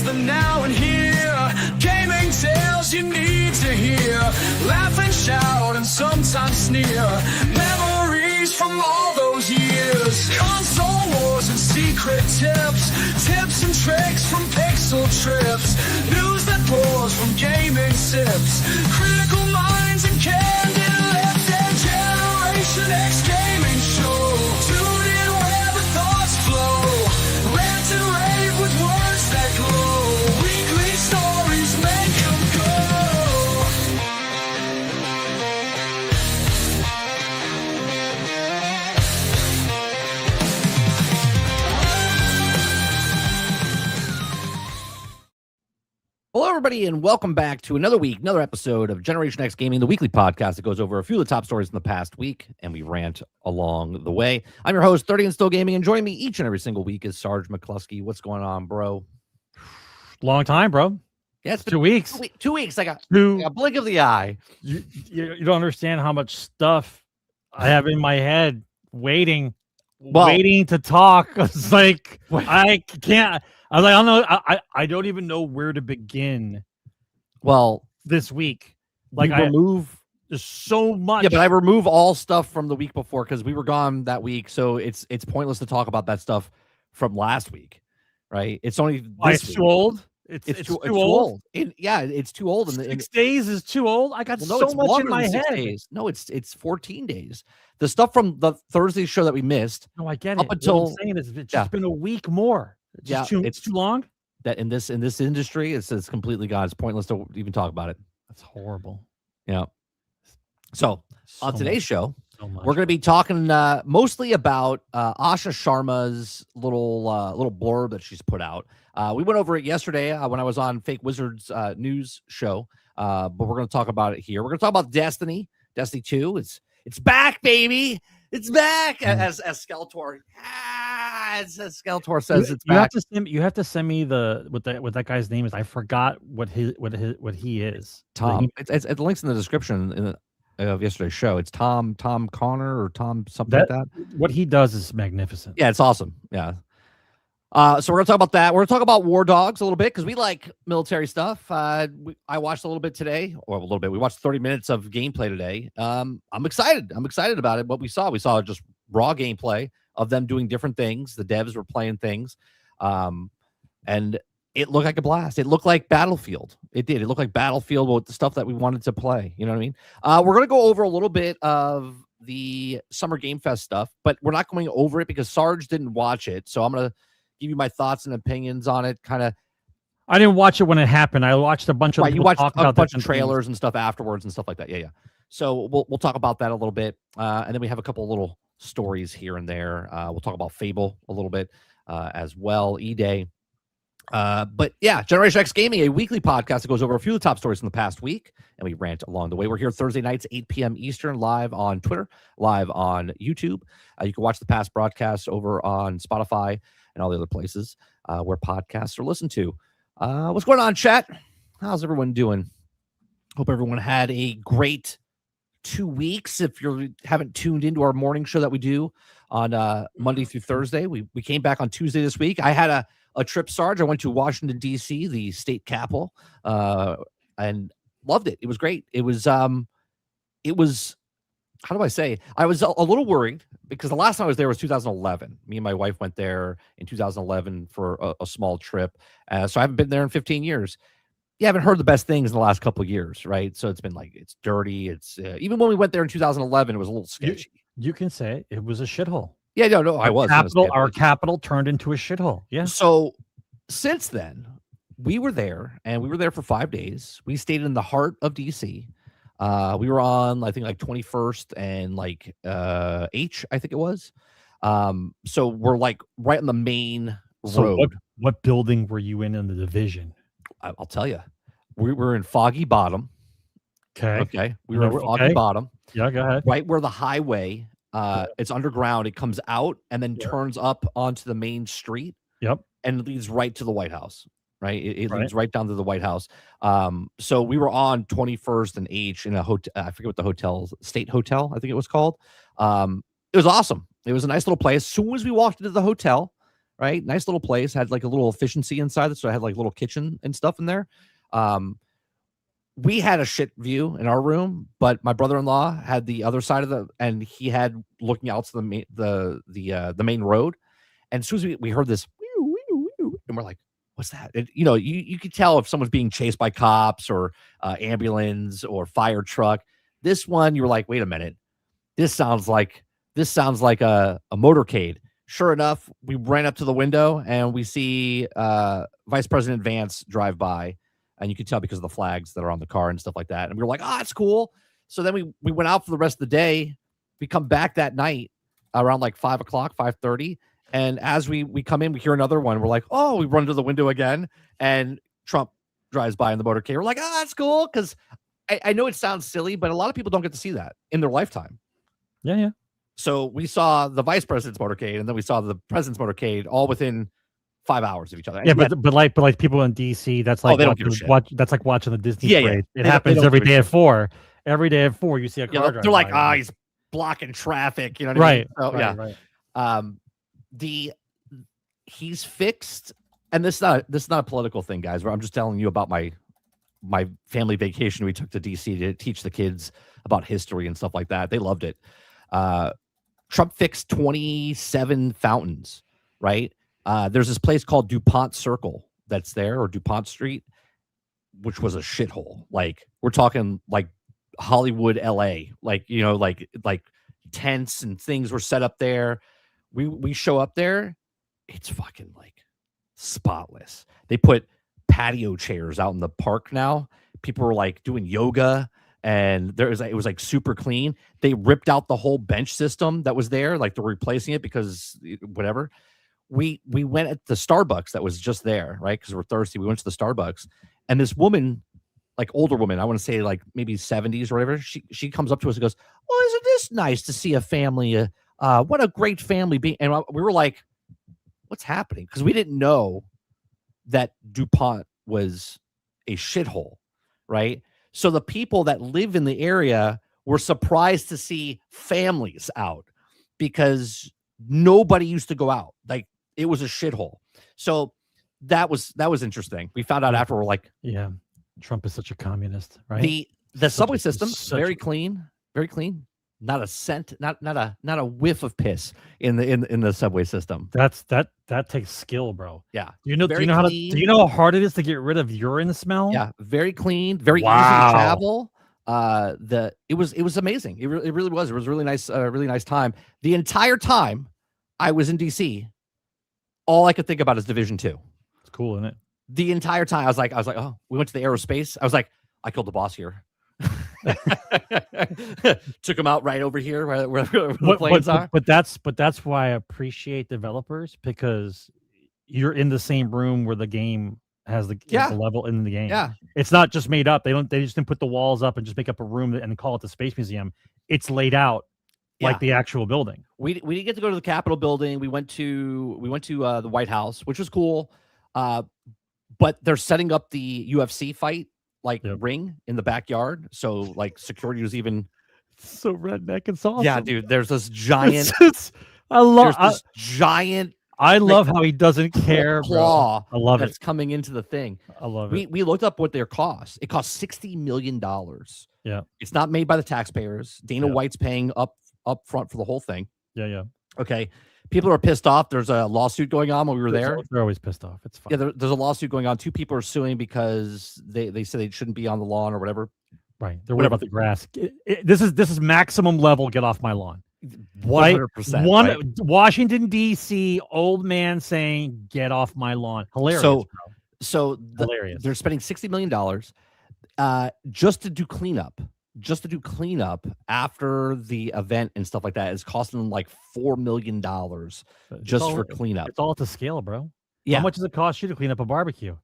the now and here. Gaming tales you need to hear. Laugh and shout and sometimes sneer. Memories from all those years. Console wars and secret tips. Tips and tricks from pixel trips. News that pours from gaming sips. Critical minds and candid lips. And Generation X gaming show. Tune in where the thoughts flow. Rant and rave with words that glow. Weekly stories make them go. Hello, everybody, and welcome back to another week, another episode of Generation X Gaming, the weekly podcast that goes over a few of the top stories in the past week, and we rant along the way. I'm your host, 30 and Still Gaming, and joining me each and every single week is Sergeant McCluskey. What's going on, bro? Long time, bro. Yeah, it's been 2 weeks. 2 weeks. I got Two. a blink of the eye. You don't understand how much stuff I have in my head waiting to talk. It's like I can't. I don't know. I don't even know where to begin. Well, This week, like there's so much. Yeah, but I remove all stuff from the week before because we were gone that week, so it's pointless to talk about that stuff from last week, right? It's only it's too old. It's too old. It's too old. 6 days is too old. I got so much in my head. Days. No, it's 14 days. The stuff from the Thursday show that we missed. No, I get it. Up until what I'm saying is it's just been a week more. It's too long. That in this industry, it's completely gone. It's pointless to even talk about it. That's horrible. Yeah. So on today's show, so much. we're going to be talking mostly about Asha Sharma's little blurb that she's put out. We went over it yesterday when I was on Fake Wizards news show, but we're going to talk about it here. We're going to talk about Destiny 2. It's back, baby. It's back, as Skeletor. As Skeletor says, it's back. You have to send me what that guy's name is. I forgot what he is. Tom. It's the links in the description of yesterday's show. It's Tom Connor or Tom something like that. What he does is magnificent. Yeah, it's awesome. Yeah. So we're gonna talk about that. We're gonna talk about War Dogs a little bit because we like military stuff. I watched a little bit today, or a little bit. We watched 30 minutes of gameplay today. I'm excited. I'm excited about it. What we saw just raw gameplay of them doing different things. The devs were playing things, and it looked like a blast. It looked like Battlefield. It did. It looked like Battlefield with the stuff that we wanted to play. You know what I mean? We're gonna go over a little bit of the Summer Game Fest stuff, but we're not going over it because Sarge didn't watch it. So I'm gonna give you my thoughts and opinions on it. I didn't watch it when it happened. I watched a bunch of you watched a bunch of trailers and stuff afterwards and stuff like that. Yeah. So we'll talk about that a little bit, and then we have a couple of little stories here and there. We'll talk about Fable a little bit as well. E-Day. But yeah, Generation X Gaming, a weekly podcast that goes over a few of the top stories from the past week, and we rant along the way. We're here Thursday nights, 8 p.m. Eastern, live on Twitter, live on YouTube. You can watch the past broadcasts over on Spotify and all the other places where podcasts are listened to. What's going on, chat? How's everyone doing? Hope everyone had a great 2 weeks. If you haven't tuned into our morning show that we do on Monday through Thursday, we came back on Tuesday this week. I had a trip, Sarge. I went to Washington, D.C., the state capital, and loved it. It was great. It was, how do I say? I was a little worried because the last time I was there was 2011. Me and my wife went there in 2011 for a small trip. So I haven't been there in 15 years. You haven't heard the best things in the last couple of years, right? So it's been like, it's dirty. It's even when we went there in 2011, it was a little sketchy. You can say it was a shithole. Yeah, no, I was. Our capital turned into a shithole. Yeah. So since then, we were there, and we were there for 5 days. We stayed in the heart of DC. We were on, I think, like 21st and like H, I think it was. So we're like right on the main road. What building were you in the division? I'll tell you. We were in Foggy Bottom. Okay. We were in Foggy Bottom. Yeah, go ahead. Right where the highway, it's underground. It comes out and then turns up onto the main street. Yep. And leads right to the White House. Right. It leads right down to the White House. So we were on 21st and H in a hotel. I forget what the hotel, State Hotel, I think it was called. It was awesome. It was a nice little place. As soon as we walked into the hotel, right? Nice little place, had like a little efficiency inside, so I had like a little kitchen and stuff in there. We had a shit view in our room, but my brother-in-law had the other side of and he had looking out to the main road. And as soon as we heard this, and we're like, what's that? And, you could tell if someone's being chased by cops or ambulance or fire truck. This one, you were like, wait a minute, this sounds like a motorcade. Sure enough, we ran up to the window and we see Vice President Vance drive by. And you could tell because of the flags that are on the car and stuff like that. And we were like, it's cool. So then we went out for the rest of the day. We come back that night around like 5 o'clock, 5:30. And as we come in, we hear another one. We're like, we run to the window again. And Trump drives by in the motorcade. We're like, that's cool. Because I know it sounds silly, but a lot of people don't get to see that in their lifetime. Yeah. So we saw the vice president's motorcade, and then we saw the president's motorcade all within 5 hours of each other. Yeah, but like people in DC, that's like that's like watching the Disney parade. It happens every day at 4. Every day at 4, you see a car drive. They're like, he's blocking traffic. You know what I mean? So, right. He's fixed, and this is not a political thing, guys. Where I'm just telling you about my family vacation we took to DC to teach the kids about history and stuff like that. They loved it. Trump fixed 27 fountains, right? There's this place called DuPont Circle that's there, or DuPont Street, which was a shithole. Like, we're talking like Hollywood, LA, like tents and things were set up there. We show up there, it's fucking like spotless. They put patio chairs out in the park now. People were like doing yoga, and it was like super clean. They ripped out the whole bench system that was there, like they're replacing it because whatever. We went at the Starbucks that was just there, right? Because we're thirsty. We went to the Starbucks, and this woman, like older woman, I want to say like maybe 70s or whatever, she comes up to us and goes, "Well, isn't this nice to see a family? What a great family being." And we were like, "What's happening?" Because we didn't know that DuPont was a shithole, right? So the people that live in the area were surprised to see families out because nobody used to go out. Like, it was a shithole. So that was interesting. We found out after, we're like, yeah, Trump is such a communist, right? The subway system, very clean. Not a scent, not a whiff of piss in the subway system. That takes skill, bro. Yeah. Do you know how hard it is to get rid of urine smell? Yeah, very clean, very easy to travel. It was amazing. It really was. It was a really nice time. The entire time I was in DC, all I could think about is Division 2. It's cool, isn't it? The entire time I was like, oh, we went to the aerospace. I was like, I killed the boss here. Took him out right over here where the planes are. But that's why I appreciate developers, because you're in the same room where the game has the level in the game. Yeah, it's not just made up. They just didn't put the walls up and just make up a room and call it the Space Museum. It's laid out like the actual building. We didn't get to go to the Capitol building. We went to the White House, which was cool. But they're setting up the UFC fight ring in the backyard. So like security was even so redneck. It's awesome. Yeah, dude. There's this giant. I love how he doesn't care. Claw. I love that's coming into the thing. I love it. We looked up what their cost. It cost $60 million. Yeah. It's not made by the taxpayers. Dana White's paying up front for the whole thing. Yeah. Okay. People are pissed off. There's a lawsuit going on when we were there. They're always pissed off. It's fine. Yeah, there's a lawsuit going on. 2 people are suing because they say they shouldn't be on the lawn or whatever. Right. They're worried about the grass. This is maximum level. Get off my lawn. 100%. Washington D.C. old man saying, "Get off my lawn." Hilarious. Hilarious. They're spending $60 million just to do cleanup. Just to do cleanup after the event and stuff like that is costing them like $4 million just for cleanup. It's all at the scale, bro. Yeah. How much does it cost you to clean up a barbecue?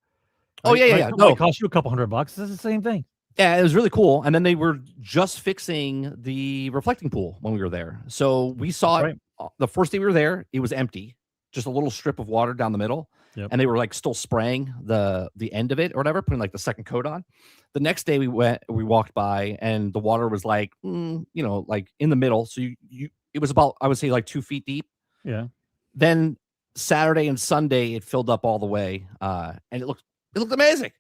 Oh, yeah. No, it costs you a couple $100. It's the same thing. Yeah, it was really cool. And then they were just fixing the reflecting pool when we were there. So we saw it the first day we were there. It was empty, just a little strip of water down the middle. Yep. And they were like still spraying the end of it or whatever, putting like the second coat on. The next day we walked by and the water was like, like in the middle. So it was about, I would say like 2 feet deep. Yeah. Then Saturday and Sunday, it filled up all the way, and it looked amazing.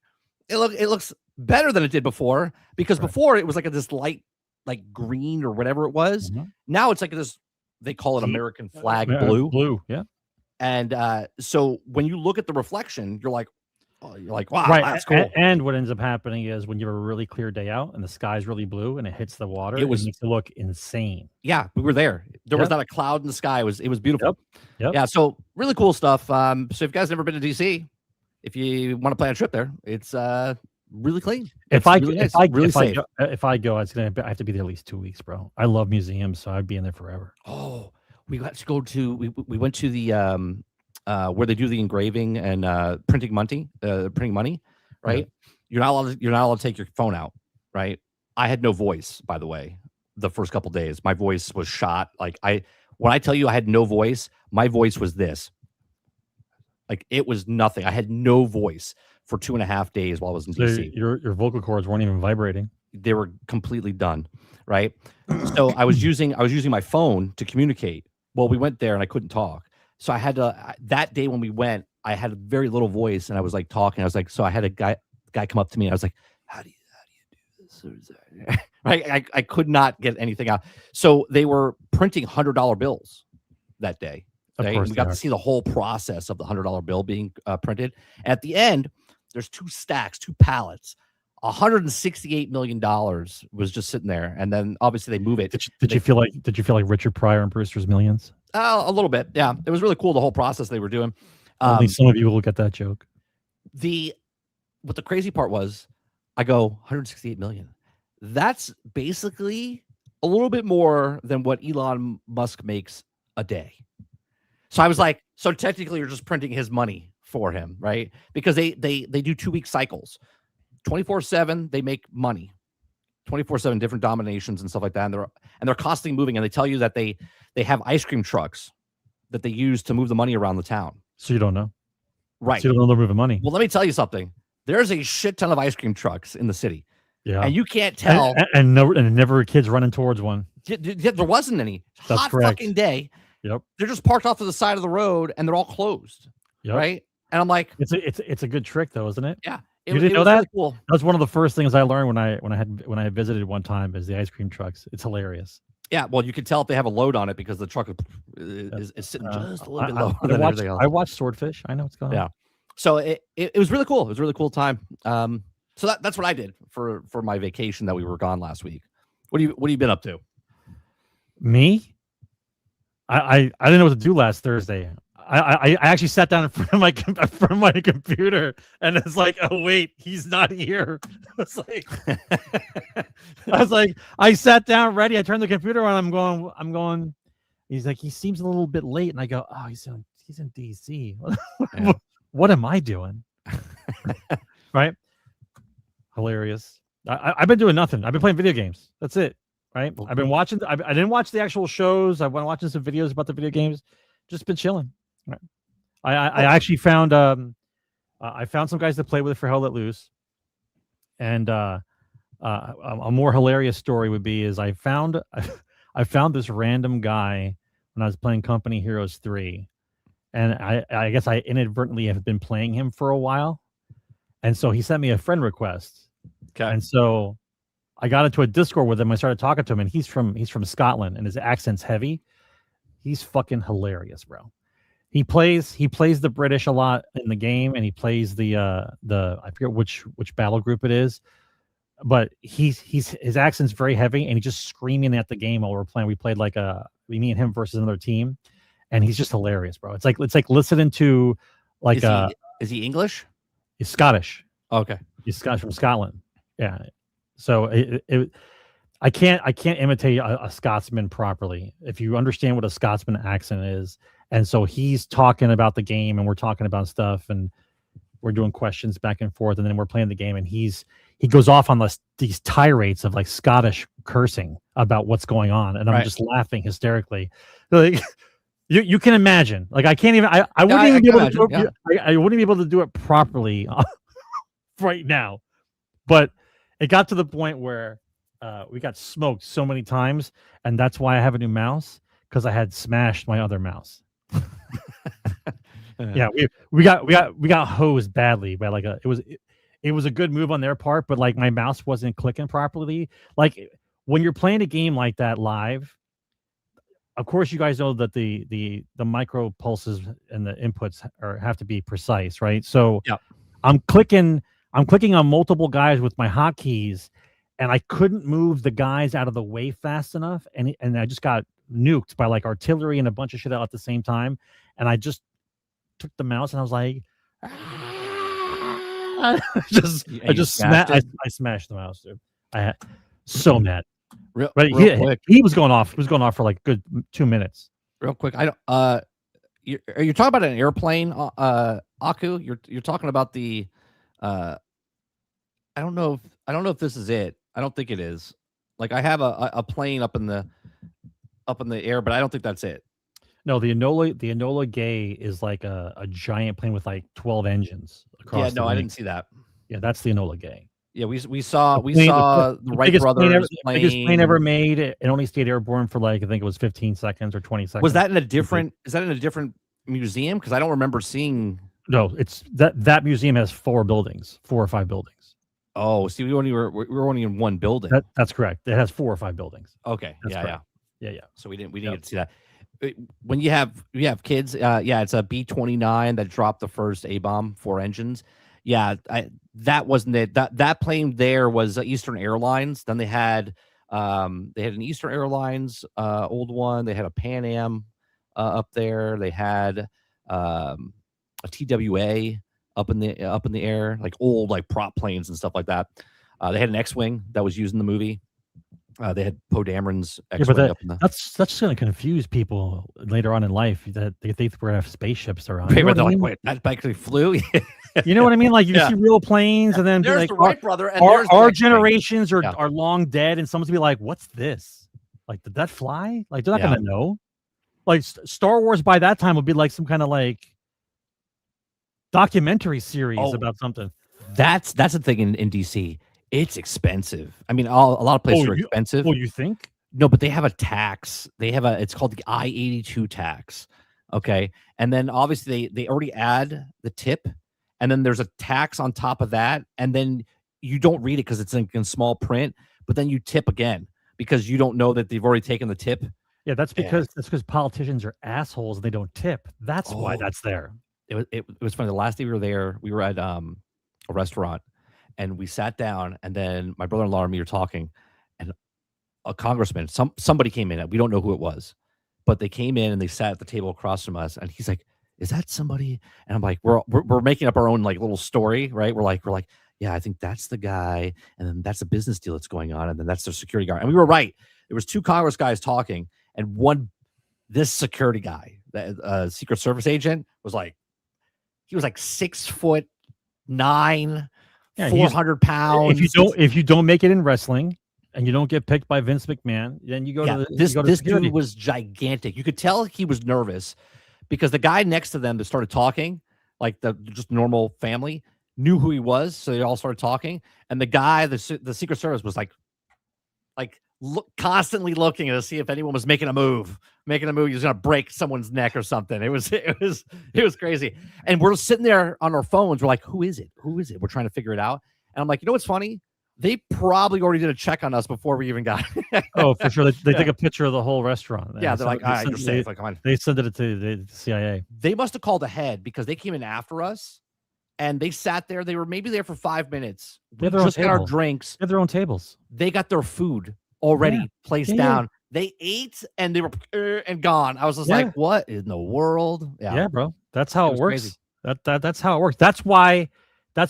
It looks better than it did before, because before it was like this light, like green or whatever it was. Now it's like this. They call it American flag blue. Blue, yeah. And so when you look at the reflection, you're like, wow, right. that's cool. And what ends up happening is when you have a really clear day out and the sky's really blue and it hits the water, it makes it look insane. Yeah, we were there. There was not a cloud in the sky. It was beautiful. Yep. Yeah, so really cool stuff. So if you guys never been to DC, if you want to plan a trip there, it's really clean. If I go, it's gonna I have to be there at least 2 weeks, bro. I love museums, so I'd be in there forever. Oh, we got to go to we went to the where they do the engraving and printing money, right? You're not allowed to take your phone out, right? I had no voice, by the way, the first couple days. My voice was shot. Like when I tell you I had no voice, my voice was this. Like it was nothing. I had no voice for 2.5 days while I was in DC. Your vocal cords weren't even vibrating. They were completely done, right? So I was using my phone to communicate. Well, we went there and I couldn't talk. So I had to that day when we went, I had very little voice and I was like talking. I was like, so I had a guy come up to me and I was like, how do you do this? Right? I could not get anything out. So they were printing $100 bills that day. Okay? We got to see the whole process of the $100 bill being printed. And at the end, there's 2 pallets. $168 million was just sitting there, and then obviously they move it. Did you feel like Richard Pryor and Brewster's Millions? A little bit, yeah. It was really cool, the whole process they were doing. Only some of you will get that joke. What the crazy part was, I go 168 million. That's basically a little bit more than what Elon Musk makes a day. So I was like, so technically you're just printing his money for him, right? Because they do 2-week cycles. 24/7 they make money. 24/7 different dominations and stuff like that, and they're constantly moving, and they tell you that they have ice cream trucks that they use to move the money around the town. So you don't know, right? So you don't know they're moving money. Well, let me tell you something. There's a shit ton of ice cream trucks in the city. Yeah, and you can't tell. And never kids running towards one. There wasn't any. That's hot correct. Fucking day. Yep. They're just parked off to the side of the road, and they're all closed. Yep. Right. And I'm like, it's a good trick though, isn't it? Yeah. You didn't know that? Really cool. That was one of the first things I learned when I had visited one time, is the ice cream trucks. It's hilarious. Yeah, well, you can tell if they have a load on it because the truck is sitting just a little bit lower than everything else. I watched Swordfish. I know what's going on. Yeah, so it was really cool. It was a really cool time. So that's what I did for my vacation that we were gone last week. What have you been up to? Me? I didn't know what to do last Thursday. I actually sat down in front of my computer, and it's like, oh wait, he's not here. I sat down ready. I turned the computer on. I'm going. He's like, he seems a little bit late, and I go, oh, he's in DC. Yeah. What am I doing? Right? Hilarious. I've been doing nothing. I've been playing video games. That's it. Right? I've been watching. I didn't watch the actual shows. I've been watching some videos about the video games. Just been chilling. Right. I actually found I found some guys to play with for Hell Let Loose, and a more hilarious story would be is I found this random guy when I was playing Company Heroes 3, and I guess I inadvertently have been playing him for a while, and so he sent me a friend request. Okay, and so I got into a Discord with him. I started talking to him, and he's from Scotland, and his accent's heavy. He's fucking hilarious, bro. He plays the British a lot in the game, and he plays the I forget which battle group it is, but his accent's very heavy, and he's just screaming at the game while we're playing. We played me and him versus another team, and he's just hilarious, bro. It's like listening to like is he English? He's Scottish. Okay, he's Scottish from Scotland. Yeah, so I can't imitate a Scotsman properly. If you understand what a Scotsman accent is. And so he's talking about the game, and we're talking about stuff, and we're doing questions back and forth, and then we're playing the game, and he goes off on these tirades of like Scottish cursing about what's going on, and I'm just laughing hysterically. Like you can imagine. Like I can't even. I wouldn't even be able to do it. Yeah. I wouldn't be able to do it properly right now. But it got to the point where we got smoked so many times, and that's why I have a new mouse, because I had smashed my other mouse. Yeah, we got hosed badly by like it was a good move on their part, but like my mouse wasn't clicking properly. Like when you're playing a game like that live, of course you guys know that the micro pulses and the inputs have to be precise, right? So yeah. I'm clicking on multiple guys with my hotkeys, and I couldn't move the guys out of the way fast enough, and I just got nuked by like artillery and a bunch of shit out at the same time, and I just took the mouse and I was like, I smashed the mouse, dude. I had so mad. Real quick. He was going off. He was going off for like good 2 minutes. Real quick, I don't. Are you talking about an airplane, Aku? You're talking about the. I don't know if this is it. I don't think it is. Like I have a plane up in the air, but I don't think that's it. No, the Enola Gay is like a giant plane with like 12 engines across. Yeah, no, I didn't see that. Yeah, that's the Enola Gay. Yeah, we saw the Wright brothers plane. Biggest plane ever made. It only stayed airborne for like I think it was 15 seconds or 20 seconds. Was that in a different? Is that in a different museum? Because I don't remember seeing. No, it's that museum has 4 or 5 buildings. Oh, see, we were only in one building. That's correct. It has 4 or 5 buildings. Okay, yeah. So we didn't get to see that. When you have kids, it's a B-29 that dropped the first A-bomb, 4 engines. Yeah, that wasn't it. That plane there was Eastern Airlines. Then they had an Eastern Airlines old one. They had a Pan Am up there. They had a TWA up in the air, like old like prop planes and stuff like that. They had an X-wing that was used in the movie. They had Poe Dameron's X-wing up in the... That's going to confuse people later on in life that they think we're going to have spaceships around. They're like, wait, that actually flew? You know what I mean? Like you see real planes, and then there's like, the Wright brother, and our generations are long dead, and someone's gonna be like, "What's this? Like, did that fly?" Like they're not gonna know. Like Star Wars by that time would be like some kind of like documentary series about something. That's the thing in DC. It's expensive. I mean, a lot of places are expensive. Well, you think? No, but they have a tax. It's called the I-82 tax. Okay, and then obviously they already add the tip. And then there's a tax on top of that. And then you don't read it because it's in small print. But then you tip again because you don't know that they've already taken the tip. Yeah, that's because politicians are assholes and they don't tip. That's why that's there. It was funny. The last day we were there, we were at a restaurant. And we sat down. And then my brother-in-law and me were talking. And a congressman, somebody came in. We don't know who it was. But they came in and they sat at the table across from us. And he's like, is that somebody? And I'm like, we're making up our own like little story, right? We're like, yeah, I think that's the guy, and then that's a business deal that's going on, and then that's the security guard. And we were right. There was 2 Congress guys talking, and this security guy, the Secret Service agent, was like 6'9", 400 pounds. If you don't make it in wrestling, and you don't get picked by Vince McMahon, then you go to this dude was gigantic. You could tell he was nervous. Because the guy next to them that started talking, like the just normal family, knew who he was, so they all started talking. And the guy, the Secret Service, was constantly looking to see if anyone was making a move. He was gonna break someone's neck or something. It was crazy. And we're sitting there on our phones. We're like, who is it? We're trying to figure it out. And I'm like, you know what's funny? They probably already did a check on us before we even got it. Oh, for sure. They take a picture of the whole restaurant. Yeah, they're like, all right, you're safe. Like, come on. They sent it to the CIA. They must have called ahead because they came in after us and they sat there. They were maybe there for 5 minutes. We just got our drinks. They have their own tables. They got their food already placed down. They ate and they were and gone. I was just like, what in the world? Yeah, bro. That's how it works. That's how it works. That's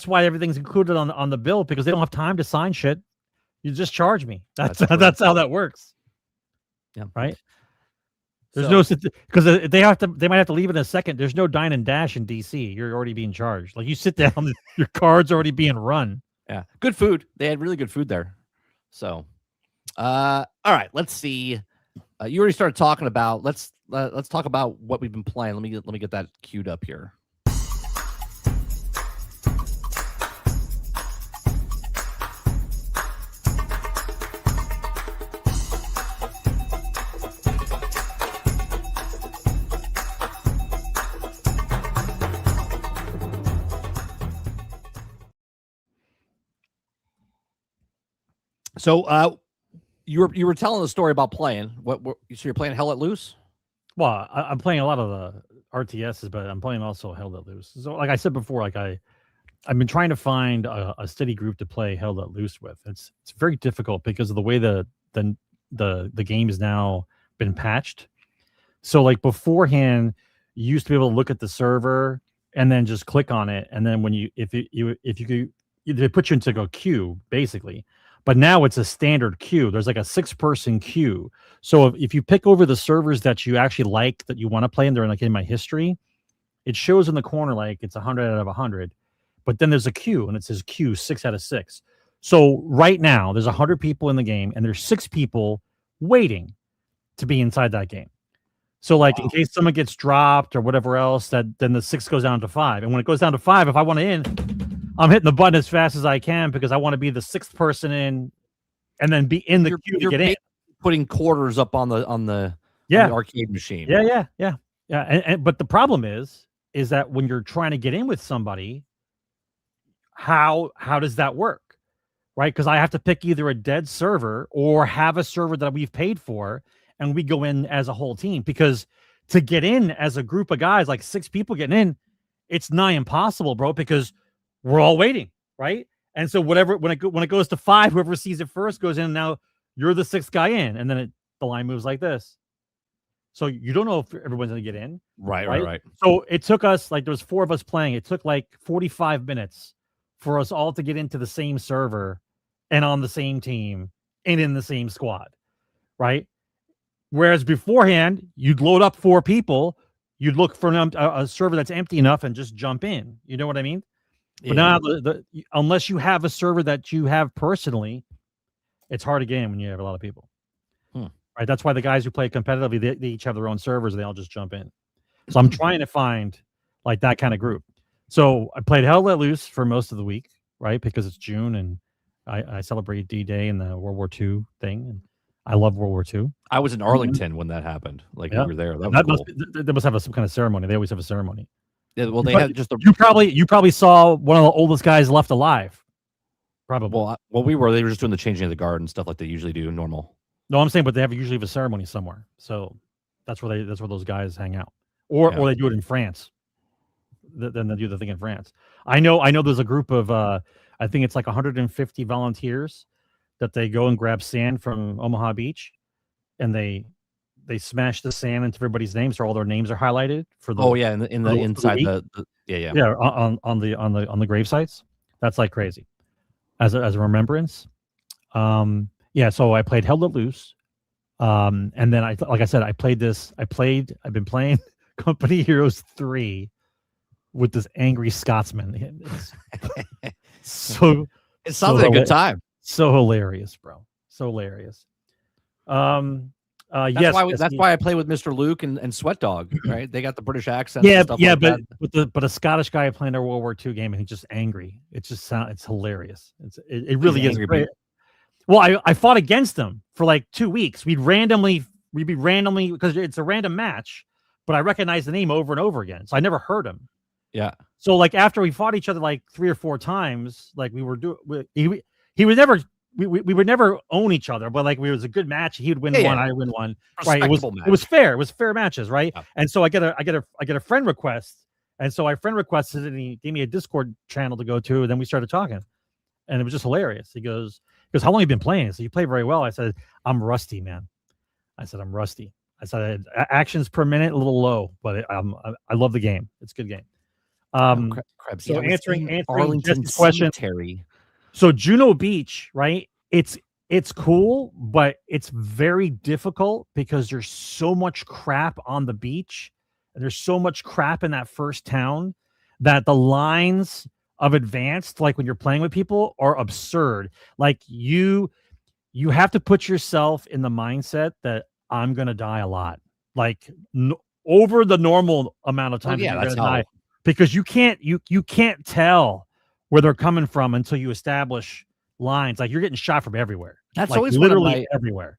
why everything's included on the bill, because they don't have time to sign shit. You just charge me. That's how that works. Yeah. Right. There's because they might have to leave in a second. There's no dine and dash in DC. You're already being charged. Like you sit down, your card's already being run. Yeah. Good food. They had really good food there. So, all right, let's see. You already started talking about, let's talk about what we've been playing. Let me get that queued up here. So you were telling the story about playing. So you're playing Hell Let Loose? Well, I'm playing a lot of the RTSs, but I'm playing also Hell Let Loose. So, like I said before, like I've been trying to find a steady group to play Hell Let Loose with. It's very difficult because of the way the game has now been patched. So like beforehand, you used to be able to look at the server and then just click on it, and then when if you could, they put you into a queue basically. But now it's a standard queue. There's like a 6-person queue. So if you pick over the servers that you actually like, that you want to play, and they're like in my history, it shows in the corner like it's 100 out of 100. But then there's a queue, and it says queue 6 out of 6. So right now there's 100 people in the game, and there's 6 people waiting to be inside that game. So like in case someone gets dropped or whatever else, then the 6 goes down to 5. And when it goes down to 5, if I want to in, I'm hitting the button as fast as I can because I want to be the 6th person in, and then be in the queue to get in. Putting quarters up on the arcade machine. Yeah. But the problem is that when you're trying to get in with somebody, how does that work? Right? Because I have to pick either a dead server or have a server that we've paid for, and we go in as a whole team. Because to get in as a group of guys, like 6 people getting in, it's nigh impossible, bro, because we're all waiting, right? And so when it goes to 5, whoever sees it first goes in. Now you're the 6th guy in, and then the line moves like this. So you don't know if everyone's going to get in. Right. So it took us, like, there was 4 of us playing. It took like 45 minutes for us all to get into the same server and on the same team and in the same squad, right? Whereas beforehand, you'd load up 4 people, you'd look for a server that's empty enough and just jump in. You know what I mean? But now, unless you have a server that you have personally, it's hard to get in when you have a lot of people. Right? That's why the guys who play competitively, they each have their own servers, and they all just jump in. So I'm trying to find like that kind of group. So I played Hell Let Loose for most of the week, right? Because it's June, and I celebrate D-Day and the World War II thing, and I love World War II. I was in Arlington when that happened. Like we were there. That was cool. They must have some kind of ceremony. They always have a ceremony. Yeah, well, they had just you probably saw one of the oldest guys left alive. Probably. Well, they were just doing the changing of the guard and stuff like they usually do normal. No, I'm saying, but they usually have a ceremony somewhere. So that's where those guys hang out, or they do it in France. Then they do the thing in France. I know. There's a group of I think it's like 150 volunteers that they go and grab sand from Omaha Beach, and they smash the sand into everybody's names, so all their names are highlighted for the. Oh yeah, in the inside on the grave sites. That's like crazy, as a remembrance. So I played Hell Let Loose, and then I've been playing Company Heroes 3 with this angry Scotsman. It sounds like a good time. So hilarious, bro. So hilarious. That's why I play with Mr. Luke and Sweat Dog, right? They got the British accent. But a Scottish guy playing a World War II game, and he's just angry. It's hilarious. It really is great. Well, I fought against him for like 2 weeks. We'd be randomly, because it's a random match, but I recognized the name over and over again. So I never heard him. Yeah. So like after we fought each other like 3 or 4 times, like we were doing, he would never. We would never own each other, but like it was a good match. He would win one, I would win one. Right? It was fair. It was fair matches, right? Yeah. And so I get a friend request, and so I friend requested, and he gave me a Discord channel to go to, and then we started talking, and it was just hilarious. He goes, how long have you been playing? So you play very well. I said, I'm rusty, man. I said, I'm rusty. I said, actions per minute a little low, but I love the game. It's a good game. So answering Jesse's question. So Juno Beach, right? It's cool, but it's very difficult because there's so much crap on the beach, and there's so much crap in that first town that the lines of advanced, like when you're playing with people, are absurd. Like you have to put yourself in the mindset that I'm gonna die a lot, like over the normal amount of time. You're gonna die, because you can't tell where they're coming from until you establish lines. Like you're getting shot from everywhere. That's like, always literally everywhere.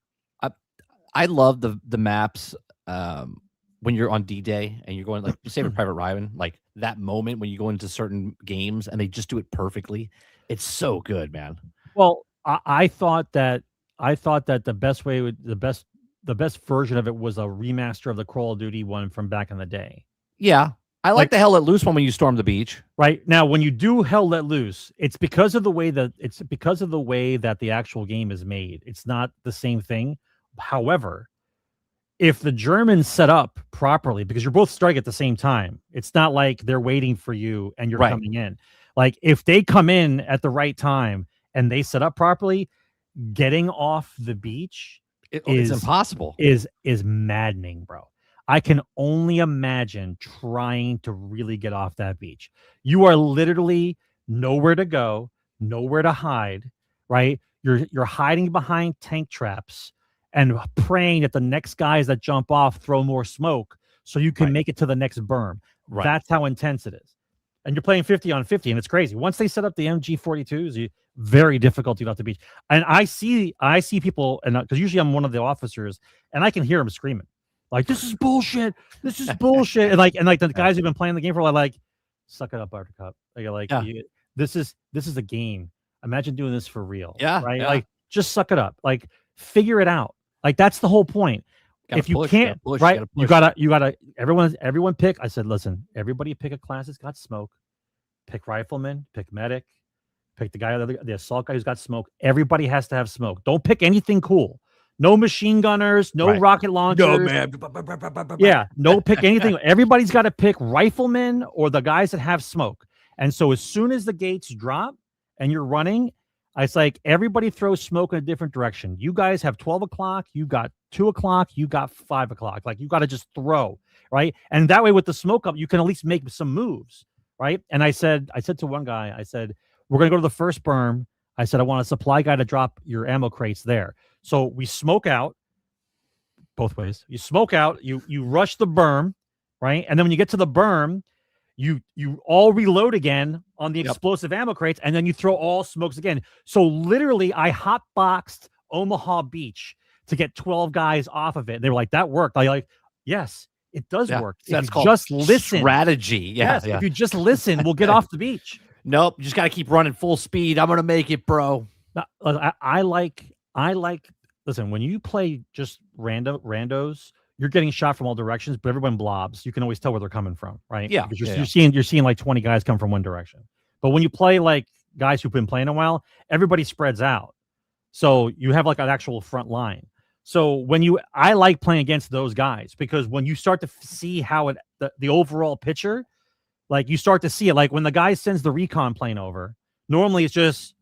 I love the maps when you're on D-Day and you're going, like, Saving Private Ryan, like that moment when you go into certain games and they just do it perfectly. It's so good, man. Well, I thought that the best way would the best version of it was a remaster of the Call of Duty one from back in the day. Yeah, I like the Hell Let Loose one when you storm the beach. Right now, when you do Hell Let Loose, it's because of the way that the actual game is made. It's not the same thing. However, if the Germans set up properly, because you're both starting at the same time, it's not like they're waiting for you and you're coming in. Like if they come in at the right time and they set up properly, getting off the beach it's impossible. Is maddening, bro. I can only imagine trying to really get off that beach. You are literally nowhere to go, nowhere to hide, right? You're hiding behind tank traps and praying that the next guys that jump off throw more smoke so you can make it to the next berm. Right. That's how intense it is. And you're playing 50 on 50, and it's crazy. Once they set up the MG42s, very difficult to get off the beach. And I see people, and because usually I'm one of the officers, and I can hear them screaming, like, "This is bullshit! This is bullshit!" And like the guys who've been playing the game for a while, like, "Suck it up, Buttercup." This is a game. Imagine doing this for real. Yeah, right. Yeah. Like, just suck it up. Like, figure it out. Like, that's the whole point. If you can't, right, you gotta everyone pick. I said, listen, everybody pick a class that's got smoke. Pick rifleman, pick medic, pick the guy, the assault guy who's got smoke. Everybody has to have smoke. Don't pick anything cool. No machine gunners, no rocket launchers. No, man. Yeah, no pick anything. Everybody's got to pick riflemen or the guys that have smoke. And so as soon as the gates drop and you're running, it's like everybody throws smoke in a different direction. You guys have 12 o'clock, you got 2 o'clock, you got 5 o'clock. Like, you got to just throw, right? And that way with the smoke up, you can at least make some moves, right? And I said to one guy, I said, we're going to go to the first berm. I said, I want a supply guy to drop your ammo crates there. So we smoke out both ways. You smoke out, you rush the berm, right? And then when you get to the berm, you all reload again on the explosive ammo crates, and then you throw all smokes again. So literally, I hotboxed Omaha Beach to get 12 guys off of it. They were like, that worked. I like, yes, it does work. So that's called just listen. Strategy. Yes, if you just listen, we'll get off the beach. Nope, you just got to keep running full speed. I'm gonna make it, bro. I like. Listen, when you play just randos, you're getting shot from all directions, but everyone blobs. You can always tell where they're coming from, right? Yeah. Because you're seeing like 20 guys come from one direction. But when you play like guys who've been playing a while, everybody spreads out. So you have like an actual front line. So I like playing against those guys, because when you start to see how the overall picture, like you start to see it, like when the guy sends the recon plane over, normally it's just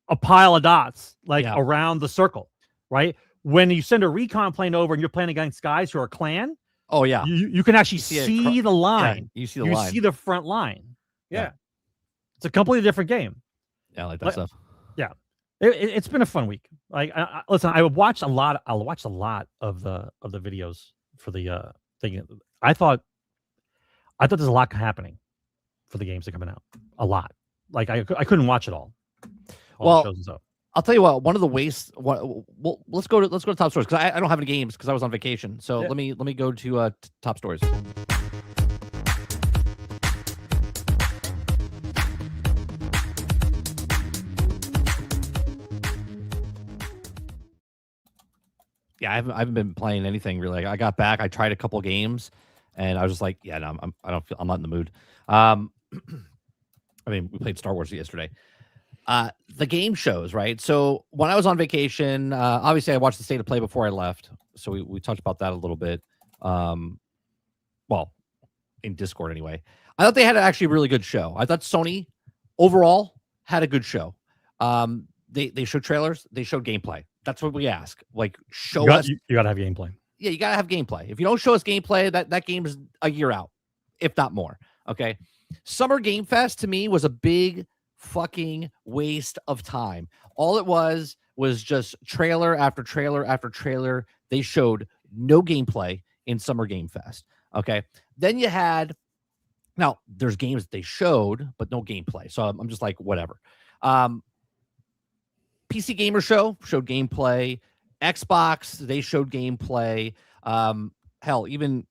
a pile of dots like around the circle, right? When you send a recon plane over and you're playing against guys who are clan, you can actually see the line. Yeah, you see the line. You see the front line. Yeah. It's a completely different game. Yeah, I like that stuff. Yeah. It's been a fun week. Like, listen, I watched a lot of the videos for the thing. I thought there's a lot happening for the games that are coming out. A lot. Like, I couldn't watch it all. Well, I'll tell you what. One of the wastes. Well, let's go to top stories, because I don't have any games because I was on vacation. So let me go to top stories. Yeah, I haven't been playing anything really. I got back. I tried a couple games, and I was just like, yeah, no, I'm not in the mood. I mean, we played Star Wars yesterday. The game shows, right? So when I was on vacation, obviously I watched the State of Play before I left. So we talked about that a little bit. Well, in Discord anyway. I thought they had actually a really good show. I thought Sony overall had a good show. They showed trailers, they showed gameplay. That's what we ask. Like, show us. You gotta have gameplay. Yeah, you gotta have gameplay. If you don't show us gameplay, that game is a year out, if not more. Okay. Summer Game Fest to me was a big fucking waste of time. All it was just trailer after trailer after trailer. They showed no gameplay in Summer Game Fest. Okay. Then you had, now there's games that they showed, but no gameplay. So I'm just like, whatever. PC Gamer Show showed gameplay. Xbox, they showed gameplay. Hell, even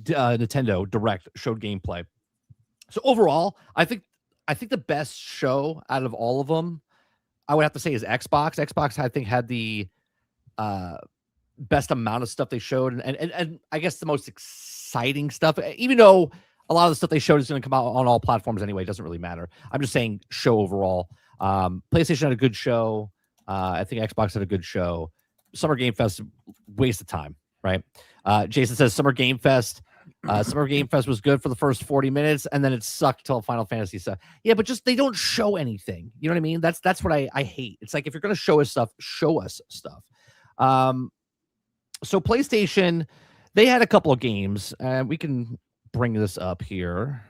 Nintendo Direct showed gameplay. So overall, I think the best show out of all of them, I would have to say is Xbox. Xbox, I think, had the best amount of stuff they showed, and I guess the most exciting stuff. Even though a lot of the stuff they showed is going to come out on all platforms anyway, it doesn't really matter. I'm just saying show overall. PlayStation had a good show. I think Xbox had a good show. Summer Game Fest, waste of time, right? Jason says Summer Game Fest. Summer Game Fest was good for the first 40 minutes, and then it sucked till Final Fantasy stuff. Yeah, but just they don't show anything. You know what I mean? That's what I hate. It's like if you're gonna show us stuff, show us stuff. So PlayStation, they had a couple of games, and we can bring this up here.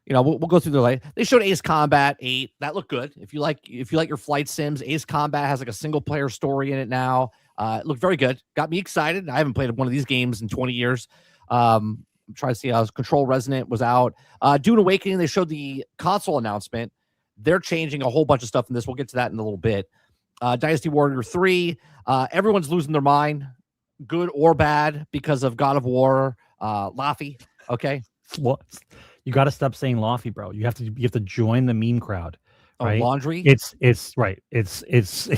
You know, we'll go through the light. They showed Ace Combat 8. That looked good. If you like your flight sims, Ace Combat has like a single player story in it now. It looked very good. Got me excited. I haven't played one of these games in 20 years. I'm trying to see how Control Resonant was out. Dune Awakening, they showed the console announcement. They're changing a whole bunch of stuff in this. We'll get to that in a little bit. Dynasty Warrior 3. Everyone's losing their mind, good or bad, because of God of War. Laffy. Okay. What? You got to stop saying Laffy, bro. You have to join the meme crowd. Right? Oh, laundry. It's right. It's it's.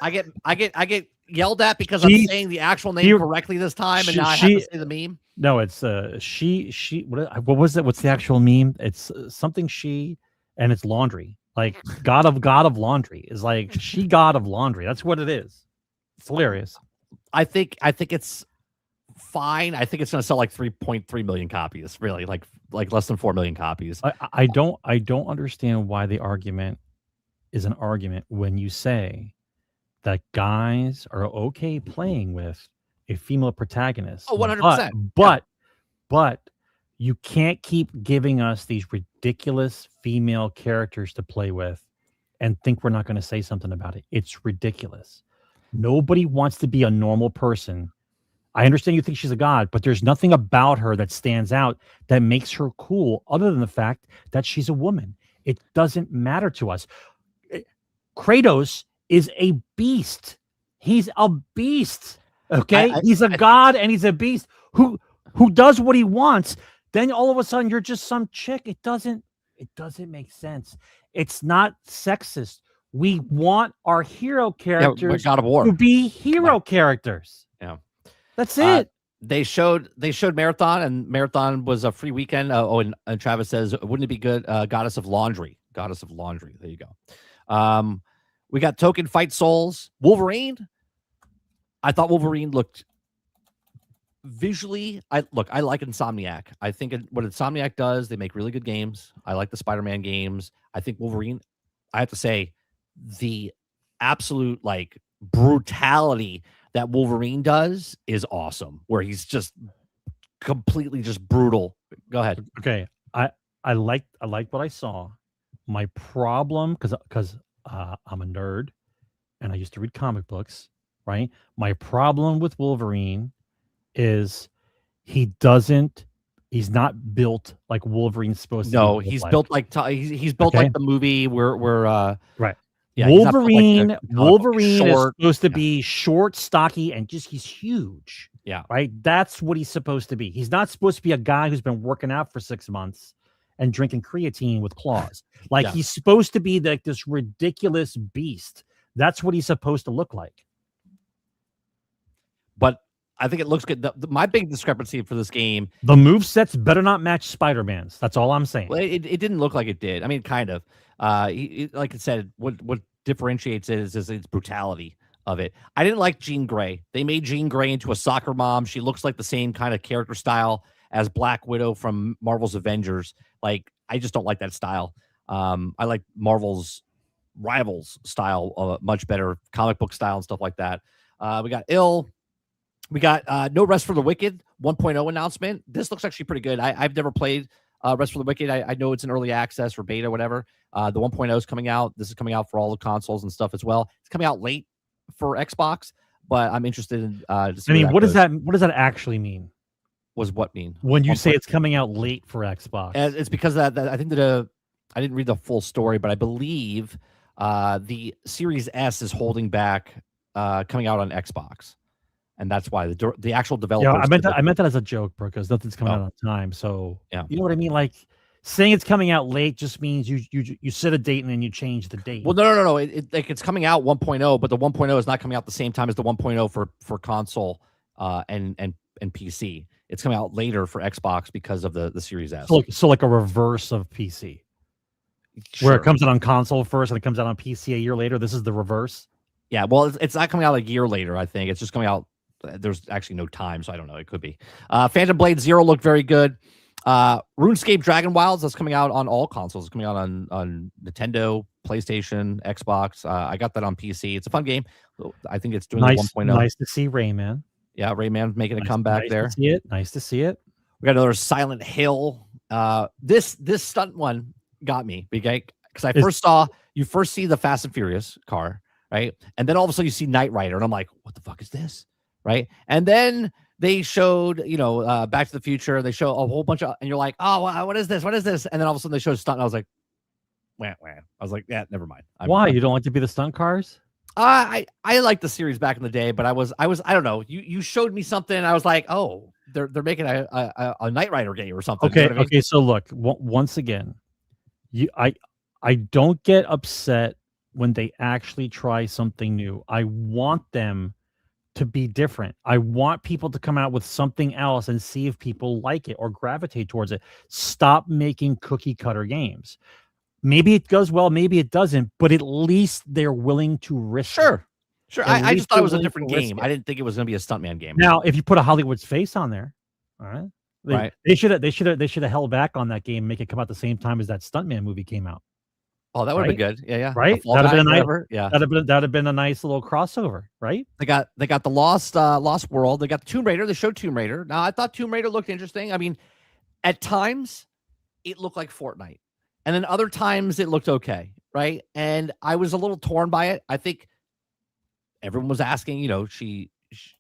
I get yelled at because I'm saying the actual name correctly this time, and now I have to say the meme. No, it's she. What was it? What's the actual meme? It's something she, and it's laundry. Like God of laundry is like she God of laundry. That's what it is. It's hilarious. I think it's fine. I think it's going to sell like 3.3 million copies. Really, like less than 4 million copies. I don't understand why the argument is an argument when you say that guys are okay playing with a female protagonist. Oh, 100%. But you can't keep giving us these ridiculous female characters to play with and think we're not going to say something about it. It's ridiculous. Nobody wants to be a normal person. I understand you think she's a god, but there's nothing about her that stands out that makes her cool other than the fact that she's a woman. It doesn't matter to us. Kratos is a beast. He's a beast. Okay? He's a god and he's a beast who does what he wants. Then all of a sudden you're just some chick. It doesn't make sense. It's not sexist. We want our hero characters God of War to be hero characters. Yeah. That's it. They showed Marathon, and Marathon was a free weekend. And Travis says, wouldn't it be good? Goddess of Laundry. Goddess of Laundry. There you go. We got Token Fight Souls. Wolverine. I thought Wolverine looked visually. I like Insomniac. I think what Insomniac does, they make really good games. I like the Spider-Man games. I think Wolverine, I have to say, the absolute like brutality that Wolverine does is awesome, where he's just completely just brutal. Go ahead. Okay. I like what I saw. My problem, because I'm a nerd and I used to read comic books, right? My problem with Wolverine is he's not built like Wolverine's supposed to be. No, he's built like he's built like the movie where right. Yeah, Wolverine is short, supposed to be short, stocky, and he's huge. Yeah. Right. That's what he's supposed to be. He's not supposed to be a guy who's been working out for 6 months and drinking creatine with claws. Like he's supposed to be like this ridiculous beast. That's what he's supposed to look like. But I think it looks good. My big discrepancy for this game, the movesets better not match Spider-Man's. That's all I'm saying. Well, it didn't look like it did. I mean, kind of. Like I said, what differentiates it is its brutality of it. I didn't like Jean Grey. They made Jean Grey into a soccer mom. She looks like the same kind of character style as Black Widow from Marvel's Avengers. Like, I just don't like that style. I like Marvel's Rivals style much better, comic book style and stuff like that. We got We got No Rest for the Wicked 1.0 announcement. This looks actually pretty good. I've never played Rest for the Wicked. I know it's in early access or beta, whatever. The 1.0 is coming out. This is coming out for all the consoles and stuff as well. It's coming out late for Xbox, but I'm interested in. To see what does that actually mean? What mean? When you say it's coming out late for Xbox? It's because that I think that I didn't read the full story, but I believe the Series S is holding back coming out on Xbox. And that's why the actual developers. Yeah, I meant that as a joke, bro, because nothing's coming out on time. So yeah, you know what I mean? Like saying it's coming out late just means you set a date and then you change the date. Well, no. It's coming out 1.0, but the 1.0 is not coming out the same time as the 1.0 for console and PC. It's coming out later for Xbox because of the Series S. So like a reverse of PC, Sure. where it comes out on console first and it comes out on PC a year later. This is the reverse. Yeah, well, it's not coming out a year later. I think it's just coming out. There's actually no time, so I don't know. It could be. Phantom Blade Zero looked very good. RuneScape Dragon Wilds, that's coming out on all consoles. It's coming out on Nintendo, PlayStation, Xbox. I got that on PC. It's a fun game. I think it's doing the 1.0. Nice to see Rayman. Yeah, Rayman's making a comeback nice there. To see it. Nice to see it. We got another Silent Hill. This stunt one got me because you first see the Fast and Furious car, right? And then all of a sudden you see Knight Rider, and I'm like, what the fuck is this? Right? And then they showed, Back to the Future. They show a whole bunch of, and you're like, oh, what is this? What is this? And then all of a sudden they showed stunt, and I was like, wah. I was like, yeah, never mind. Why? You don't like to be the stunt cars? I liked the series back in the day, but I don't know. You showed me something, and I was like, oh, they're making a Knight Rider game or something. Okay, you know what I mean? okay. So look, once again, I don't get upset when they actually try something new. I want them to be different. I want people to come out with something else and see if people like it or gravitate towards it. Stop making cookie cutter games. Maybe it does well, maybe it doesn't, but at least they're willing to risk. Sure. I just thought it was a different risk game. I didn't think it was going to be a stuntman game. Now, if you put a Hollywood's face on there, all right, Right. They should have held back on that game, make it come out the same time as that stuntman movie came out. Oh, that would have been good. Yeah. Right. That'd have been a nice little crossover, right? They got the Lost World. They got the Tomb Raider. They showed Tomb Raider. Now I thought Tomb Raider looked interesting. I mean, at times it looked like Fortnite, and then other times it looked okay, right? And I was a little torn by it. I think everyone was asking,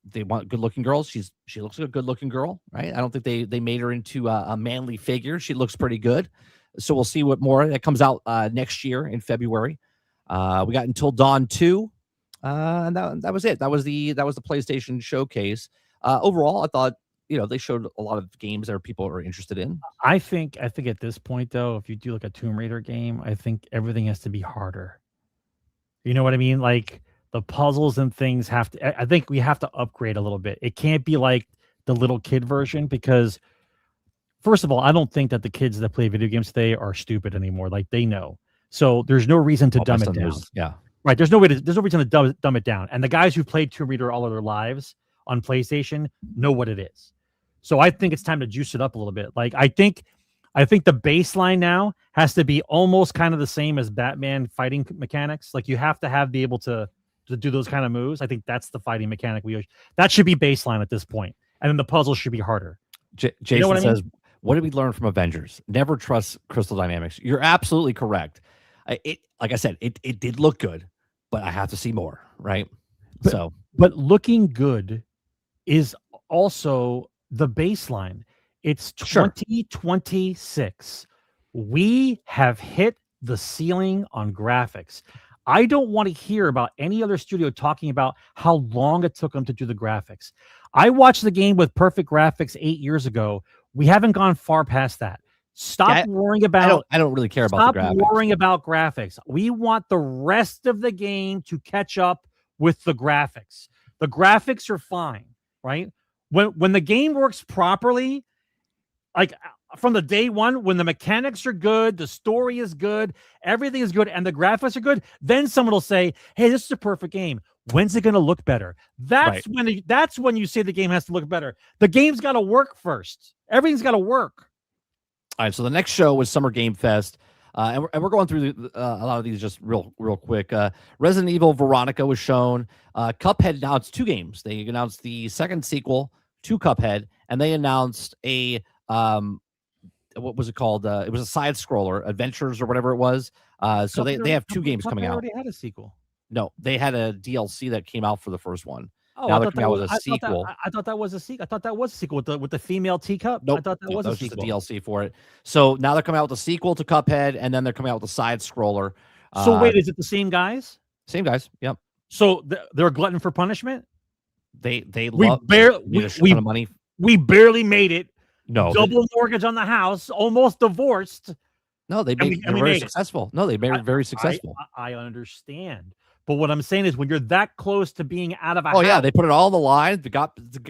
they want good-looking girls. She looks like a good-looking girl, right? I don't think they made her into a manly figure. She looks pretty good. So we'll see what more that comes out next year in February. We got Until Dawn 2, and that was it. That was the PlayStation showcase. Overall, I thought they showed a lot of games that people are interested in. I think at this point, though, if you do like a Tomb Raider game, I think everything has to be harder. You know what I mean? Like the puzzles and things have to. I think we have to upgrade a little bit. It can't be like the little kid version because. First of all, I don't think that the kids that play video games today are stupid anymore. Like they know, so there's no reason to dumb it down. Yeah, right. There's no reason to dumb it down. And the guys who played Tomb Raider all of their lives on PlayStation know what it is. So I think it's time to juice it up a little bit. Like I think the baseline now has to be almost kind of the same as Batman fighting mechanics. Like you have to be able to do those kind of moves. I think that's the fighting mechanic that should be baseline at this point, and then the puzzle should be harder. Jason says. What did we learn from Avengers? Never trust Crystal Dynamics. You're absolutely correct. Like I said, it did look good, but I have to see more, right? But looking good is also the baseline. It's 2026. We have hit the ceiling on graphics. I don't want to hear about any other studio talking about how long it took them to do the graphics. I watched the game with perfect graphics 8 years ago. We haven't gone far past that. Stop worrying about. I don't really care about the graphics. Stop worrying about graphics. We want the rest of the game to catch up with the graphics. The graphics are fine, right? When the game works properly, like from the day one, when the mechanics are good, the story is good, everything is good, and the graphics are good, then someone will say, "Hey, this is a perfect game. When's it going to look better?" That's when you say the game has to look better. The game's got to work first. Everything's got to work. All right, so the next show was Summer Game Fest, and we're going through a lot of these just real quick. Resident Evil Veronica was shown. Cuphead announced 2 games. They announced the second sequel to Cuphead, and they announced a what was it called? It was a side scroller, Adventures or whatever it was. So they have 2 games coming out. Already had a sequel. No, they had a DLC that came out for the first one. Oh, now they're coming out with a sequel. I thought that was a sequel. I thought that was a sequel with the female teacup. Nope, I thought that was a sequel. Just a DLC for it. So now they're coming out with a sequel to Cuphead, and then they're coming out with a side scroller. So wait, is it the same guys? Same guys. Yep. So they're a glutton for punishment. They We love barely a ton of money. We barely made it No, double mortgage on the house, almost divorced. no, they made we very made it. successful. No, they made very successful. I understand, but what I'm saying is, when you're that close to being out of a Oh house, yeah, they put it all on the line.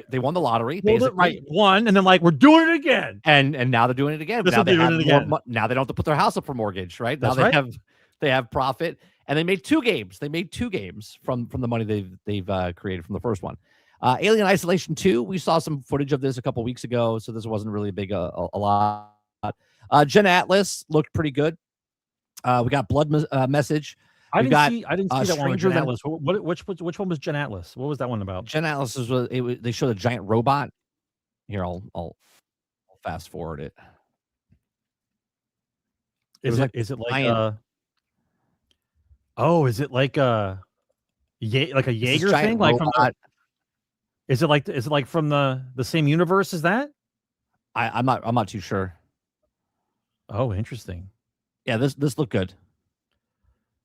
They won the lottery, basically. right, one, and then like, we're doing it again, and now they're doing it again. Now they have more. Now they don't have to put their house up for mortgage, right? Now they have profit, and they made 2 games. They made 2 games from the money they've created from the first one. Alien Isolation 2. We saw some footage of this a couple weeks ago, so this wasn't really a big a lot. Gen Atlas looked pretty good. We got Blood Message. I didn't see that one with Gen Atlas. Which one was Gen Atlas? What was that one about? Gen Atlas they showed a giant robot. Here, I'll fast forward it. Is it like oh, is it like a Jaeger thing? Like from is it like from the same universe as that? I'm not too sure. Oh, interesting. Yeah, this looked good.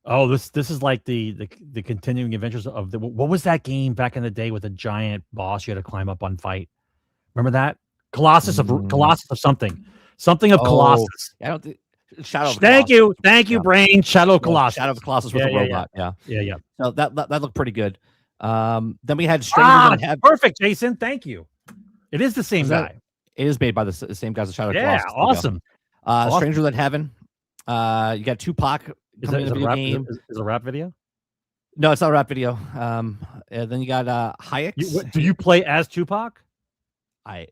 Oh, this is like the continuing adventures of what was that game back in the day with a giant boss you had to climb up on fight? Remember that? Colossus of something of Colossus. I don't think Shadow of Thank Colossus. you, Brain. Shadow of Colossus. Shadow of Colossus with a robot. Yeah. So that looked pretty good. Then we had Stranger Than Heaven. Perfect, Jason. Thank you. It is the same guy. It is made by the same guys as Shadow of Colossus. Yeah, awesome. Stranger Than Heaven. You got Tupac coming in the game. Is a rap video? No, it's not a rap video. Then you got Hayek. Do you play as Tupac?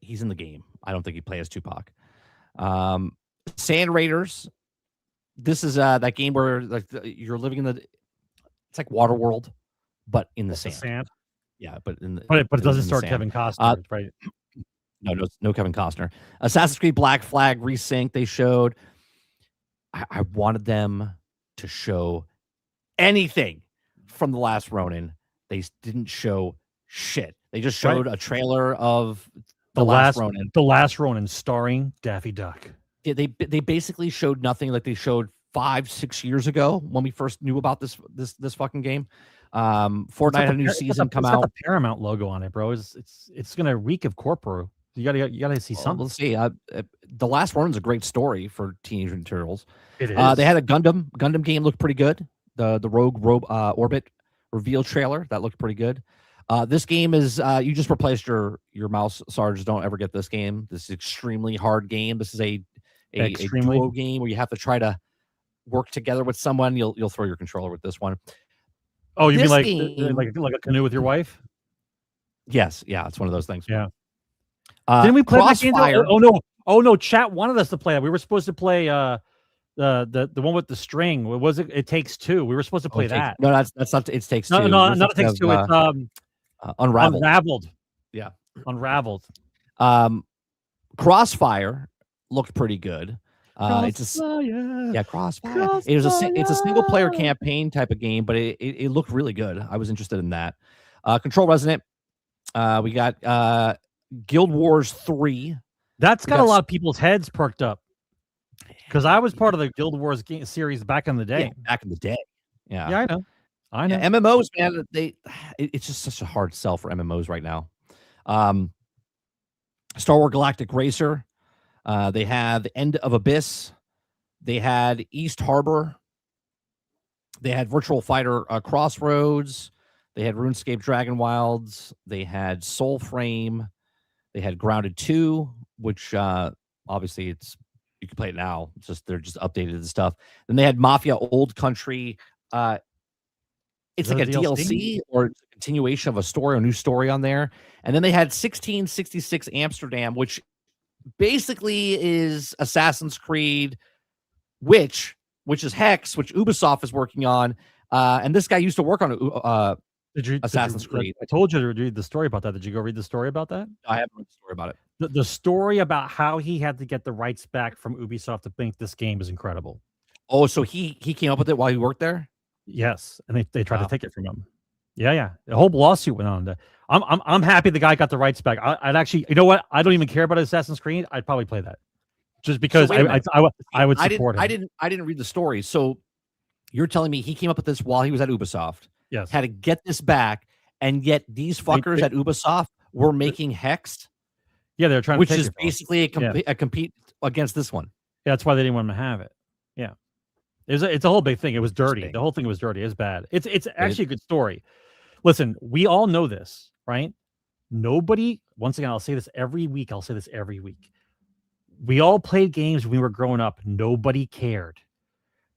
He's in the game. I don't think he plays as Tupac. Sand Raiders. This is that game where like you're living in it's like Waterworld, but in the sand. Yeah, but it doesn't start Kevin Costner, right? No Kevin Costner. Assassin's Creed Black Flag Resync. They showed. I wanted them to show anything from The Last Ronin. They didn't show shit. They just showed a trailer of The Last Ronin. The Last Ronin starring Daffy Duck. Yeah, they basically showed nothing like they showed 5-6 years ago when we first knew about this fucking game. Fortnite had a new season come out. It's got the Paramount logo on it, bro. It's gonna reek of corpo. You gotta see something. We'll see. The Last Ronin's a great story for Teenage Mutant Ninja Turtles. It is. They had a Gundam game looked pretty good. The Rogue Orbit reveal trailer that looked pretty good. This game is you just replaced your mouse, Sarge. Don't ever get this game. This is an extremely hard game. This is a duo game where you have to try to work together with someone. You'll throw your controller with this one. Oh, you mean like a canoe with your wife? Yes, yeah, it's one of those things. Yeah. Didn't we play Crossfire? That game? Oh no! Chat wanted us to play that. We were supposed to play the one with the string. What was it? It Takes Two. We were supposed to play that. No, that's not. It Takes Two. No, not It Takes Two. It's Unraveled. Yeah, Unraveled. Crossfire looked pretty good. Crossfire. It's a single player campaign type of game, but it looked really good. I was interested in that. Control Resonant. We got Guild Wars 3. That's got a lot of people's heads perked up because I was part of the Guild Wars series back in the day. Yeah, back in the day. Yeah, I know. Yeah, MMOs, man, it's just such a hard sell for MMOs right now. Star Wars Galactic Racer. They have End of Abyss. They had East Harbor. They had Virtual Fighter Crossroads. They had RuneScape Dragon Wilds. They had Soulframe. They had Grounded 2, which obviously you can play it now. It's just they're just updated and stuff. Then they had Mafia Old Country. It's like a DLC or a continuation of a story, a new story on there. And then they had 1666 Amsterdam, which basically is Assassin's Creed, which is Hex, which Ubisoft is working on. And this guy used to work on Assassin's Creed. I told you to read the story about that. Did you go read the story about that? I haven't read the story about it. The story about how he had to get the rights back from Ubisoft to make this game is incredible. Oh, so he came up with it while he worked there? Yes, and they tried to take it from him. Yeah. The whole lawsuit went on. I'm happy the guy got the rights back. I'd actually, you know what? I don't even care about Assassin's Creed. I'd probably play that just because I would support him. I didn't read the story. So you're telling me he came up with this while he was at Ubisoft? Yes. Had to get this back, and yet these fuckers at Ubisoft were making Hex. Yeah, they're trying which to take is it from 'em. basically a compete against this one. Yeah, that's why they didn't want him to have it. Yeah. It's a whole big thing. It was dirty. Interesting. The whole thing was dirty. It's bad. It's actually a good story. Listen, we all know this, right? Nobody, once again, I'll say this every week. We all played games when we were growing up. Nobody cared.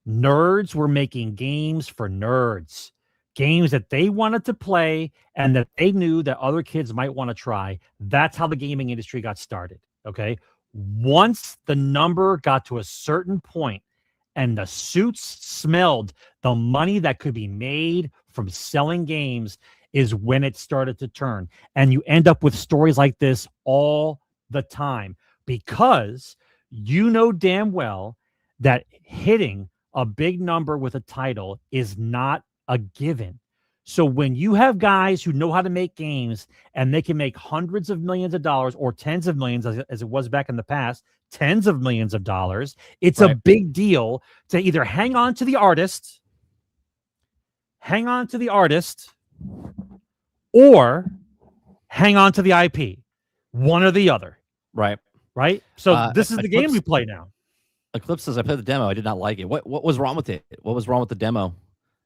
Nerds were making games for nerds, games that they wanted to play and that they knew that other kids might want to try. That's how the gaming industry got started. Okay. Once the number got to a certain point and the suits smelled the money that could be made from selling games, is when it started to turn. And you end up with stories like this all the time, because you know damn well that hitting a big number with a title is not a given. So when you have guys who know how to make games and they can make hundreds of millions of dollars or tens of millions, as it was back in the past, tens of millions of dollars, it's a big deal to either hang on to the artist, or hang on to the IP, one or the other. Right. So this is the game we play now. Eclipse says, I played the demo. I did not like it. What was wrong with it? What was wrong with the demo?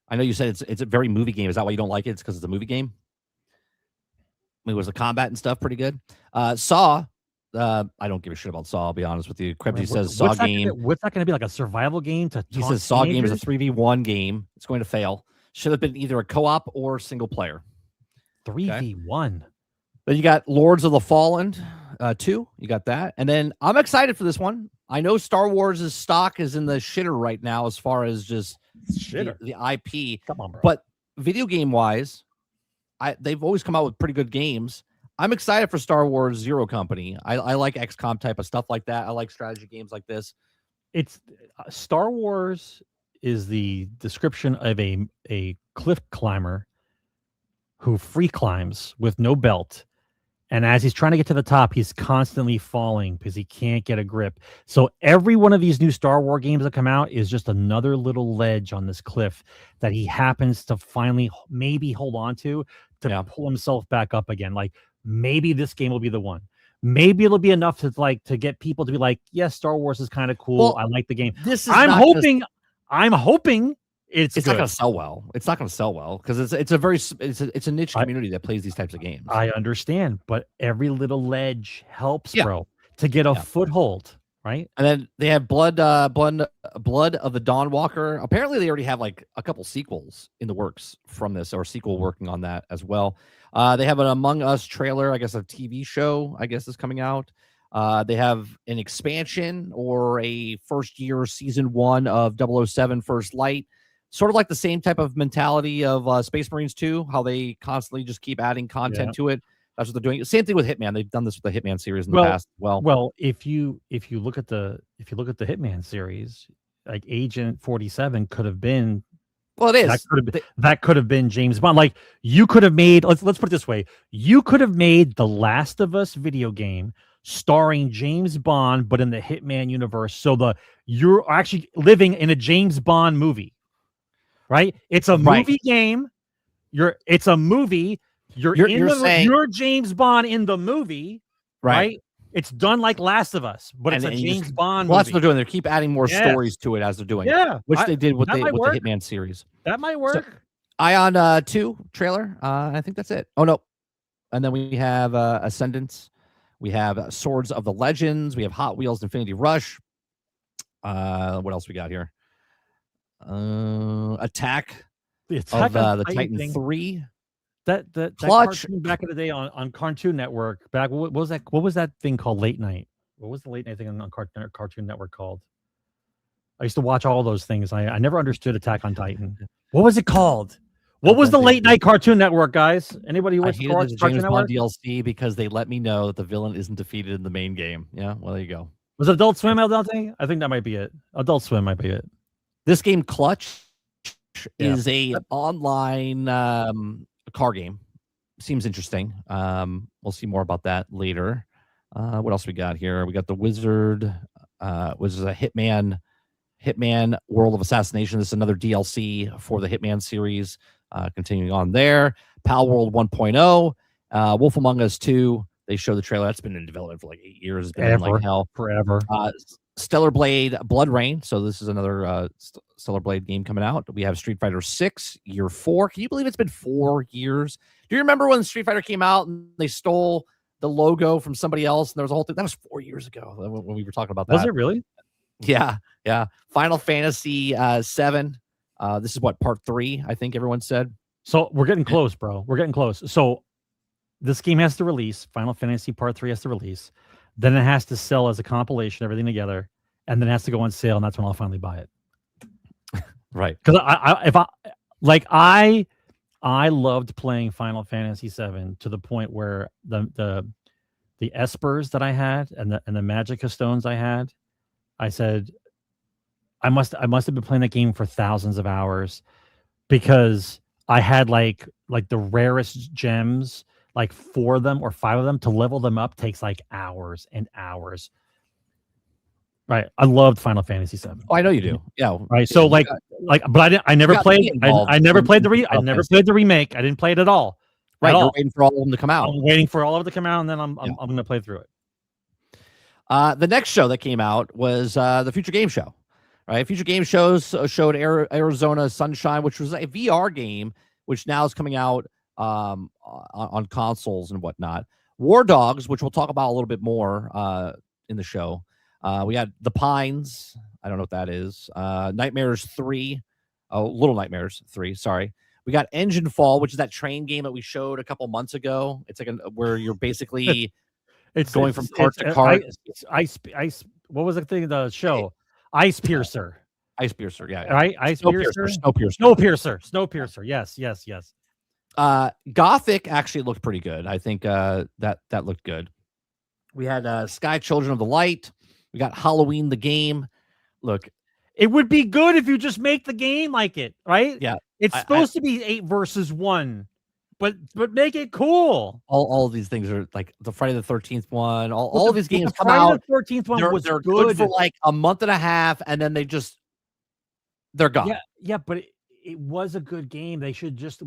I know you said it's a very movie game. Is that why you don't like it? It's because it's a movie game? I mean, was the combat and stuff pretty good? Saw. I don't give a shit about Saw, I'll be honest with you. Krebsy says Saw game. What's that going to be, like a survival game? He says Saw game is a 3v1 game. It's going to fail. Should have been either a co-op or single player. 3v1. Then you got Lords of the Fallen 2. You got that. And then I'm excited for this one. I know Star Wars' stock is in the shitter right now as far as just the IP. Come on, bro. But video game wise, they've always come out with pretty good games. I'm excited for Star Wars Zero Company. I like XCOM type of stuff like that. I like strategy games like this. It's Star Wars is the description of a cliff climber who free climbs with no belt. And as he's trying to get to the top, he's constantly falling because he can't get a grip. So every one of these new Star Wars games that come out is just another little ledge on this cliff that he happens to finally maybe hold on to pull himself back up again. Like, maybe this game will be the one. Maybe it'll be enough to get people to be like, yes, Star Wars is kind of cool. Well, I like the game. I'm hoping it's not going to sell well. It's not going to sell well because it's a niche community that plays these types of games. I understand, but every little ledge helps, bro, to get a foothold, right? And then they have Blood of the Dawnwalker. Apparently, they already have like a couple sequels in the works from this, or sequel working on that as well. They have an Among Us trailer, I guess a TV show, I guess, is coming out. They have an expansion or a first year season 1 of 007 First Light. Sort of like the same type of mentality of Space Marines 2, how they constantly just keep adding content to it. That's what they're doing. Same thing with Hitman. They've done this with the Hitman series in the past. Well, if you look at the Hitman series, like Agent 47 could have been. Well, it is. That could have been James Bond. Like, you could have made. Let's put it this way: you could have made the Last of Us video game starring James Bond, but in the Hitman universe. So you're actually living in a James Bond movie. Right? It's a movie game. It's a movie. You're James Bond in the movie, right? It's done like Last of Us, but it's a James Bond movie. Well, that's what they're doing. They keep adding more stories to it as they're doing it. Which they did with the Hitman series. That might work. So, Ion 2 trailer. I think that's it. Oh, no. And then we have Ascendance. We have Swords of the Legends. We have Hot Wheels Infinity Rush. What else we got here? Attack of the Titan thing. 3. That cartoon back in the day on Cartoon Network. What was that thing called? Late Night. What was the late night thing on Cartoon Network called? I used to watch all those things. I never understood Attack on Titan. What was it called? What was the late night Cartoon Network, guys? Anybody who watched the James Bond DLC because they let me know that the villain isn't defeated in the main game. Yeah, well, there you go. Was it Adult Swim? I think that might be it. Adult Swim might be it. This game, Clutch, is a online car game. Seems interesting. We'll see more about that later. What else we got here? We got the Wizard, which is a Hitman World of Assassination. This is another DLC for the Hitman series. Continuing on there. Pal World 1.0, Wolf Among Us 2, They showed the trailer. That's been in development for like 8 years. It's been in like hell. Forever. Stellar Blade Blood Rain. So this is another Stellar Blade game coming out. We have Street Fighter 6 year 4. Can you believe it's been 4 years? Do you remember when Street Fighter came out and they stole the logo from somebody else? And there was a whole thing. That was 4 years ago when we were talking about that. Was it really? Yeah. Final Fantasy 7. This is what, part 3, I think everyone said. So we're getting close, bro. We're getting close. So this game has to release. Final Fantasy Part 3 has to release. Then it has to sell as a compilation, everything together, and then it has to go on sale, and that's when I'll finally buy it. Right. Because I loved playing Final Fantasy 7 to the point where the espers that I had and the Magicka stones I had, I said I must have been playing that game for thousands of hours, because I had like the rarest gems, like 4 of them or 5 of them. To level them up takes like hours and hours. Right. I loved Final Fantasy 7. Oh, I know you do. Yeah. Right. So but I never played the remake. I didn't play it at all. Right. You're waiting for all of them to come out. I'm waiting for all of them to come out, and then I'm going to play through it. The next show that came out was the Future Game Show. Right. Future Game Shows showed Arizona Sunshine, which was a VR game, which now is coming out on consoles and whatnot. War Dogs, which we'll talk about a little bit more in the show. We had The Pines. I don't know what that is. Nightmares 3. Oh, Little Nightmares 3. Sorry. We got Engine Fall, which is that train game that we showed a couple months ago. It's like where you're basically going from cart to cart. Ice. What was the thing? The show. Ice Piercer. Ice Piercer. Yeah. Right. Ice Piercer. Snowpiercer. Yes. Gothic actually looked pretty good. I think that looked good. We had Sky Children of the Light. We got Halloween the game. Look, it would be good if you just make the game like it, right? Yeah. It's supposed to be 8 versus 1, but make it cool. All of these things are like the Friday the 13th one. All of these games come Friday out. The 13th one they're good for like a month and a half, and then they're gone. Yeah, but it was a good game. They should just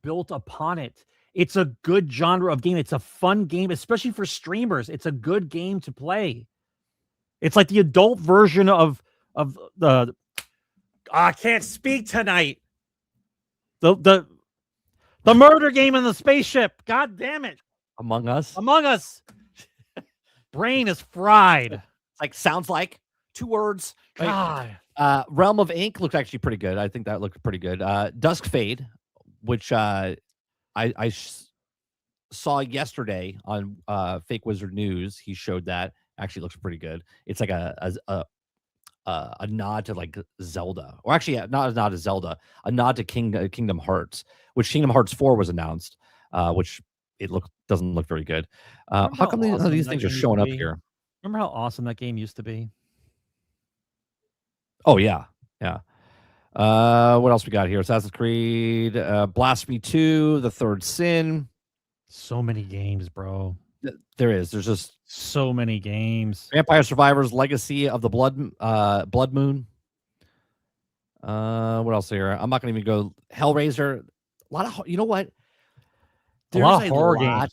built upon it. It's a good genre of game. It's a fun game, especially for streamers. It's a good game to play. It's like the adult version of the. I can't speak tonight. The murder game in the spaceship. God damn it! Among Us. Brain is fried. It's like sounds like 2 words. Right? God. Realm of Ink looked actually pretty good. I think that looked pretty good. Dusk Fade, which I saw yesterday on Fake Wizard News. He showed that. Actually looks pretty good. It's like a nod to like Zelda, or actually not a nod to Zelda, a nod to Kingdom Hearts, which Kingdom Hearts 4 was announced, which doesn't look very good. How come these things are showing up here? Remember how awesome that game used to be? Oh yeah. What else we got here? Assassin's Creed, Blasphemy 2, The Third Sin. So many games, bro. There's just so many games. Vampire Survivors, Legacy of the Blood Moon. What else here? I'm not going to even go. Hellraiser. A lot of, you know what? There's a lot of horror games.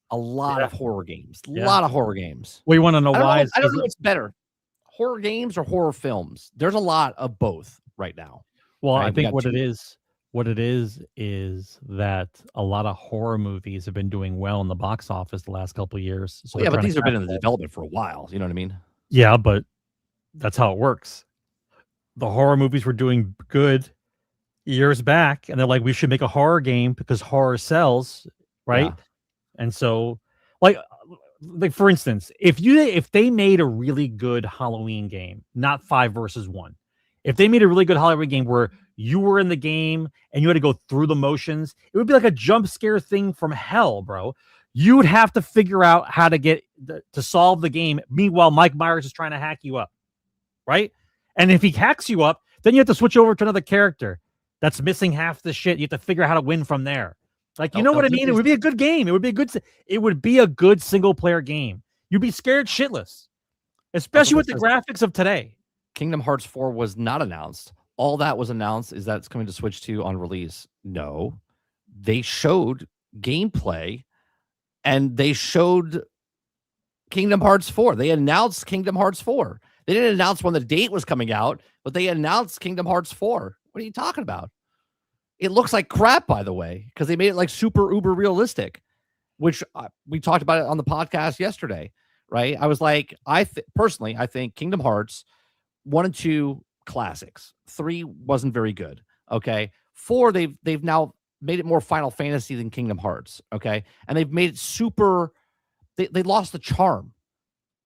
A lot of horror games. A lot of horror games. We want to know why. I don't know what's better, horror games or horror films. There's a lot of both right now. Well, right? I think what it is that a lot of horror movies have been doing well in the box office the last couple of years. So yeah, but these have been in the development for a while. You know what I mean? Yeah, but that's how it works. The horror movies were doing good years back, and they're like, we should make a horror game because horror sells, right? Yeah. And so, like for instance, if they made a really good Halloween game, not 5 versus 1, if they made a really good Halloween game where you were in the game and you had to go through the motions, it would be like a jump scare thing from hell, bro. You would have to figure out how to to solve the game. Meanwhile, Mike Myers is trying to hack you up, right? And if he hacks you up, then you have to switch over to another character that's missing half the shit. You have to figure out how to win from there. Like, you know what I mean? It would be a good game. It would be a good single player game. You'd be scared shitless, especially with the graphics of today. Kingdom Hearts 4 was not announced. All that was announced is that it's coming to Switch 2 on release. No, they showed gameplay and they showed Kingdom Hearts 4. They announced Kingdom Hearts 4. They didn't announce when the date was coming out, but they announced Kingdom Hearts 4. What are you talking about? It looks like crap, by the way, because they made it like super uber realistic, which we talked about it on the podcast yesterday, right? I was like, personally, I think Kingdom Hearts 1 and 2 classics. 3 wasn't very good. Okay. 4, they've now made it more Final Fantasy than Kingdom Hearts. Okay. And they've made it super, they lost the charm,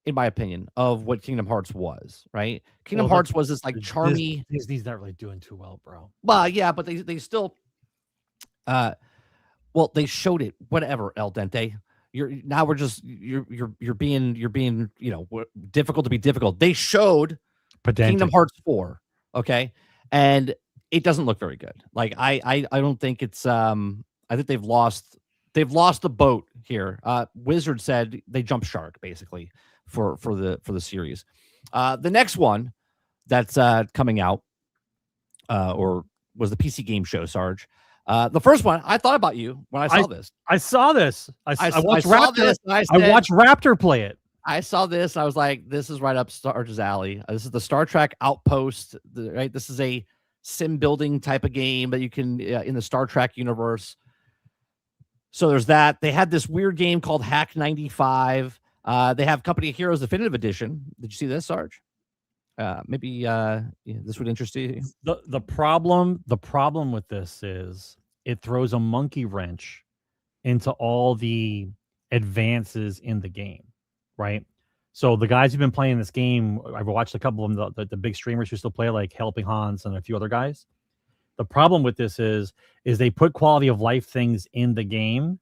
in my opinion, of what Kingdom Hearts was, right? Kingdom Hearts was this like charmy. Disney's not really doing too well, bro. Well, yeah, but they still, well, they showed it. Whatever, El Dente. You're being difficult to be difficult. They showed Kingdom Hearts 4, okay, and it doesn't look very good. Like I don't think it's I think they've lost the boat here. Wizard said they jumped shark basically for the series. The next one that's coming out or was the PC game show, Sarge. The first one, I thought about you when I saw this. I saw this. I watched saw Raptor. This, I watched Raptor play it. I saw this. I was like, this is right up Sarge's alley. This is the Star Trek Outpost. Right. This is a sim building type of game that you can in the Star Trek universe. So there's that. They had this weird game called Hack 95. They have Company of Heroes Definitive Edition. Did you see this, Sarge? Maybe this would interest you. The problem with this is it throws a monkey wrench into all the advances in the game, right? So the guys who've been playing this game, I've watched a couple of them, the big streamers who still play, like Helping Hans and a few other guys. The problem with this is they put quality of life things in the game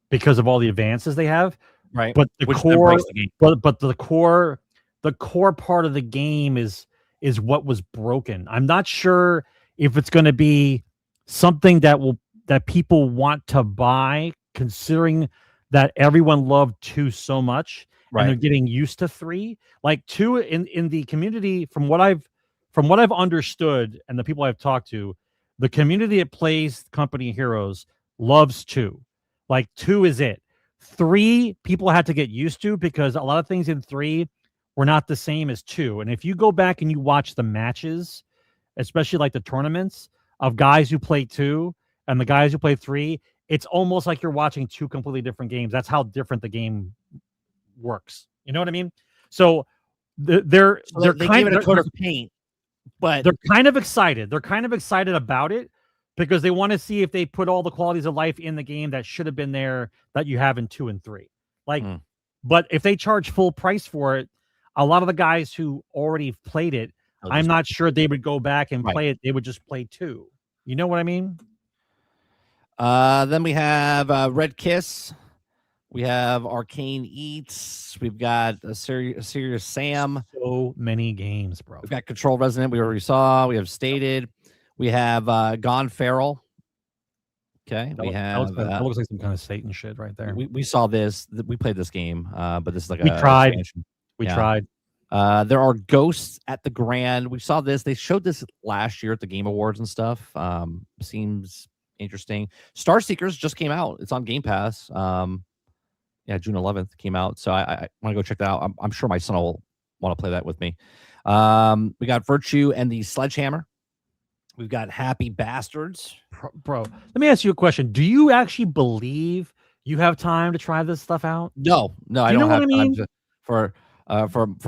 because of all the advances they have, right? But the core part of the game is what was broken. I'm not sure if it's going to be something that people want to buy, considering that everyone loved 2 so much, right? And they're getting used to 3. Like 2 in the community, from what I've understood and the people I've talked to, the community that plays Company of Heroes loves 2. Like 2 is it. 3 people had to get used to because a lot of things in 3 were not the same as 2. And if you go back and you watch the matches, especially like the tournaments of guys who play 2 and the guys who play 3, it's almost like you're watching 2 completely different games. That's how different the game works. You know what I mean? So they're kind of a coat of paint, but they're kind of excited. They're kind of excited about it because they want to see if they put all the qualities of life in the game that should have been there that you have in 2 and 3. Like, but if they charge full price for it, a lot of the guys who already played it, I'm not sure they would go back and play it. They would just play 2. You know what I mean? Then we have Red Kiss. We have Arcane Eats. We've got a Serious Sam. So many games, bro. We've got Control Resident. We already saw. We have Stated. We have Gone Feral. Okay. That looks like some kind of Satan shit right there. We saw this. We played this game, but this is like we tried. Expansion. We tried. There are Ghosts at the Grand. We saw this. They showed this last year at the Game Awards and stuff. Seems interesting. Star Seekers just came out. It's on Game Pass. June 11th came out. So I want to go check that out. I'm sure my son will want to play that with me. We got Virtue and the Sledgehammer. We've got Happy Bastards. Bro, let me ask you a question. Do you actually believe you have time to try this stuff out? No, I don't have time for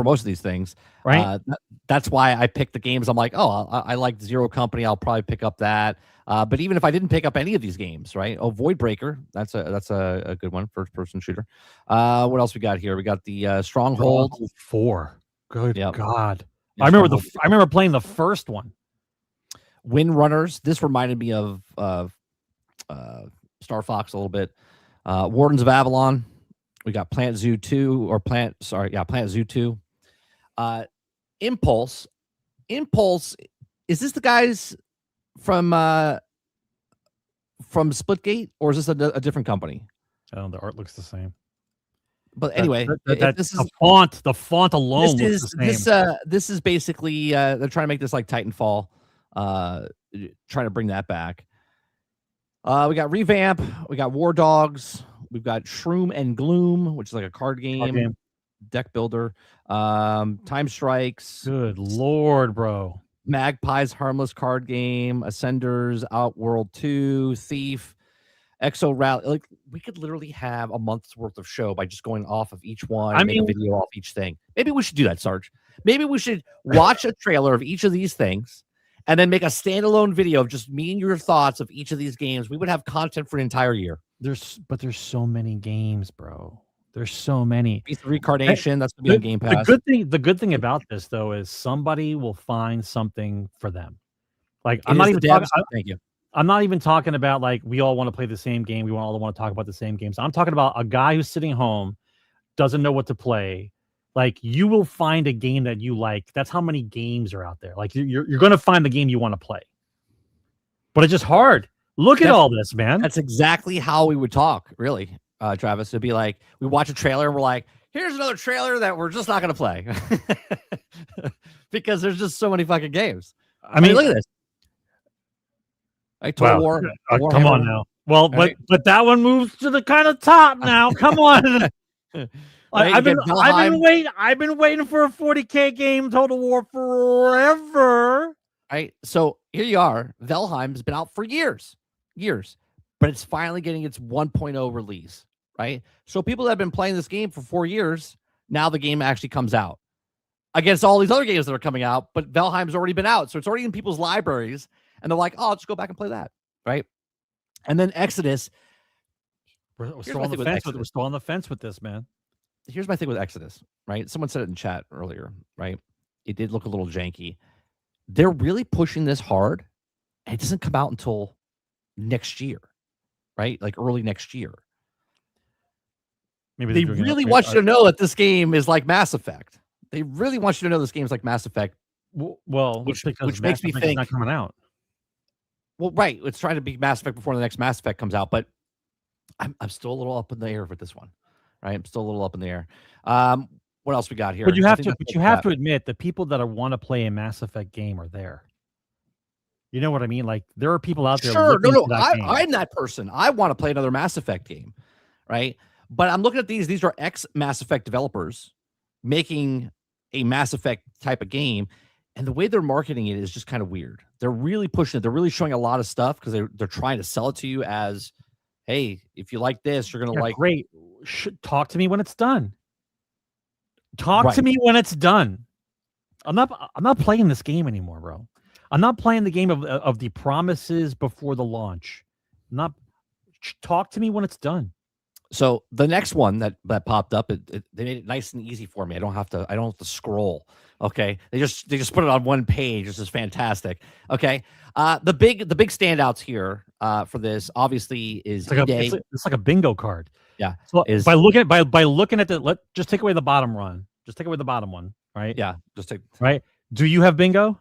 most of these things. Right. That's why I picked the games. I'm like, I like Zero Company. I'll probably pick up that. But even if I didn't pick up any of these games, right? Oh, Void Breaker. That's a good one. First person shooter. What else we got here? We got the Stronghold 4. Good God. Yeah, I remember playing the first one. Wind Runners. This reminded me of Star Fox a little bit. Wardens of Avalon. We got Plant Zoo 2 Plant Zoo 2. Impulse. Is this the guys from Splitgate, or is this a different company? Oh, the art looks the same. But anyway, this is the font alone looks the same. This is basically they're trying to make this like Titanfall, trying to bring that back. We got Revamp, we got War Dogs, we've got Shroom and Gloom, which is like a card game. deck builder, Time Strikes, Good Lord, bro. Magpie's harmless card game, Ascenders, Outworld 2, Thief, Exo Rally. Like, we could literally have a month's worth of show by just going off of each one and make a video off each thing. Maybe we should do that, Sarge. Maybe we should watch a trailer of each of these things and then make a standalone video of just me and your thoughts of each of these games. We would have content for an entire year. There's so many games, bro. There's so many. Piece of Reincarnation, that's gonna be on Game Pass. The good thing about this though is somebody will find something for them. Like I'm not even talking. Thank you. I'm not even talking about like we all want to play the same game. We all want to talk about the same games. I'm talking about a guy who's sitting home, doesn't know what to play. Like you will find a game that you like. That's how many games are out there. Like you're going to find the game you want to play. But it's just hard. Look at all this, man. That's exactly how we would talk, really, Travis. It'd be like we watch a trailer and we're like, here's another trailer that we're just not going to play because there's just so many fucking games. I mean, look at this. Total War. Come on now. Well, right. but that one moves to the kind of top now. Come on. I've been waiting for a 40K game Total War forever. Right. So here you are. Valheim's been out for years, but it's finally getting its 1.0 release. Right. So people that have been playing this game for 4 years, now the game actually comes out against all these other games that are coming out, but Valheim's already been out. So it's already in people's libraries and they're like, oh, I'll just go back and play that. Right. And then Exodus. We're still on the fence with this, man. Here's my thing with Exodus, right? Someone said it in chat earlier, right? It did look a little janky. They're really pushing this hard, and it doesn't come out until next year, right? Like early next year. Maybe they really want you to know that this game is like Mass Effect. They really want you to know this game is like Mass Effect. Well, which makes me think it's not coming out. Well, right. It's trying to be Mass Effect before the next Mass Effect comes out, but I'm still a little up in the air with this one. Right, I'm still a little up in the air. What else we got here? But you have to admit the people that want to play a Mass Effect game are there. You know what I mean? Like there are people out there. Sure, I'm that person. I want to play another Mass Effect game, right? But I'm looking at these. These are ex-Mass Effect developers making a Mass Effect type of game, and the way they're marketing it is just kind of weird. They're really pushing it. They're really showing a lot of stuff because they're trying to sell it to you as, hey, if you like this, you're gonna like. Great. Talk to me when it's done. Talk to me when it's done. I'm not playing this game anymore, bro. I'm not playing the game of the promises before the launch. Talk to me when it's done. So the next one that popped up, they made it nice and easy for me. I don't have to scroll. Okay, they just put it on one page. This is fantastic. Okay, the big standouts here for this obviously is it's like a bingo card. Yeah. So by looking at just take away the bottom run. Just take away the bottom one, right? Yeah. Just take right. Do you have bingo?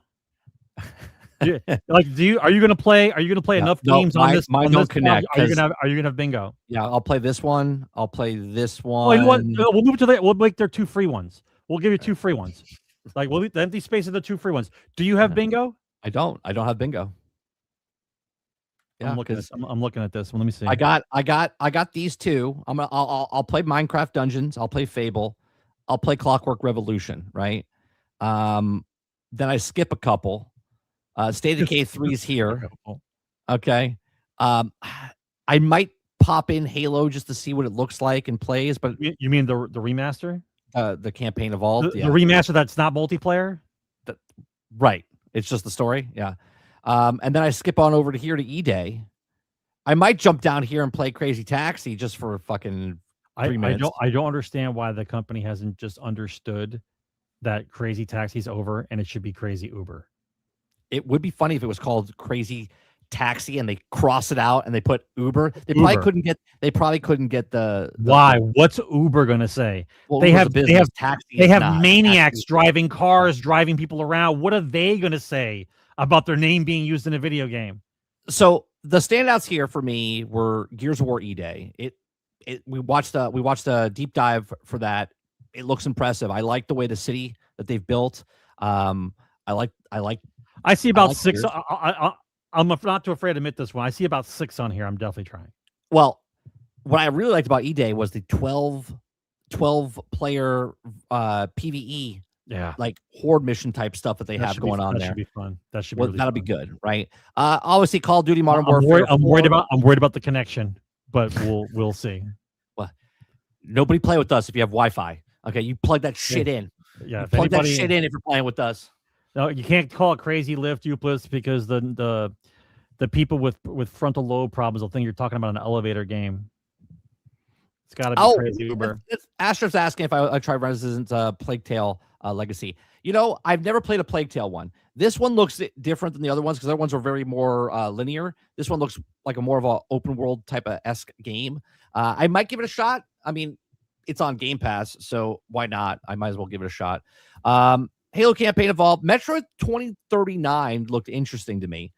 Are you gonna play enough games on this? Mine don't connect. Are you gonna have bingo? Yeah, I'll play this one. I'll play this one. We'll move to we'll make there 2 free ones. We'll give you 2 free ones. Like we'll leave the empty space of the 2 free ones. Do you have bingo? I don't have bingo. Yeah, I'm looking at this one. Let me see. I got these two. I'll play Minecraft Dungeons. I'll play Fable. I'll play Clockwork Revolution. Right. Then I skip a couple. State of Decay 3's here. Okay. I might pop in Halo just to see what it looks like and plays. But you mean the remaster? The campaign evolved. The remaster that's not multiplayer. Right. It's just the story. Yeah. And then I skip on over to here to E-Day. I might jump down here and play Crazy Taxi just for fucking 3 minutes. I don't understand why the company hasn't just understood that Crazy Taxi's over and it should be Crazy Uber. It would be funny if it was called Crazy Taxi and they cross it out and they put Uber. Probably couldn't get the why? What's Uber gonna say? Well, they have maniacs taxi. Driving cars, driving people around. What are they gonna say about their name being used in a video game? So the standouts here for me were Gears of War E-Day. We watched a deep dive for that. It looks impressive. I like the way the city that they've built. I see about 6. I'm not too afraid to admit this one. I see about 6 on here. I'm definitely trying. Well, what I really liked about E-Day was the 12 12-player PvE, Yeah, like horde mission type stuff that they have going on that there. should be fun. That should be Well, really that'll fun. be good, right? Obviously, Call of Duty Modern Warfare. I'm worried about the connection, but we'll see. Well, nobody play with us if you have Wi-Fi. Okay, you plug that shit in. Yeah, You if plug that anybody, shit in if you're playing with us. no, you can't call it crazy lift Uplist because the people with frontal lobe problems will think you're talking about an elevator game. It's got to be crazy Uber. Astra's asking if I tried Resurgence Plague Tale Legacy. You know, I've never played a Plague Tale one. This one looks different than the other ones because the other ones are very more linear. This one looks like a more of a open world type of esque game. I might give it a shot. I mean, it's on Game Pass, so why not? I might as well give it a shot. Halo Campaign Evolved. Metro 2039 looked interesting to me.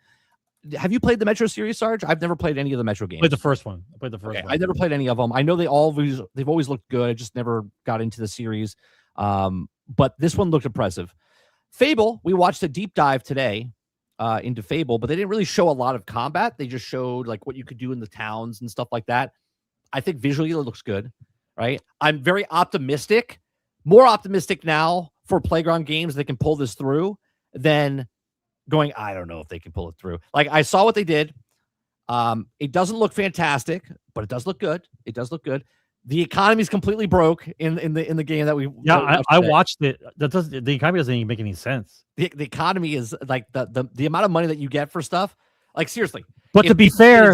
Have you played the Metro series, Sarge? I've never played any of the Metro games. I played the first one. Okay, I never played any of them. I know they've always looked good. I just never got into the series. But this one looked impressive. Fable, we watched a deep dive today into Fable, but they didn't really show a lot of combat. They just showed like what you could do in the towns and stuff like that. I think visually it looks good, right? I'm very optimistic, more optimistic now for Playground Games they can pull this through than going, I don't know if they can pull it through. Like I saw what they did. It doesn't look fantastic, but it does look good. It does look good. The economy is completely broke in the game that we. Yeah, I watched it. The economy doesn't even make any sense. The economy is like the amount of money that you get for stuff. Like seriously. But to be fair,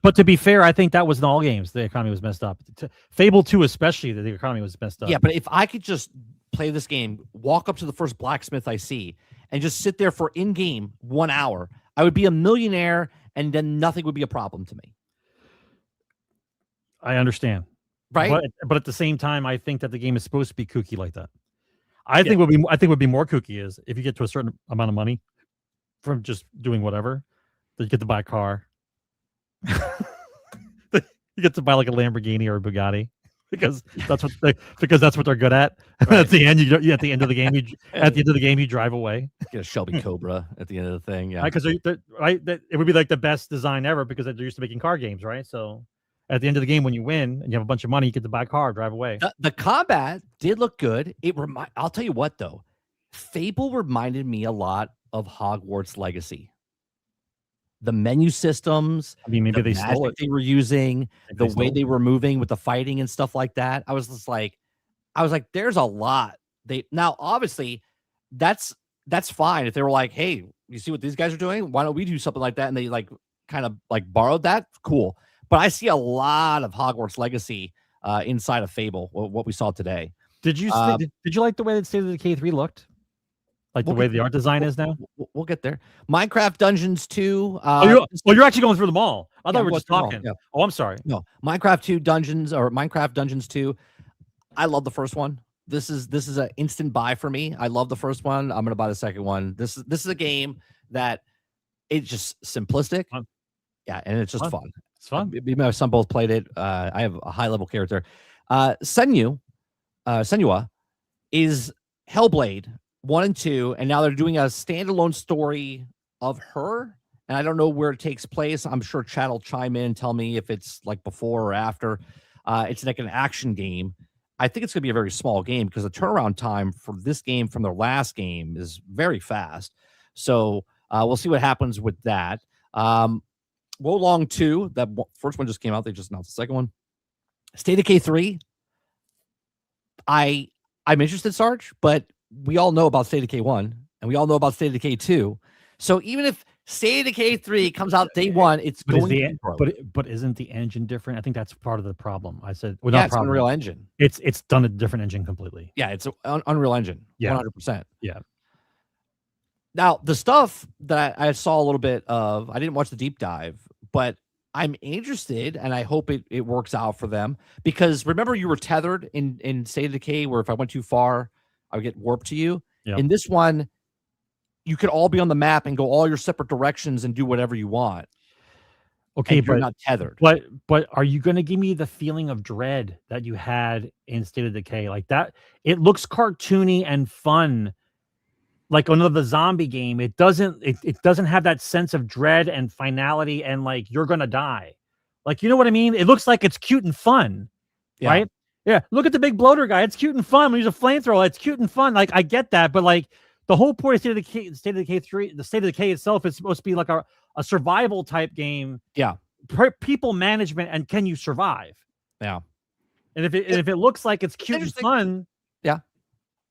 but to be fair, I think that was in all games. The economy was messed up. Fable 2 especially, the economy was messed up. Yeah, but if I could just play this game, walk up to the first blacksmith I see, and just sit there for in-game 1 hour, I would be a millionaire, and then nothing would be a problem to me. I understand, right? But at the same time, I think that the game is supposed to be kooky like that. I think what would be more kooky is if you get to a certain amount of money from just doing whatever, that you get to buy a car. You get to buy like a Lamborghini or a Bugatti because that's what they're good at. Right. At the end, at the end of the game, you drive away. Get a Shelby Cobra at the end of the thing, yeah. Because it would be like the best design ever because they're used to making car games, right? So at the end of the game, when you win and you have a bunch of money, you get to buy a car, drive away. The combat did look good. I'll tell you what though, Fable reminded me a lot of Hogwarts Legacy. The menu systems, I mean, maybe they stole it. They were using, the way they were moving with the fighting and stuff like that. I was like, there's a lot. Now, obviously, that's fine. If they were like, hey, you see what these guys are doing? Why don't we do something like that? And they like kind of like borrowed that. Cool. But I see a lot of Hogwarts Legacy inside of Fable, what we saw today. Did you like the way that State of Decay 3 looked? Like the way the art design is now? We'll get there. Minecraft Dungeons 2. You're actually going through them all. I thought we were just talking. Yeah. Oh, I'm sorry. No, Minecraft Dungeons 2. I love the first one. This is an instant buy for me. I love the first one. I'm gonna buy the second one. This is a game that it's just simplistic. Fun. Yeah, and it's just fun. It's fun. Me and my son both played it. I have a high level character. Senua is Hellblade 1 and 2, and now they're doing a standalone story of her. And I don't know where it takes place. I'm sure chat will chime in and tell me if it's like before or after. It's like an action game. I think it's going to be a very small game because the turnaround time for this game from their last game is very fast. So we'll see what happens with that. Wolong 2, that first one just came out. They just announced the second one. State of Decay 3. I'm interested, Sarge, but we all know about State of Decay 1, and we all know about State of Decay 2. So even if State of Decay 3 comes out day one, but isn't the engine different? I think that's part of the problem. I said, it's Unreal Engine. It's done a different engine completely. Yeah, it's an Unreal Engine. Yeah, 100%. Yeah. Now the stuff that I saw a little bit of, I didn't watch the deep dive, but I'm interested, and I hope it works out for them because remember you were tethered in State of Decay, where if I went too far, I would get warped to you. Yeah. In this one, you could all be on the map and go all your separate directions and do whatever you want. Okay, but you're not tethered. But are you going to give me the feeling of dread that you had in State of Decay? Like that, it looks cartoony and fun, like another zombie game. It doesn't have that sense of dread and finality and like you're going to die. Like, you know what I mean? It looks like it's cute and fun, right? Yeah, look at the big bloater guy. It's cute and fun. When he's a flamethrower, it's cute and fun. Like I get that, but like the whole point of State of Decay 3, the State of Decay itself is supposed to be like a survival type game. Yeah. People management and can you survive? Yeah. And if it looks like it's cute and fun, yeah,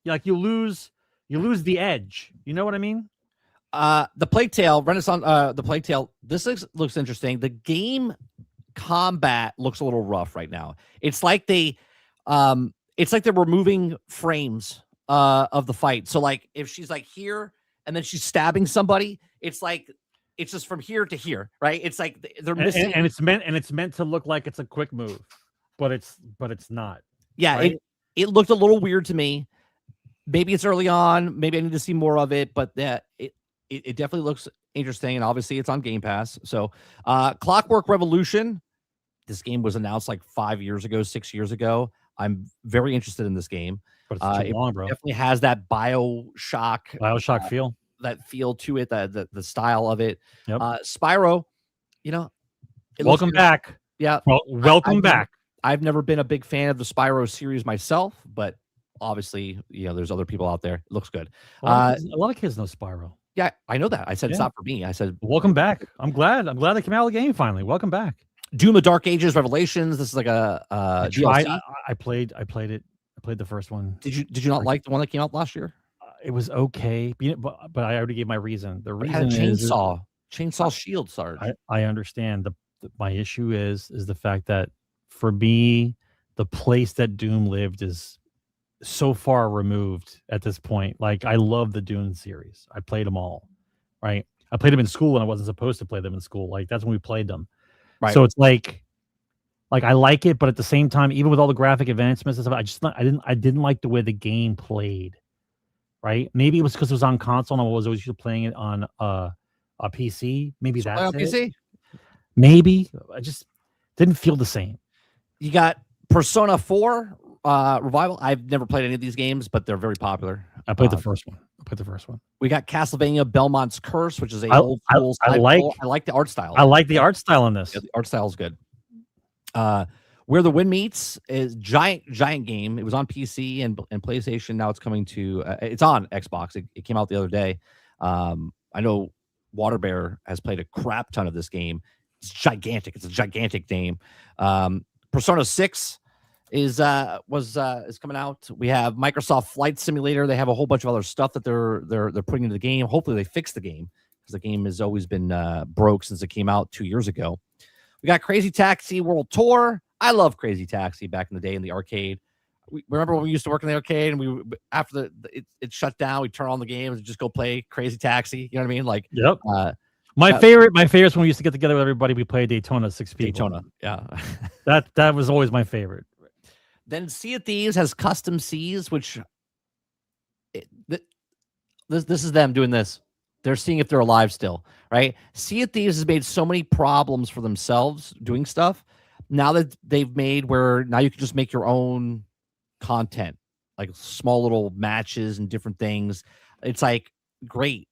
like you lose the edge. You know what I mean? The Plague Tale Renaissance. The Plague Tale. This looks interesting. The game combat looks a little rough right now. It's like they're removing frames of the fight. So like if she's like here and then she's stabbing somebody, it's like it's just from here to here, right? It's like they're missing, and it's meant to look like it's a quick move, but it's not. Yeah, right? it looked a little weird to me. Maybe it's early on. Maybe I need to see more of it, but it definitely looks interesting, and obviously it's on Game Pass. So, Clockwork Revolution. This game was announced like 6 years ago. I'm very interested in this game. But it's too long, bro. Definitely has that Bioshock feel. That feel to it, the style of it. Yep. Spyro, welcome back. Yeah. Well, welcome back. I've never been a big fan of the Spyro series myself, but obviously, there's other people out there. It looks good. A lot of kids know Spyro. Yeah, I know that. I said it's not for me. I said welcome back. I'm glad they came out of the game finally. Welcome back. Doom of Dark Ages Revelations. This is like a DLC. I played it. I played the first one. Did you not like the one that came out last year? It was okay, but I already gave my reason. The reason is chainsaw shield, Sarge. I understand. My issue is the fact that for me, the place that Doom lived is so far removed at this point. Like I love the Doom series. I played them all, right? I played them in school and I wasn't supposed to play them in school. Like that's when we played them. Right. So it's like I like it, but at the same time, even with all the graphic advancements and stuff, I didn't like the way the game played. Right? Maybe it was because it was on console and I was always used to playing it on a PC. Maybe that's on PC. Maybe I just didn't feel the same. You got Persona 4 Revival. I've never played any of these games, but they're very popular. I played the first one. We got Castlevania Belmont's Curse, which is old school. I like the art style. I like the art style in this. Yeah, the art style is good. Where the Wind Meets is giant game. It was on PC and PlayStation. Now it's coming to it's on Xbox. It came out the other day. I know Waterbear has played a crap ton of this game. It's gigantic. It's a gigantic game. Persona 6 is coming out. We have Microsoft Flight Simulator. They have a whole bunch of other stuff that they're putting into the game. Hopefully they fix the game because the game has always been broke since it came out 2 years ago. We got Crazy Taxi World Tour. I love Crazy Taxi back in the day in the arcade. Remember when we used to work in the arcade and after it shut down, we turn on the game and just go play Crazy Taxi. You know what I mean? Like, yep. My favorite is when we used to get together with everybody. We played Daytona 6 people. Daytona, yeah. that was always my favorite. Then Sea of Thieves has custom seas, which this is them doing this. They're seeing if they're alive still, right? Sea of Thieves has made so many problems for themselves doing stuff. Now that they've made where now you can just make your own content, like small little matches and different things. It's like, great,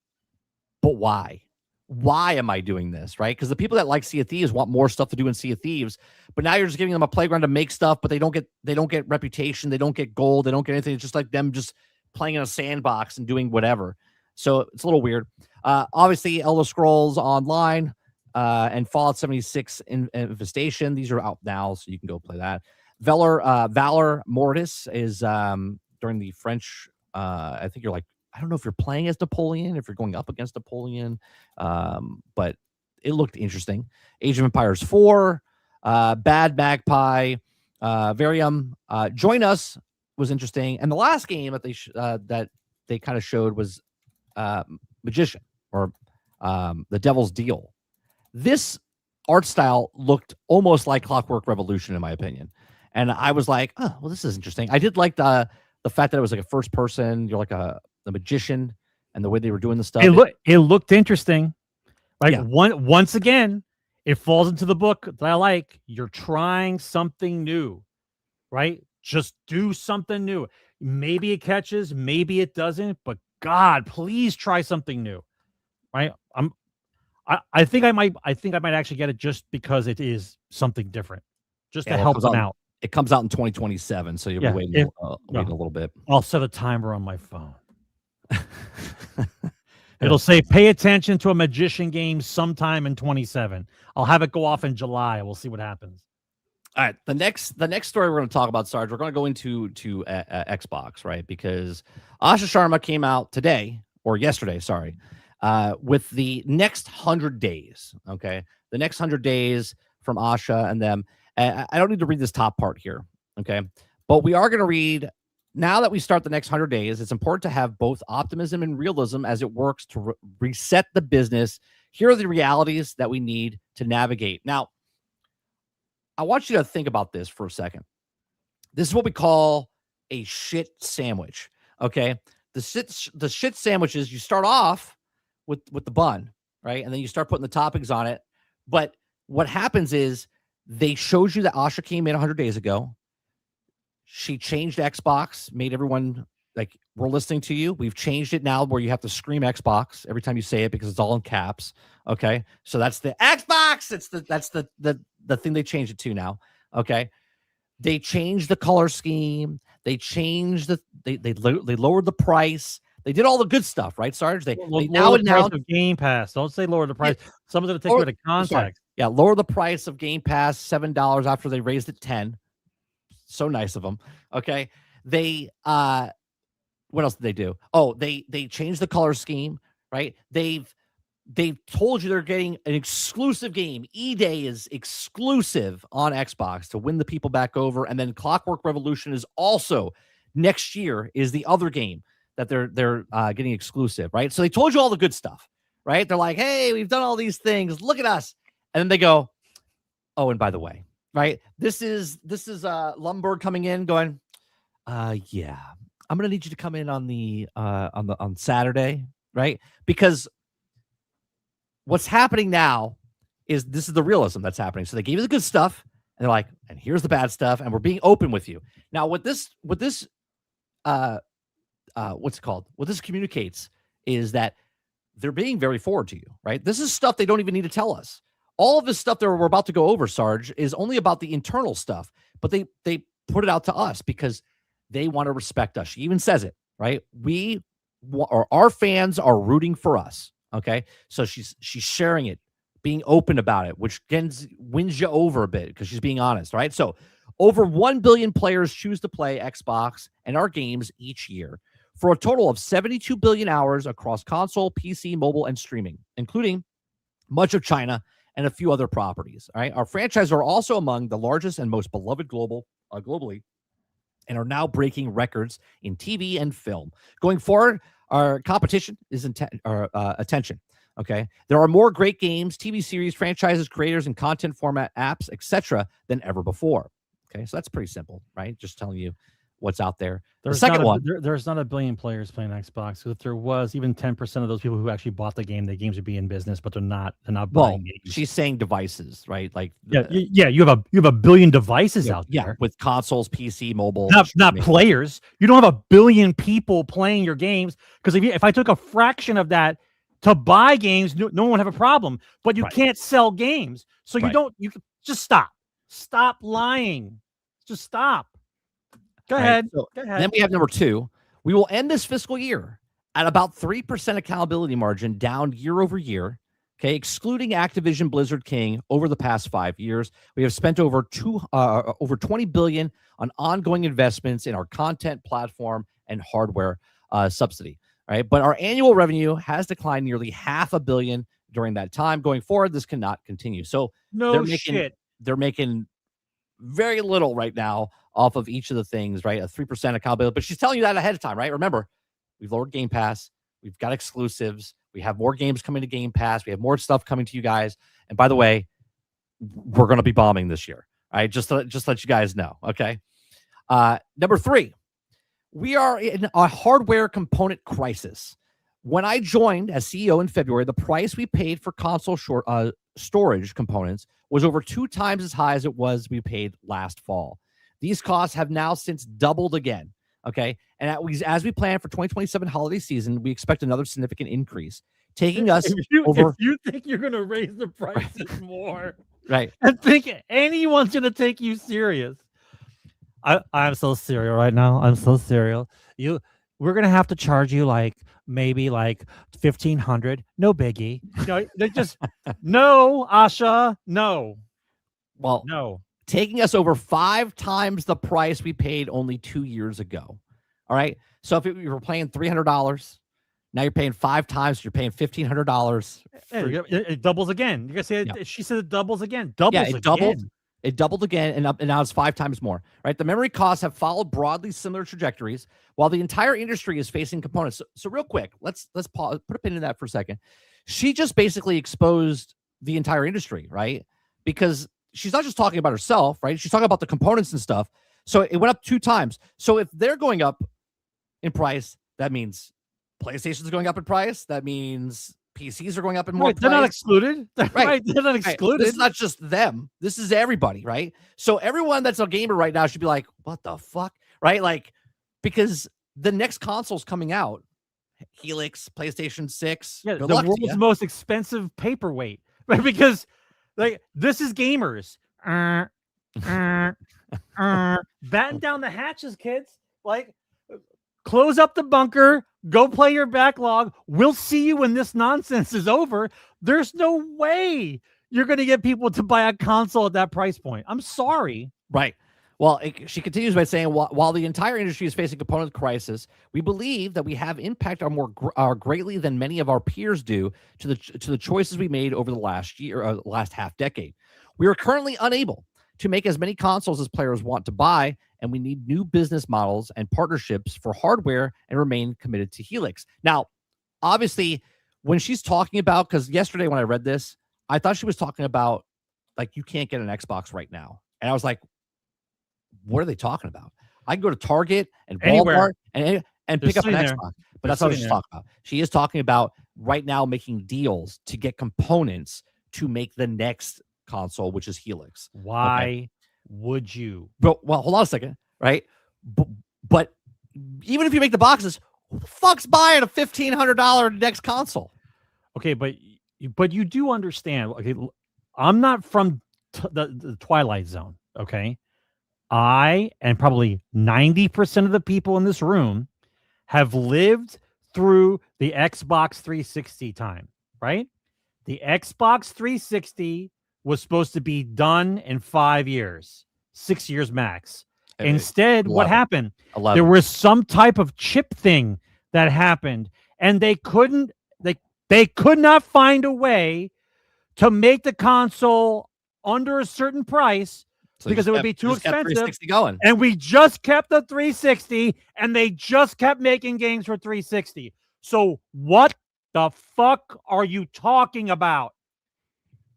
but why? Why am I doing this, right? Because the people that like Sea of Thieves want more stuff to do in Sea of Thieves, but now you're just giving them a playground to make stuff, but they don't get reputation, they don't get gold, they don't get anything. It's just like them just playing in a sandbox and doing whatever. So it's a little weird. Obviously, Elder Scrolls Online and Fallout 76 Infestation. These are out now, so you can go play that. Valor Mortis is during the French. I think you're like, I don't know if you're playing as Napoleon, if you're going up against Napoleon, but it looked interesting. Age of Empires 4, Bad Magpie, Varium. Join Us was interesting, and the last game that they kind of showed was Magician or The Devil's Deal. This art style looked almost like Clockwork Revolution, in my opinion, and I was like, oh, well, this is interesting. I did like the fact that it was like a first person. You're like the magician, and the way they were doing the stuff. It looked interesting. Like once again, it falls into the book that I like. You're trying something new, right? Just do something new. Maybe it catches, maybe it doesn't, but God, please try something new, right? I think I might actually get it just because it is something different, just to help them out. It comes out in 2027, so you'll be waiting a little bit. I'll set a timer on my phone. It'll say, pay attention to a magician game sometime in 27. I'll have it go off in July. We'll see what happens. All right. The next story we're going to talk about, Sarge, we're going to go into Xbox, right? Because Asha Sharma came out today, or yesterday, sorry, with the next 100 days, okay? The next 100 days from Asha and them. I don't need to read this top part here, okay? But we are going to read, now that we start the next 100 days, it's important to have both optimism and realism as it works to reset the business. Here are the realities that we need to navigate. Now, I want you to think about this for a second. This is what we call a shit sandwich, okay? The shit sandwiches, you start off with the bun, right? And then you start putting the toppings on it. But what happens is they showed you that Asha came in 100 days ago. She changed Xbox, made everyone like, we're listening to you. We've changed it now where you have to scream Xbox every time you say it because it's all in caps. Okay. So that's the Xbox. That's the thing they changed it to now. Okay. They changed the color scheme. They changed they lowered the price. They did all the good stuff, right, Sarge? They now announced Game Pass. Don't say lower the price. Some of them take you out of context. Yeah, lower the price of Game Pass $7 after they raised it 10. So nice of them. Okay. They what else did they do? Oh, they changed the color scheme, right? They've told you they're getting an exclusive game. E-Day is exclusive on Xbox to win the people back over. And then Clockwork Revolution is also next year is the other game that they're getting exclusive, right? So they told you all the good stuff, right? They're like, hey, we've done all these things. Look at us. And then they go, oh, and by the way, right? This is Lumberg coming in going, yeah, I'm going to need you to come in on Saturday, right? Because what's happening now is this is the realism that's happening. So they gave you the good stuff and they're like, and here's the bad stuff. And we're being open with you. Now, what this communicates is that they're being very forward to you, right? This is stuff they don't even need to tell us. All of this stuff that we're about to go over, Sarge, is only about the internal stuff, but they put it out to us because they want to respect us. She even says it, right? Our fans are rooting for us. Okay. So she's sharing it, being open about it, which wins you over a bit because she's being honest, right? So over 1 billion players choose to play Xbox and our games each year for a total of 72 billion hours across console, PC, mobile, and streaming, including much of China and a few other properties. All right. Our franchises are also among the largest and most beloved globally and are now breaking records in TV and film. Going forward, our competition is attention. Okay. There are more great games, TV series, franchises, creators, and content format apps, etc., than ever before. Okay. So that's pretty simple, right? Just telling you what's out there. There's the second one. There's not a billion players playing Xbox. If there was even 10% of those people who actually bought the game would be in business, but they're not buying games. She's saying devices, right? Like you have a billion devices out there. Yeah, with consoles, PC, mobile. Not players. You don't have a billion people playing your games because if I took a fraction of that to buy games, no one would have a problem. But you can't sell games, so you just stop. Stop lying. Just stop. Go ahead. So then we have number 2. We will end this fiscal year at about 3% accountability margin down year over year. Okay, excluding Activision Blizzard King over the past 5 years, we have spent over 20 billion on ongoing investments in our content platform and hardware subsidy. Right, but our annual revenue has declined nearly $500 million during that time. Going forward, this cannot continue. So they're making very little right now off of each of the things, right? A 3% accountability, but she's telling you that ahead of time, right? Remember, we've lowered Game Pass. We've got exclusives. We have more games coming to Game Pass. We have more stuff coming to you guys. And by the way, we're going to be bombing this year. All right, just let you guys know. Okay. Number 3, we are in a hardware component crisis. When I joined as CEO in February, the price we paid for console storage components was over 2 times as high as it was we paid last fall. These costs have now since doubled again. Okay. And as we plan for 2027 holiday season, we expect another significant increase, taking us over. If you think you're going to raise the prices more, right? and think anyone's going to take you serious, I'm so serial right now. I'm so serial. We're gonna have to charge you like maybe like 1,500. No biggie. No, they just no, Asha. No, Well, no. taking us over 5 times the price we paid only 2 years ago. All right. So if you were paying $300, now you're paying 5 times. You're paying $1,500. It doubles again. You guys say Yeah. she said it doubles again. Doubles It again. doubled. It doubled again, and now it's 5 times more. Right. The memory costs have followed broadly similar trajectories, while the entire industry is facing components. So real quick, let's pause, put a pin in that for a second. She just basically exposed the entire industry, right? Because she's not just talking about herself, right? She's talking about the components and stuff. So it went up 2 times. So if they're going up in price, that means PlayStation's going up in price. That means PCs are going up in more price. They're not excluded. Right. They're not excluded. This is not just them. This is everybody, right? So everyone that's a gamer right now should be like, what the fuck? Right? Like, because the next console's coming out. Helix, PlayStation 6. Yeah, Good the luck to world's ya. most expensive paperweight, right? Because like this is gamers. Batten down the hatches, kids. Like, close up the bunker. Go play your backlog. We'll see you when this nonsense is over. There's no way you're going to get people to buy a console at that price point. I'm sorry. Right. Well, she continues by saying, while the entire industry is facing component crisis, we believe that we have impact more greatly than many of our peers do to the choices we made over the last year, last half decade. We are currently unable to make as many consoles as players want to buy, and we need new business models and partnerships for hardware and remain committed to Helix. Now, obviously, when she's talking about, because yesterday when I read this, I thought she was talking about like you can't get an Xbox right now, and I was like, what are they talking about? I can go to Target and Walmart and pick up an Xbox, but that's not what she's talking about. She is talking about right now making deals to get components to make the next console, which is Helix. Why would you? Well, hold on a second, right? But even if you make the boxes, who the fuck's buying a $1,500 next console? Okay, but you do understand. Okay, I'm not from the Twilight Zone. Okay, I and probably 90% of the people in this room have lived through the Xbox 360 time, right? The Xbox 360 was supposed to be done in 5 years, 6 years max. Instead, what happened? 11. There was some type of chip thing that happened, and they could not find a way to make the console under a certain price because it would be too expensive. Going. And we just kept the 360, and they just kept making games for 360. So what the fuck are you talking about?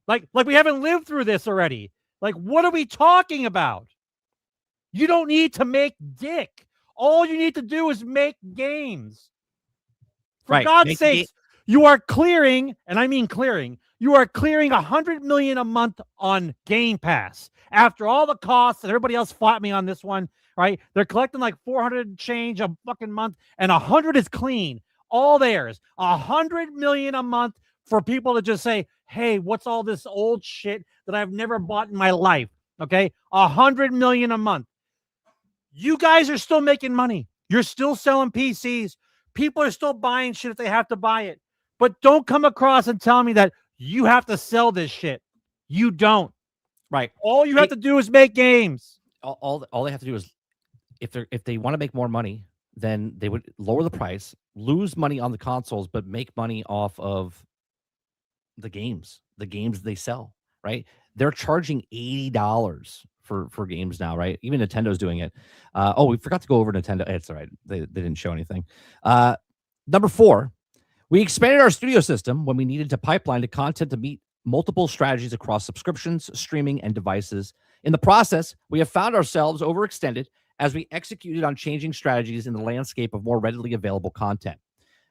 Like we haven't lived through this already. Like, what are we talking about? You don't need to make dick. All you need to do is make games. For God's sakes, you are clearing, and I mean clearing, you are clearing $100 million a month on Game Pass. After all the costs, and everybody else fought me on this one, right? They're collecting like 400 change a fucking month, and 100 is clean. All theirs. 100 million a month for people to just say, hey, what's all this old shit that I've never bought in my life? Okay. 100 million a month. You guys are still making money. You're still selling PCs. People are still buying shit if they have to buy it. But don't come across and tell me that you have to sell this shit. You don't. Right. All you have to do is make games. All they have to do is, if they want to make more money, then they would lower the price, lose money on the consoles, but make money off of the games they sell. Right. They're charging $80 for games now, right? Even Nintendo's doing it. We forgot to go over Nintendo. It's all right. They didn't show anything. Number 4, we expanded our studio system when we needed to pipeline to content to meet multiple strategies across subscriptions, streaming, and devices. In the process, we have found ourselves overextended as we executed on changing strategies in the landscape of more readily available content.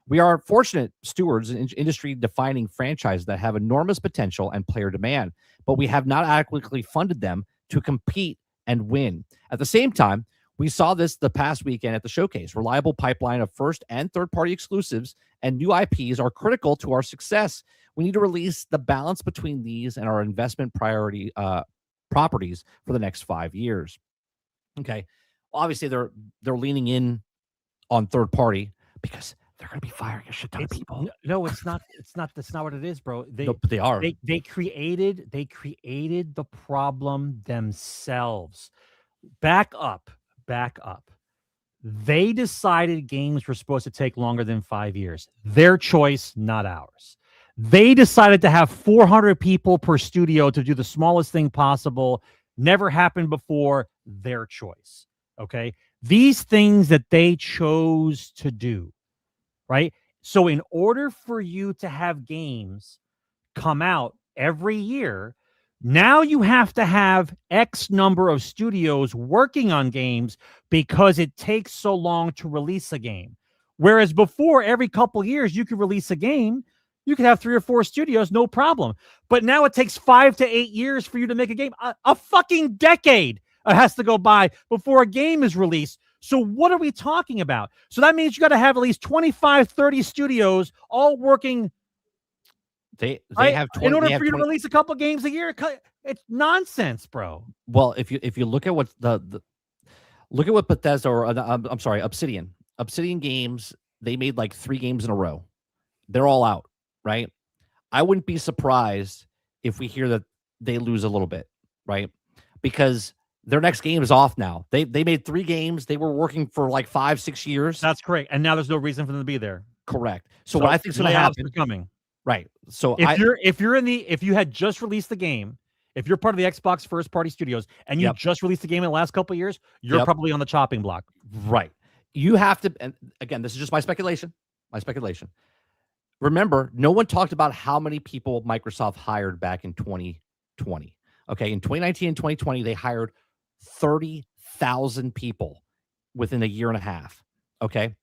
We are fortunate stewards in industry-defining franchises that have enormous potential and player demand, but we have not adequately funded them to compete and win. At the same time, we saw this the past weekend at the showcase. Reliable pipeline of first and third-party exclusives and new IPs are critical to our success. We need to release the balance between these and our investment priority properties for the next 5 years. Okay. obviously they're leaning in on third party because they're going to be firing a shit ton of people. No, it's not. That's not what it is, bro. No, but they are. They created the problem themselves. Back up. They decided games were supposed to take longer than 5 years. Their choice, not ours. They decided to have 400 people per studio to do the smallest thing possible. Never happened before. Their choice. Okay. These things that they chose to do, right? So in order for you to have games come out every year, now you have to have X number of studios working on games because it takes so long to release a game. Whereas before, every couple years, you could release a game. You could have 3 or 4 studios, no problem. But now it takes 5 to 8 years for you to make a game. A fucking decade has to go by before a game is released. So what are we talking about? So that means you got to have at least 25, 30 studios all working. They right? have 20, in order for you to release a couple games a year. It's nonsense, bro. Well, if you look at what look at what Bethesda or I'm sorry, Obsidian Games, they made like 3 games in a row. They're all out, right? I wouldn't be surprised if we hear that they lose a little bit, right? Because their next game is off now. They made 3 games. They were working for like 5-6 years. That's correct. And now there's no reason for them to be there. Correct. So what I think is going to happen coming. Right. So if you had just released the game, if you're part of the Xbox first party studios and you just released the game in the last couple of years, you're probably on the chopping block. Right. You have to, and again, this is just my speculation. Remember, no one talked about how many people Microsoft hired back in 2020. Okay. In 2019 and 2020, they hired 30,000 people within a year and a half. Okay.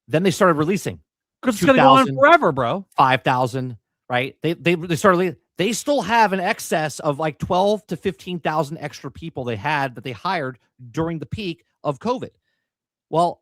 Then they started releasing. Because it's going to go on forever, bro. 5,000, right? They still have an excess of like 12 to 15,000 extra people they had that they hired during the peak of COVID. Well,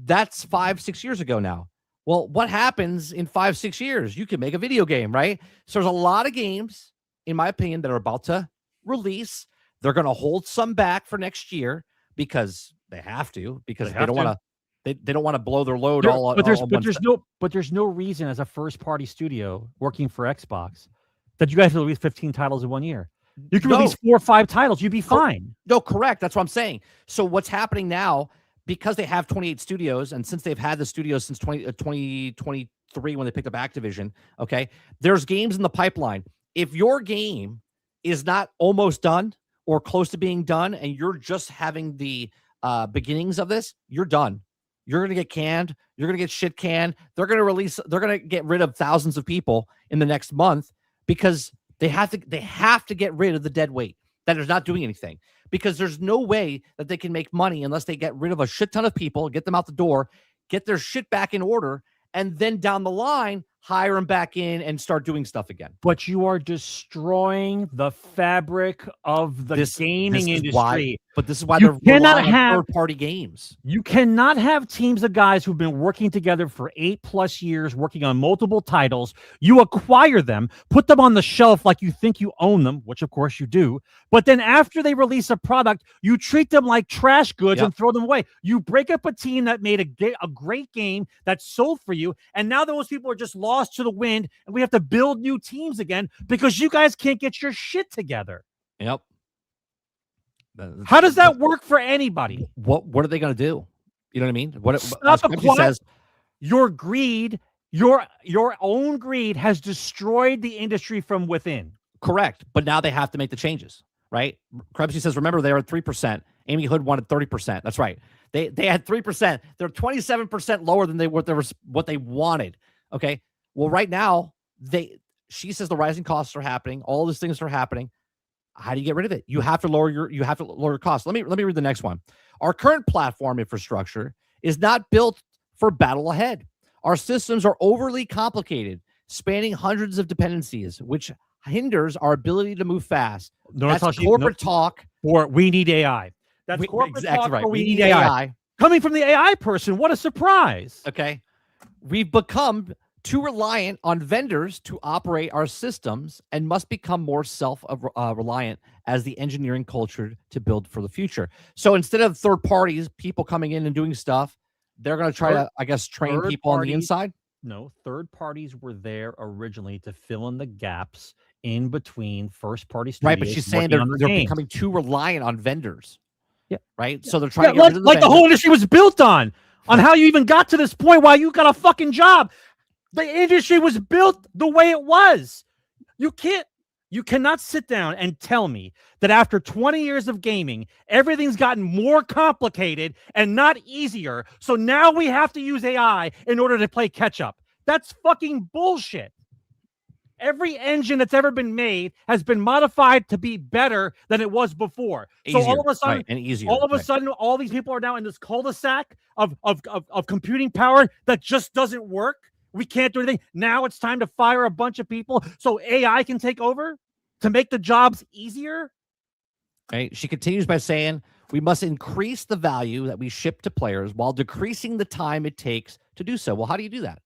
that's 5-6 years ago now. Well, what happens in 5-6 years? You can make a video game, right? So there's a lot of games, in my opinion, that are about to release. They're going to hold some back for next year because they have to, because they don't want to. They don't want to blow their load but there's no reason as a first party studio working for Xbox that you guys will release 15 titles in 1 year. You can release 4 or 5 titles, you'd be fine. No, correct. That's what I'm saying. So what's happening now, because they have 28 studios, and since they've had the studios since 2023 when they picked up Activision, okay, there's games in the pipeline. If your game is not almost done or close to being done, and you're just having the beginnings of this, you're done. You're going to get canned. You're going to get shit canned. They're going to get rid of thousands of people in the next month because they have to get rid of the dead weight that is not doing anything, because there's no way that they can make money unless they get rid of a shit ton of people, get them out the door, get their shit back in order, and then down the line, hire them back in and start doing stuff again. But you are destroying the fabric of the gaming industry. But this is why they're relying on third-party games. You cannot have teams of guys who've been working together for 8+ years, working on multiple titles. You acquire them, put them on the shelf like you think you own them, which of course you do. But then after they release a product, you treat them like trash goods and throw them away. You break up a team that made a great game that sold for you, and now those people are just lost to the wind, and we have to build new teams again because you guys can't get your shit together. Yep. How does that work for anybody? What are they going to do? You know what I mean? Says, your greed, your own greed has destroyed the industry from within. Correct. But now they have to make the changes, right? Krebsy says, remember, they were at 3%. Amy Hood wanted 30%. That's right. They had 3%. They're 27% lower than what they wanted. Okay. Well, right now, she says the rising costs are happening. All these things are happening. How do you get rid of it? You have to lower your costs. Let me read the next one. Our current platform infrastructure is not built for battle ahead. Our systems are overly complicated, spanning hundreds of dependencies, which hinders our ability to move fast. That's corporate talk. Or we need AI. That's corporate exactly talk. Right. We need AI. Coming from the AI person, what a surprise. Okay. We've become too reliant on vendors to operate our systems and must become more self-reliant as the engineering culture to build for the future. So instead of third parties, people coming in and doing stuff, they're going to try to, I guess, train people on the inside. No, third parties were there originally to fill in the gaps in between first-party studios. Right, but she's saying they're becoming too reliant on vendors. Yeah. Right? So they're trying to get rid of the whole industry was built on how you even got to this point, why you got a fucking job. The industry was built the way it was. You cannot sit down and tell me that after 20 years of gaming, everything's gotten more complicated and not easier. So now we have to use AI in order to play catch up. That's fucking bullshit. Every engine that's ever been made has been modified to be better than it was before. Easier, so all of a sudden, right, and easier, all of a sudden, all these people are now in this cul-de-sac of computing power that just doesn't work. We can't do anything. Now it's time to fire a bunch of people so AI can take over to make the jobs easier. Right. She continues by saying, we must increase the value that we ship to players while decreasing the time it takes to do so. Well, how do you do that?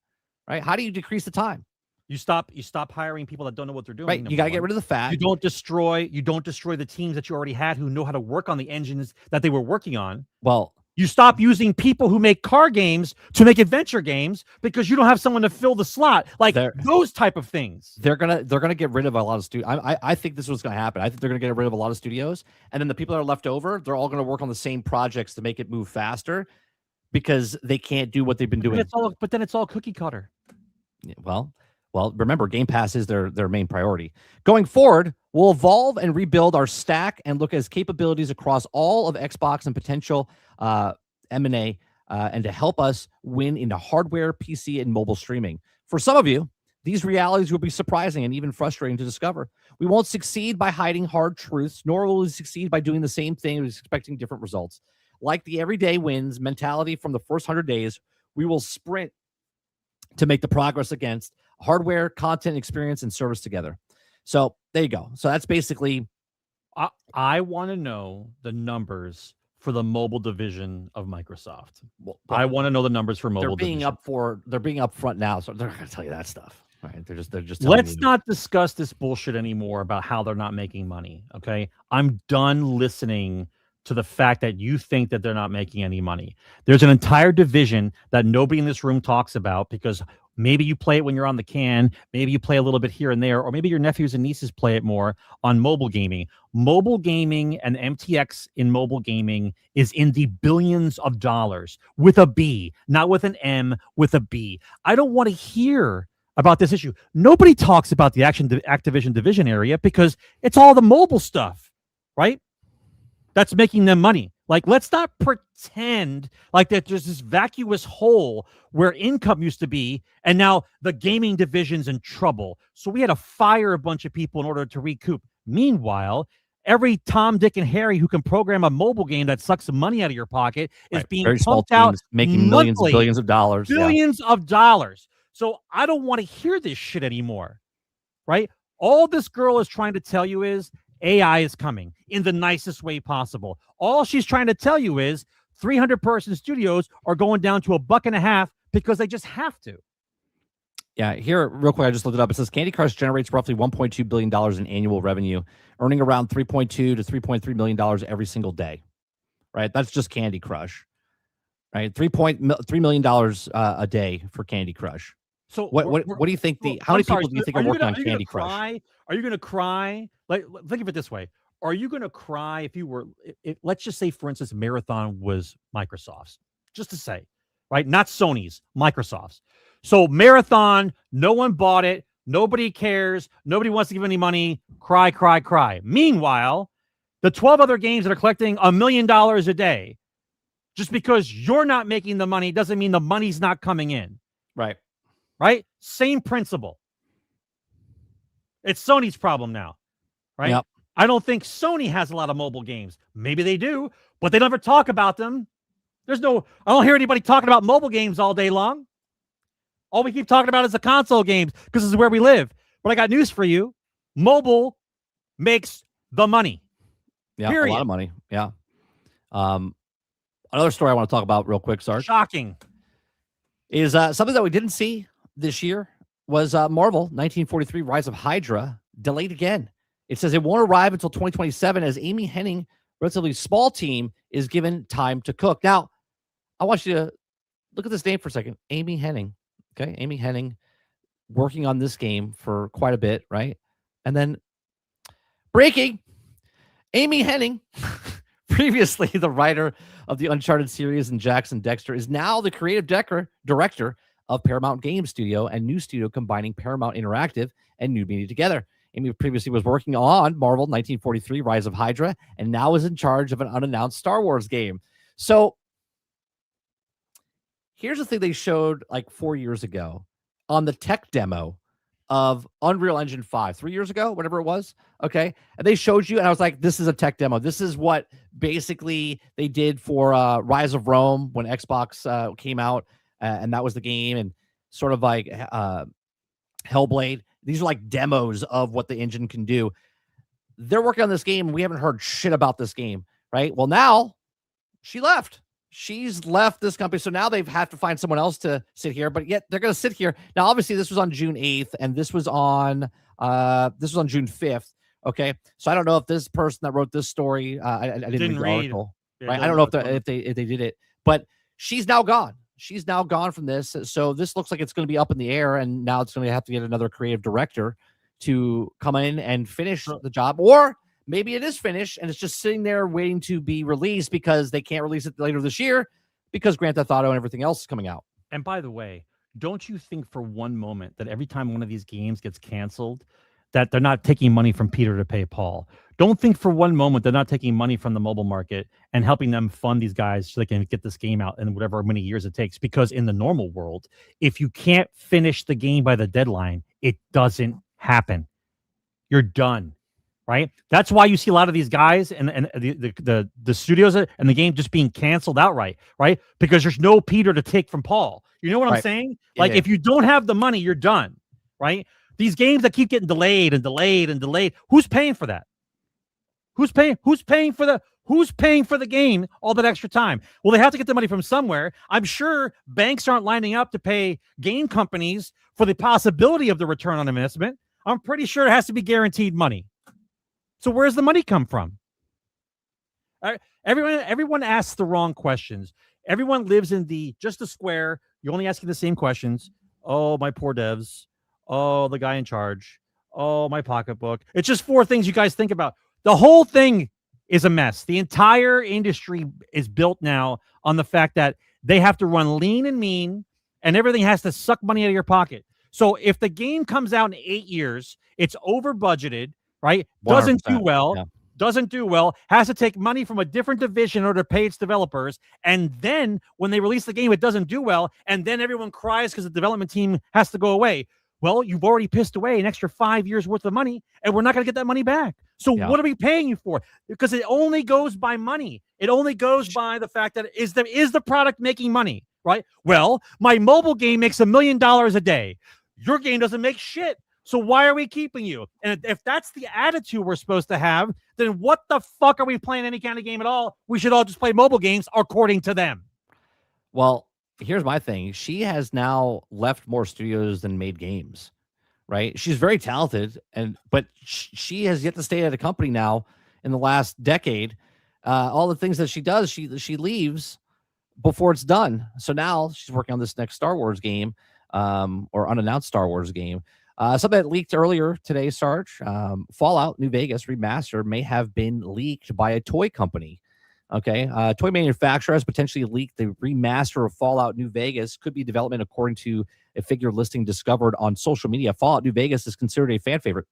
Right? How do you decrease the time? You stop hiring people that don't know what they're doing. Right. You got to get rid of the fat. You don't destroy the teams that you already had who know how to work on the engines that they were working on. Well, you stop using people who make car games to make adventure games because you don't have someone to fill the slot. Like those type of things. They're gonna get rid of a lot of studios. I think this is what's gonna happen. I think they're gonna get rid of a lot of studios, and then the people that are left over, they're all gonna work on the same projects to make it move faster because they can't do what they've been doing. But then it's all cookie cutter. Yeah, well, remember, Game Pass is their main priority. Going forward, we'll evolve and rebuild our stack and look at capabilities across all of Xbox and potential M&A and to help us win into hardware, PC, and mobile streaming. For some of you, these realities will be surprising and even frustrating to discover. We won't succeed by hiding hard truths, nor will we succeed by doing the same thing and expecting different results. Like the everyday wins mentality from the first 100 days, we will sprint to make the progress against hardware, content, experience, and service together. So there you go. So that's basically. I want to know the numbers for the mobile division of Microsoft. Well, I want to know the numbers for mobile. They're being up front now, so they're not going to tell you that stuff. Right? They're just. Let's not discuss this bullshit anymore about how they're not making money. Okay, I'm done listening to the fact that you think that they're not making any money. There's an entire division that nobody in this room talks about because maybe you play it when you're on the can, maybe you play a little bit here and there, or maybe your nephews and nieces play it more on mobile gaming. Mobile gaming and MTX in mobile gaming is in the billions of dollars with a B, not with an M, with a B. I don't want to hear about this issue. Nobody talks about the Activision division area because it's all the mobile stuff, right? That's making them money. Like, let's not pretend like that there's this vacuous hole where income used to be, and now the gaming division's in trouble. So we had to fire a bunch of people in order to recoup. Meanwhile, every Tom, Dick, and Harry who can program a mobile game that sucks some money out of your pocket is being pumped out, making millions, billions of dollars. Billions of dollars. So I don't want to hear this shit anymore, right? All this girl is trying to tell you is AI is coming in the nicest way possible. All she's trying to tell you is 300-person studios are going down to $1.50 because they just have to. Yeah, here, real quick, I just looked it up. It says Candy Crush generates roughly $1.2 billion in annual revenue, earning around $3.2 to $3.3 million every single day. Right? That's just Candy Crush. Right? $3 million a day for Candy Crush. So what do you think how many people do you think are working on Candy Crush? Are you going to cry? Like, think of it this way. Are you going to cry if you were, let's just say, for instance, Marathon was Microsoft's, just to say, right? Not Sony's, Microsoft's. So Marathon, no one bought it. Nobody cares. Nobody wants to give any money. Cry, cry, cry. Meanwhile, the 12 other games that are collecting $1 million a day, just because you're not making the money doesn't mean the money's not coming in. Right. Right? Same principle. It's Sony's problem now, right? Yep. I don't think Sony has a lot of mobile games. Maybe they do, but they never talk about them. I don't hear anybody talking about mobile games all day long. All we keep talking about is the console games because this is where we live. But I got news for you. Mobile makes the money. Yeah, a lot of money. Yeah. Another story I want to talk about real quick, Sarge. Shocking. Is something that we didn't see this year was Marvel 1943 Rise of Hydra, delayed again. It says it won't arrive until 2027 as Amy Hennig, relatively small team, is given time to cook. Now, I want you to look at this name for a second. Amy Hennig. Okay. Amy Hennig working on this game for quite a bit, right? And then breaking, Amy Hennig, previously the writer of the Uncharted series and Jackson Dexter, is now the creative director of Paramount Game Studio, and new studio combining Paramount Interactive and New Media together. Amy previously was working on Marvel 1943 Rise of Hydra, and now is in charge of an unannounced Star Wars game. So here's the thing they showed like 4 years ago on the tech demo of Unreal Engine 5, 3 years ago, whatever it was. Okay. And they showed you, and I was like, this is a tech demo. This is what basically they did for Rise of Rome when Xbox came out, and that was the game, and sort of like Hellblade. These are like demos of what the engine can do. They're working on this game, and we haven't heard shit about this game, right? Well, now she left. She's left this company, so now they've had to find someone else to sit here. But yet they're going to sit here now. Obviously, this was on June 8th, and this was on June 5th. Okay, so I don't know if this person that wrote this story, I didn't read the article, right? I don't know if they did it, but she's now gone. She's now gone from this, so this looks like it's going to be up in the air, and now it's going to have to get another creative director to come in and finish the job, or maybe it is finished and it's just sitting there waiting to be released because they can't release it later this year because Grand Theft Auto and everything else is coming out. And by the way, don't you think for one moment that every time one of these games gets canceled, that they're not taking money from Peter to pay Paul? Don't think for one moment they're not taking money from the mobile market and helping them fund these guys so they can get this game out in whatever many years it takes. Because in the normal world, if you can't finish the game by the deadline, it doesn't happen. You're done. Right. That's why you see a lot of these guys and the studios and the game just being canceled outright. Right. Because there's no Peter to take from Paul. You know what I'm saying? Like, if you don't have the money, you're done. Right. These games that keep getting delayed and delayed and delayed. Who's paying for that? Who's paying for the game all that extra time? Well, they have to get the money from somewhere. I'm sure banks aren't lining up to pay game companies for the possibility of the return on investment. I'm pretty sure it has to be guaranteed money. So where's the money come from? Everyone asks the wrong questions. Everyone lives in just a square. You're only asking the same questions. Oh, my poor devs. Oh, the guy in charge. Oh, my pocketbook. It's just four things you guys think about. The whole thing is a mess. The entire industry is built now on the fact that they have to run lean and mean, and everything has to suck money out of your pocket. So if the game comes out in 8 years, it's over budgeted, right? Doesn't do well, has to take money from a different division in order to pay its developers. And then when they release the game, it doesn't do well. And then everyone cries because the development team has to go away. Well, you've already pissed away an extra 5 years worth of money, and we're not going to get that money back. So what are we paying you for? Because it only goes by money. It only goes by the fact that is the product making money, right? Well, my mobile game makes $1 million a day. Your game doesn't make shit. So why are we keeping you? And if that's the attitude we're supposed to have, then what the fuck are we playing any kind of game at all? We should all just play mobile games according to them. Well, here's my thing. She has now left more studios than made games, right? She's very talented, but she has yet to stay at a company now in the last decade. All the things that she does, she leaves before it's done. So now she's working on this next Star Wars game, or unannounced Star Wars game. Something that leaked earlier today, Sarge. Fallout New Vegas Remaster may have been leaked by a toy company. Okay, toy manufacturer has potentially leaked the remaster of Fallout New Vegas. Could be development according to a figure listing discovered on social media. Fallout New Vegas is considered a fan favorite.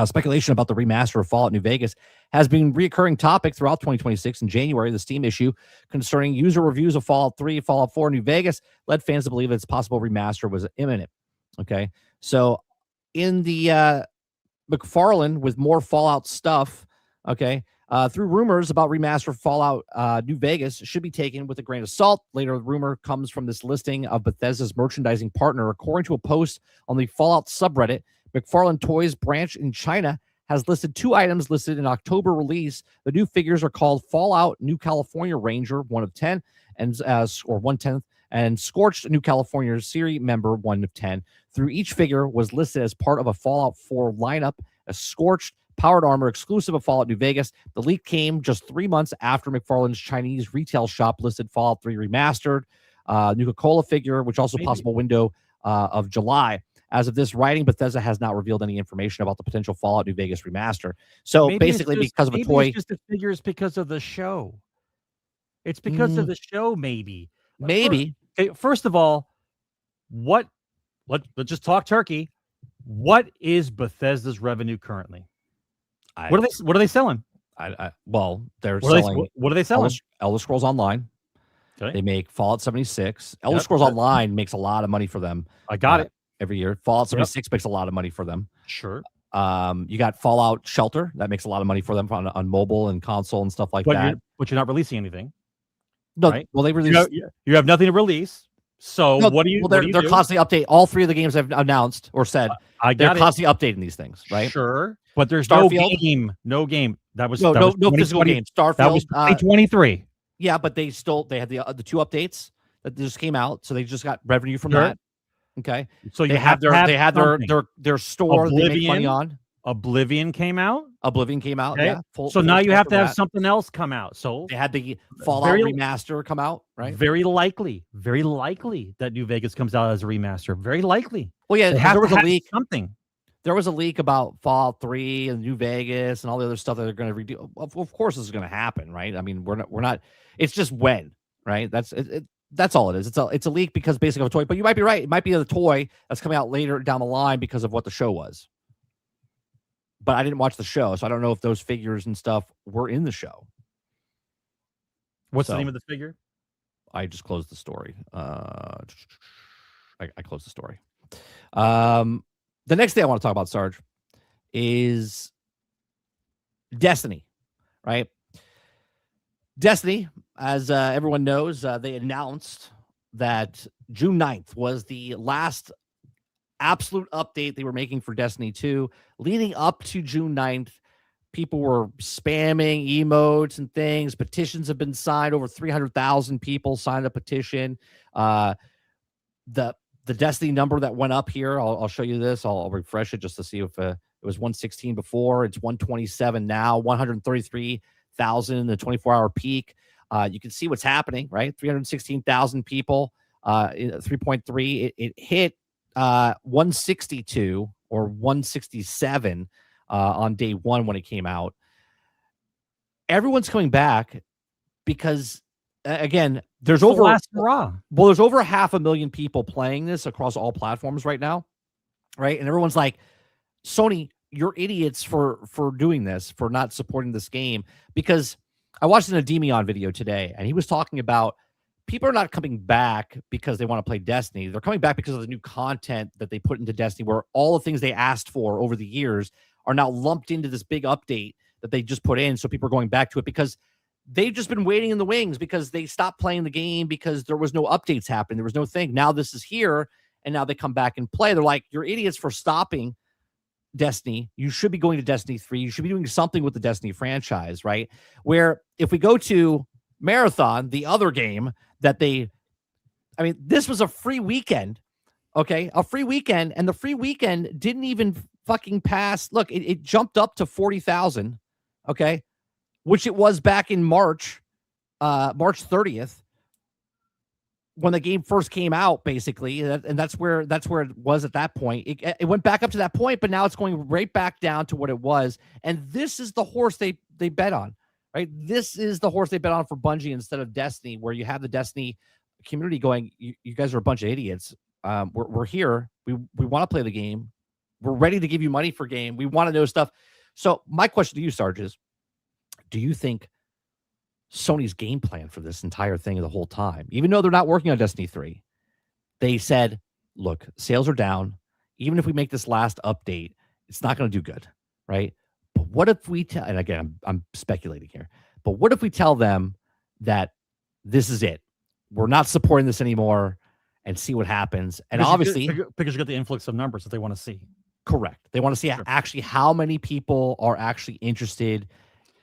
Speculation about the remaster of Fallout New Vegas has been a reoccurring topic throughout 2026. In January, the Steam issue concerning user reviews of Fallout 3, Fallout 4, New Vegas led fans to believe its possible remaster was imminent. Okay, so in the McFarlane with more Fallout stuff, okay, through rumors about remaster Fallout New Vegas should be taken with a grain of salt. Later, the rumor comes from this listing of Bethesda's merchandising partner. According to a post on the Fallout subreddit, McFarlane Toys branch in China has listed 2 items listed in October release. The new figures are called Fallout New California Ranger, 1 of 10, and or 1/10, and Scorched, a new California series member, 1 of 10. Through each figure was listed as part of a Fallout 4 lineup, a Scorched powered armor exclusive of Fallout New Vegas. The leak came just 3 months after McFarlane's Chinese retail shop listed Fallout 3 Remastered, Nuka-Cola figure, which also possible window of July. As of this writing, Bethesda has not revealed any information about the potential Fallout New Vegas remaster. So basically, because of a toy, it's just the figures because of the show. It's because of the show, maybe. First of all, let's just talk turkey. What is Bethesda's revenue currently? What are they selling? Well, they're selling. What are they selling? Elder Scrolls Online. Okay. They make Fallout 76. Elder Scrolls Online makes a lot of money for them. I got it. Every year. Fallout 76 makes a lot of money for them. Sure. You got Fallout Shelter. That makes a lot of money for them on mobile and console and stuff like that. But you're not releasing anything. No, right? Well, they release. You have nothing to release. So what do you? Well, they're constantly update all 3 of the games I've announced or said. They're constantly updating these things, right? Sure, but there's Starfield? no game. That was no physical game. Starfield, 2023. Yeah, but they had the 2 updates that just came out, so they just got revenue from that. Okay, so they had their store they make money on. Oblivion came out. Okay. Yeah. So now you have to have something else come out. So they had the Fallout remaster come out, right? Very likely that New Vegas comes out as a remaster. Very likely. Well, yeah, there was a leak. Something. There was a leak about Fallout 3 and New Vegas and all the other stuff that they're going to redo. Of course, this is going to happen, right? I mean, we're not. It's just when, right? That's it. That's all it is. It's a leak because basically of a toy. But you might be right. It might be the toy that's coming out later down the line because of what the show was. But I didn't watch the show, so I don't know if those figures and stuff were in the show. What's the name of the figure? I just closed the story. I closed the story. The next thing I want to talk about, Sarge, is Destiny, right? Destiny, as everyone knows, they announced that June 9th was the last absolute update they were making for Destiny 2. Leading up to June 9th, people were spamming emotes and things. Petitions have been signed. Over 300,000 people signed a petition. The Destiny number that went up here, I'll show you this. I'll refresh it just to see if it was 116 before. It's 127 now, 133,000 in the 24-hour peak. You can see what's happening, right? 316,000 people, 3.3. It hit 162 or 167 on day 1 when it came out. Everyone's coming back because, again, there's over 500,000 people playing this across all platforms right now, right? And everyone's like, Sony, you're idiots for doing this, for not supporting this game. Because I watched an Ademion video today, and he was talking about people are not coming back because they want to play Destiny. They're coming back because of the new content that they put into Destiny, where all the things they asked for over the years are now lumped into this big update that they just put in. So people are going back to it because they've just been waiting in the wings because they stopped playing the game because there was no updates happening. There was no thing. Now this is here, and now they come back and play. They're like, you're idiots for stopping Destiny. You should be going to Destiny 3. You should be doing something with the Destiny franchise, right? Where if we go to Marathon, the other game that this was a free weekend, okay? A free weekend, and the free weekend didn't even fucking pass. Look, it jumped up to 40,000, okay? Which it was back in March 30th, when the game first came out, basically, and that's where it was at that point. It went back up to that point, but now it's going right back down to what it was. And this is the horse they bet on, right? This is the horse they bet on for Bungie instead of Destiny, where you have the Destiny community going, you guys are a bunch of idiots. We're here. We want to play the game. We're ready to give you money for game. We want to know stuff. So my question to you, Sarge, is, do you think Sony's game plan for this entire thing the whole time, even though they're not working on Destiny 3, they said, look, sales are down. Even if we make this last update, it's not going to do good, right? But what if we tell, and again, I'm speculating here, but what if we tell them that this is it? We're not supporting this anymore and see what happens. And obviously, because you get the influx of numbers that they want to see. Correct. They want to see actually how many people are actually interested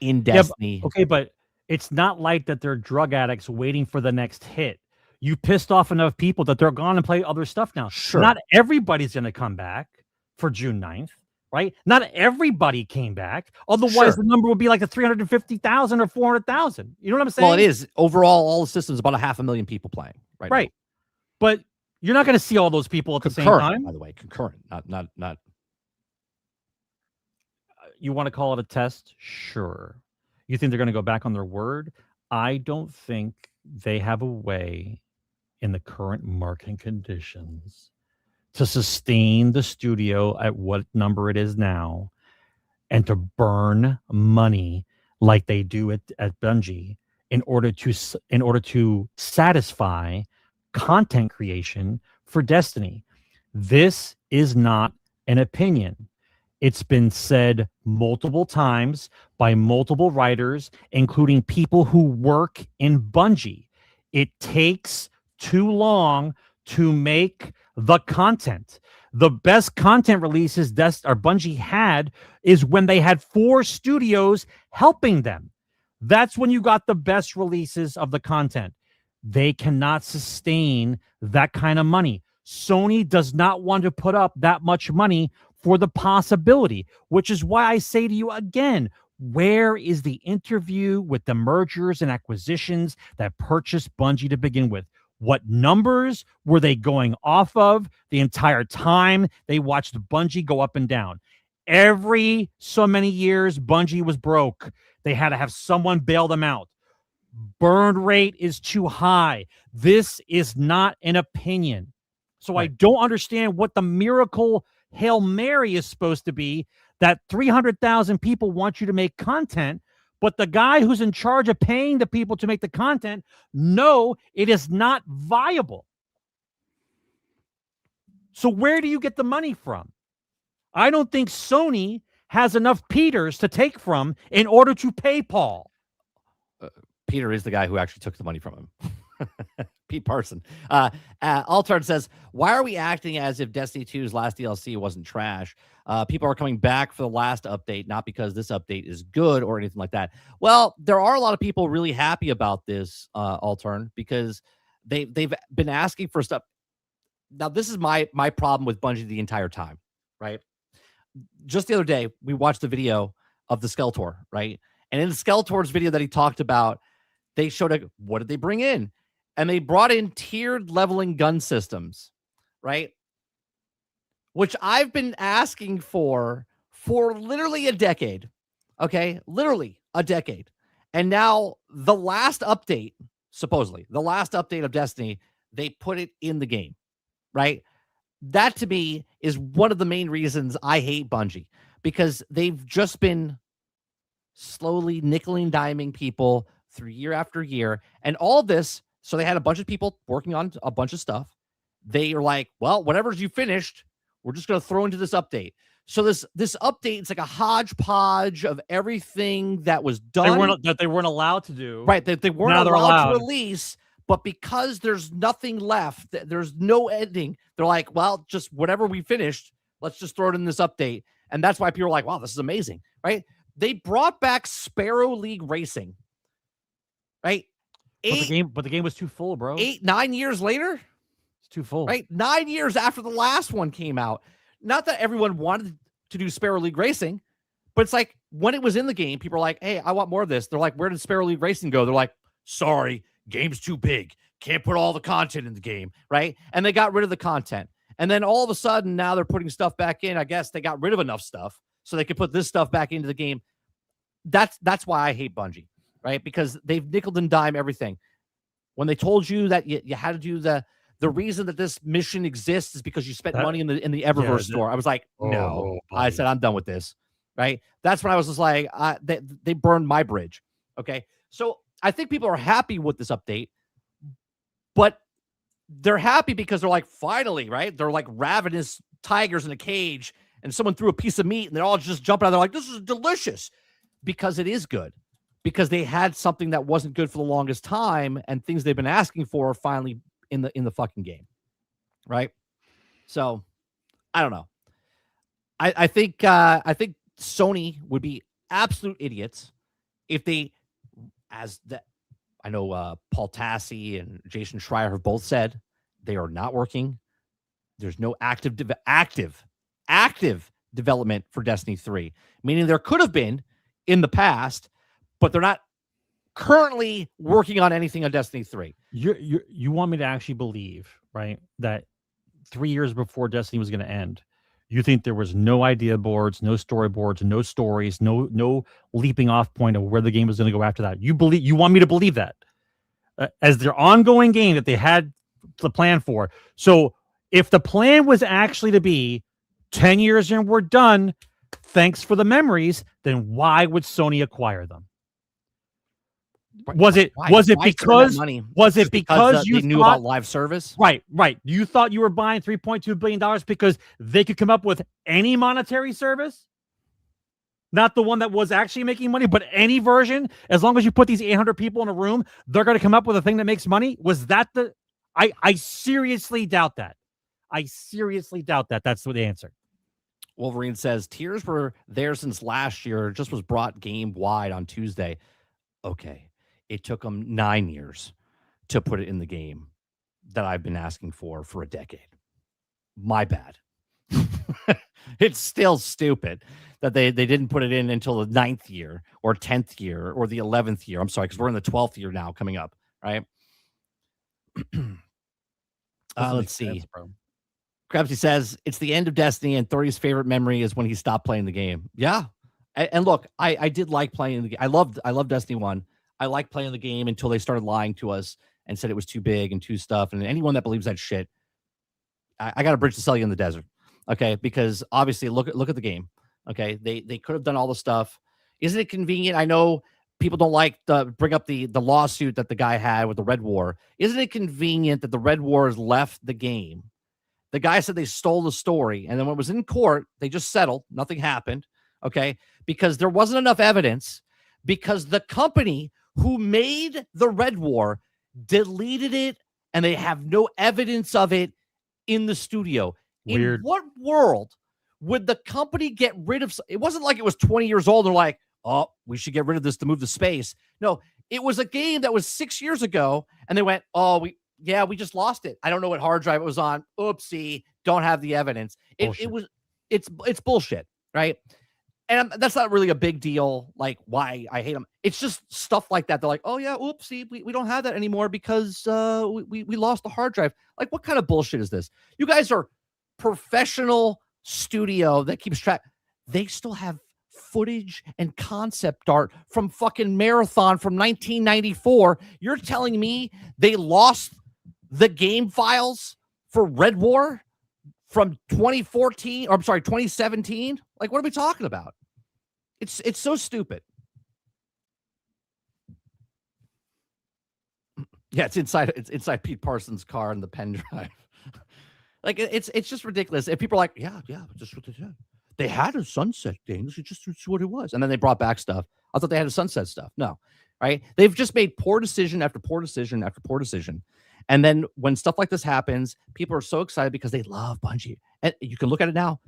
in Destiny. Okay, but it's not like that they're drug addicts waiting for the next hit. you pissed off enough people that they're going to play other stuff now. Sure. Not everybody's going to come back for June 9th, right? Not everybody came back. Otherwise, the number would be like a 350,000 or 400,000. You know what I'm saying? Well, it is. Overall, all the systems, about 500,000 people playing right now. But you're not going to see all those people at the same time. By the way, concurrent, not. You want to call it a test? Sure. You think they're going to go back on their word? I don't think they have a way in the current marketing conditions to sustain the studio at what number it is now and to burn money like they do at Bungie in order to satisfy content creation for Destiny. This is not an opinion. It's been said multiple times by multiple writers, including people who work in Bungie. It takes too long to make the content. The best content releases Bungie had is when they had 4 studios helping them. That's when you got the best releases of the content. They cannot sustain that kind of money. Sony does not want to put up that much money for the possibility, which is why I say to you again, where is the interview with the mergers and acquisitions that purchased Bungie to begin with? What numbers were they going off of the entire time they watched Bungie go up and down? Every so many years, Bungie was broke. They had to have someone bail them out. Burn rate is too high. This is not an opinion. So I don't understand what the miracle Hail Mary is supposed to be, that 300,000 people want you to make content, but the guy who's in charge of paying the people to make the content, no, it is not viable. So where do you get the money from? I don't think Sony has enough Peters to take from in order to pay Paul. Peter is the guy who actually took the money from him. Pete Parson. Altard says, why are we acting as if Destiny 2's last DLC wasn't trash? People are coming back for the last update, not because this update is good or anything like that. Well, there are a lot of people really happy about this, Altern, because they've been asking for stuff. Now, this is my problem with Bungie the entire time, right? Just the other day, we watched the video of the Skeletor, right? And in the Skeletor's video that he talked about, they showed what did they bring in? And they brought in tiered leveling gun systems, right? Which I've been asking for literally a decade. Okay? Literally a decade. And now the last update, supposedly, the last update of Destiny, they put it in the game, right? That to me is one of the main reasons I hate Bungie, because they've just been slowly nickel and diming people through year after year. And all this, so they had a bunch of people working on a bunch of stuff. They are like, well, whatever's you finished, we're just going to throw into this update. So this update, it's like a hodgepodge of everything that was done. They weren't allowed to do. Right, that they weren't allowed to release. But because there's nothing left, there's no ending, they're like, well, just whatever we finished, let's just throw it in this update. And that's why people are like, wow, this is amazing, right? They brought back Sparrow League Racing, right? But the game was too full, bro. 9 years later? It's too full. Right? 9 years after the last one came out. Not that everyone wanted to do Sparrow League Racing, but it's like when it was in the game, people are like, hey, I want more of this. They're like, where did Sparrow League Racing go? They're like, sorry, game's too big. Can't put all the content in the game, right? And they got rid of the content. And then all of a sudden, now they're putting stuff back in. I guess they got rid of enough stuff so they could put this stuff back into the game. That's why I hate Bungie, right? Because they've nickel and dime everything. When they told you that you had to do the reason that this mission exists is because you spent money in the Eververse store, I was like, no. I said, I'm done with this, right? That's when I was just like, they burned my bridge, okay? So I think people are happy with this update, but they're happy because they're like, finally, right? They're like ravenous tigers in a cage, and someone threw a piece of meat, and they're all just jumping out. They're like, this is delicious, because it is good, because they had something that wasn't good for the longest time, and things they've been asking for are finally in the fucking game, right? So I don't know. I think Sony would be absolute idiots if they, I know Paul Tassi and Jason Schreier have both said they are not working. There's no active development for Destiny 3, meaning there could have been in the past, but they're not currently working on anything on Destiny 3. You want me to actually believe, right, that 3 years before Destiny was going to end, you think there was no idea boards, no storyboards, no stories, no leaping off point of where the game was going to go after that? You want me to believe that as their ongoing game that they had the plan for? So if the plan was actually to be 10 years and we're done, thanks for the memories, then why would Sony acquire them? Was it because you knew about live service? Right. You thought you were buying $3.2 billion because they could come up with any monetary service? Not the one that was actually making money, but any version. As long as you put these 800 people in a room, they're going to come up with a thing that makes money. Was that I seriously doubt that. I seriously doubt that. That's the answer. Wolverine says tiers were there since last year. Just was brought game wide on Tuesday. Okay. It took them 9 years to put it in the game that I've been asking for a decade. My bad. It's still stupid that they didn't put it in until the 9th year or 10th year or the 11th year. I'm sorry, because we're in the 12th year now coming up, right? Let's see. Krabsy says it's the end of Destiny, and 30's favorite memory is when he stopped playing the game. Yeah. And look, I did like playing the game. I loved Destiny 1. I liked playing the game until they started lying to us and said it was too big and too stuff. And anyone that believes that shit, I got a bridge to sell you in the desert. Okay. Because obviously look at the game. Okay. They could have done all the stuff. Isn't it convenient? I know people don't like to bring up the lawsuit that the guy had with the Red War. Isn't it convenient that the Red Wars left the game? The guy said they stole the story. And then when it was in court, they just settled. Nothing happened. Okay. Because there wasn't enough evidence, because the company who made the Red War deleted it and they have no evidence of it in the studio. Weird. In what world would the company get rid of? It wasn't like it was 20 years old. They're like, oh, we should get rid of this to move to space. No, it was a game that was 6 years ago. And they went, oh, we just lost it. I don't know what hard drive it was on. Oopsie. Don't have the evidence. It's bullshit. Right. And that's not really a big deal, like why I hate them. It's just stuff like that. They're like, oh, yeah, oopsie, we don't have that anymore because we lost the hard drive. Like, what kind of bullshit is this? You guys are professional studio that keeps track. They still have footage and concept art from fucking Marathon from 1994. You're telling me they lost the game files for Red War from 2014, or I'm sorry, 2017? Like, what are we talking about? It's so stupid. Yeah, it's inside Pete Parsons' car in the pen drive. Like, it's just ridiculous. And people are like, yeah, just what they did. They had a sunset thing. It's what it was. And then they brought back stuff. I thought they had a sunset stuff. No, right? They've just made poor decision after poor decision after poor decision. And then when stuff like this happens, people are so excited because they love Bungie. And you can look at it now.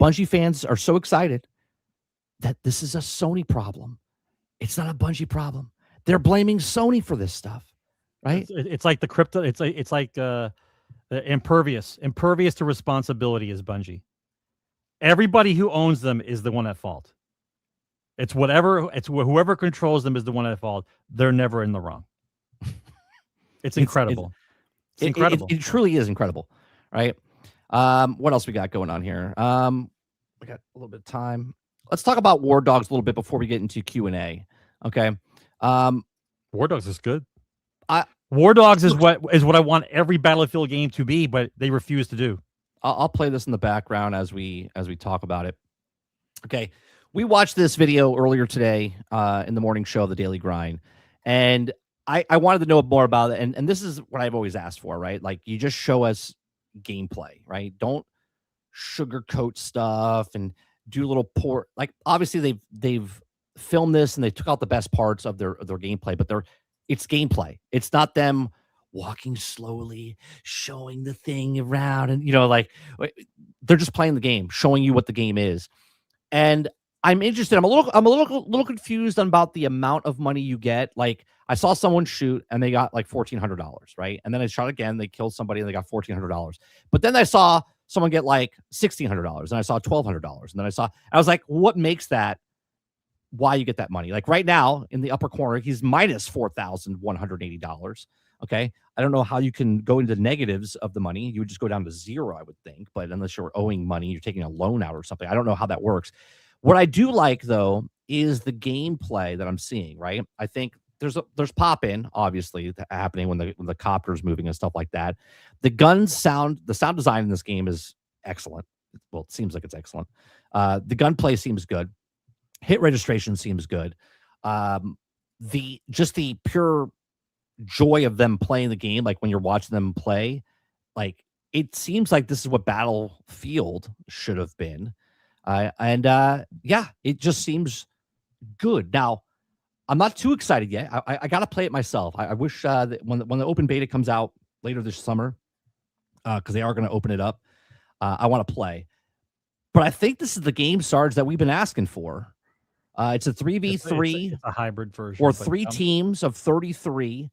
Bungie fans are so excited that this is a Sony problem. It's not a Bungie problem. They're blaming Sony for this stuff, right? It's like the crypto. It's like impervious to responsibility is Bungie. Everybody who owns them is the one at fault. It's whoever controls them is the one at fault. They're never in the wrong. It's incredible. It's incredible. It truly is incredible, right? What else we got going on here? We got a little bit of time. Let's talk about War Dogs a little bit before we get into Q&A. Okay. War Dogs is good. War Dogs is what I want every Battlefield game to be, but they refuse to do. I'll play this in the background as we talk about it. Okay. We watched this video earlier today in the morning show, The Daily Grind, and I wanted to know more about it. And this is what I've always asked for, right? Like, you just show us gameplay, right? Don't sugarcoat stuff and do little poor, like, obviously they've filmed this and they took out the best parts of their gameplay, but it's gameplay. It's not them walking slowly, showing the thing around, and like they're just playing the game, showing you what the game is. And I'm interested. I'm a little confused about the amount of money you get. Like I saw someone shoot and they got like $1,400, right? And then I shot again, they killed somebody and they got $1,400. But then I saw someone get like $1,600 and I saw $1,200. And then I was like, what makes that? Why you get that money? Like right now in the upper corner, he's minus $4,180. Okay. I don't know how you can go into negatives of the money. You would just go down to zero, I would think. But unless you're owing money, you're taking a loan out or something. I don't know how that works. What I do like though is the gameplay that I'm seeing, right? I think there's pop in obviously happening when the copter's moving and stuff like that. The sound design in this game is excellent. Well, it seems like it's excellent. The gunplay seems good. Hit registration seems good. The pure joy of them playing the game, like when you're watching them play, like it seems like this is what Battlefield should have been. Yeah, it just seems good. Now, I'm not too excited yet. I got to play it myself. I wish that when the open beta comes out later this summer, because they are going to open it up, I want to play. But I think this is the game, Sarge, that we've been asking for. It's a 3v3. It's a hybrid version. Or three teams of 33.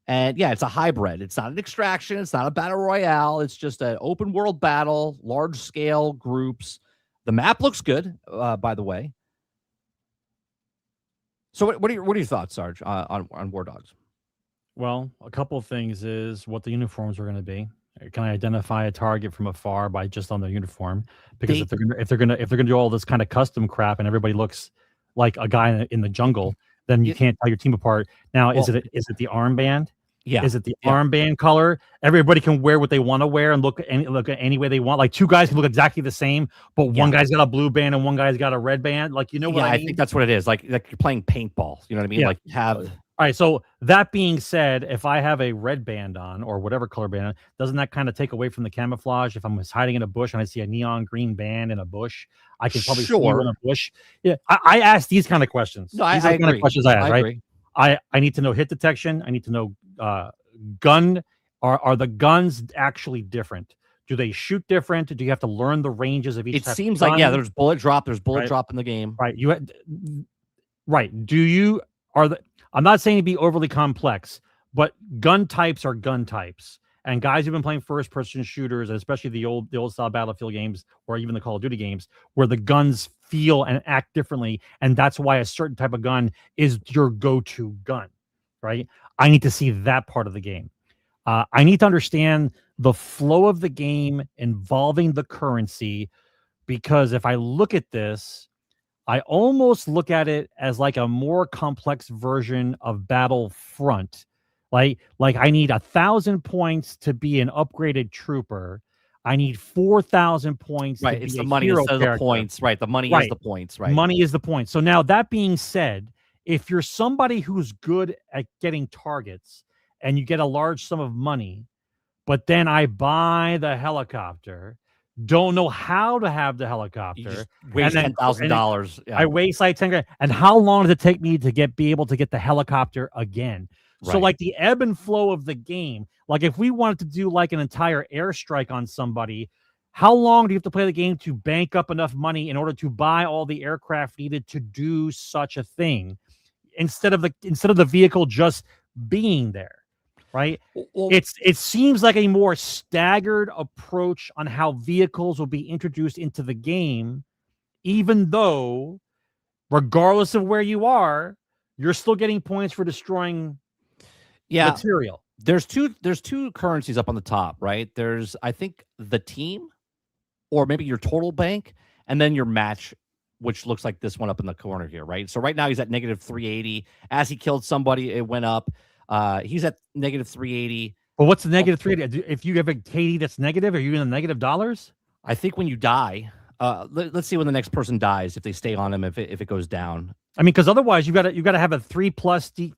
And yeah, it's a hybrid. It's not an extraction. It's not a battle royale. It's just an open world battle, large scale groups. The map looks good, by the way. So what are your thoughts, Sarge, on War Dogs? Well, a couple of things is what the uniforms are going to be. Can I identify a target from afar by just on their uniform? Because if they're gonna do all this kind of custom crap and everybody looks like a guy in the jungle, then you can't tell your team apart. Now, is it the armband? Yeah. Is it the armband color? Everybody can wear what they want to wear and look any way they want. Like two guys can look exactly the same, but one guy's got a blue band and one guy's got a red band. Like, you know what I mean? I think that's what it is. Like you're playing paintball. You know what I mean? Yeah. Like you have. All right. So that being said, if I have a red band on or whatever color band, doesn't that kind of take away from the camouflage? If I'm hiding in a bush and I see a neon green band in a bush, I can probably see you in a bush. Yeah. I ask these kind of questions. No, these I are the agree. kind of questions I ask, right? Agree. I need to know hit detection. I need to know gun. Are the guns actually different? Do they shoot different? Do you have to learn the ranges of each? It type seems of like gun? there's bullet drop. There's bullet drop in the game. Right. I'm not saying to be overly complex, but gun types are gun types. And guys who've been playing first-person shooters, and especially the old style Battlefield games, or even the Call of Duty games, where the guns feel and act differently, and that's why a certain type of gun is your go-to gun, right? I need to see that part of the game. I need to understand the flow of the game involving the currency, because if I look at this, I almost look at it as like a more complex version of Battlefront. Like I need 1,000 points to be an upgraded trooper. I need 4,000 points. Right, to it's be the a money hero instead of character. the points. Right, the money is the points. Right, money is the point. So now that being said, if you're somebody who's good at getting targets and you get a large sum of money, but then I buy the helicopter, don't know how to have the helicopter, waste $10,000. I waste like 10 grand. And how long does it take me to be able to get the helicopter again? Right. So like the ebb and flow of the game, like if we wanted to do like an entire airstrike on somebody, how long do you have to play the game to bank up enough money in order to buy all the aircraft needed to do such a thing, instead of the vehicle just being there? Right. Well, it seems like a more staggered approach on how vehicles will be introduced into the game, even though regardless of where you are, you're still getting points for destroying material. There's two currencies up on the top, right? There's, I think, the team, or maybe your total bank, and then your match, which looks like this one up in the corner here, right? So right now he's at negative 380. As he killed somebody, it went up. He's at negative 380. But what's the negative 380? If you have a KD that's negative, are you in the negative dollars? I think when you die, let's see when the next person dies, if they stay on him, if it goes down. I mean, because otherwise you got to have a 3+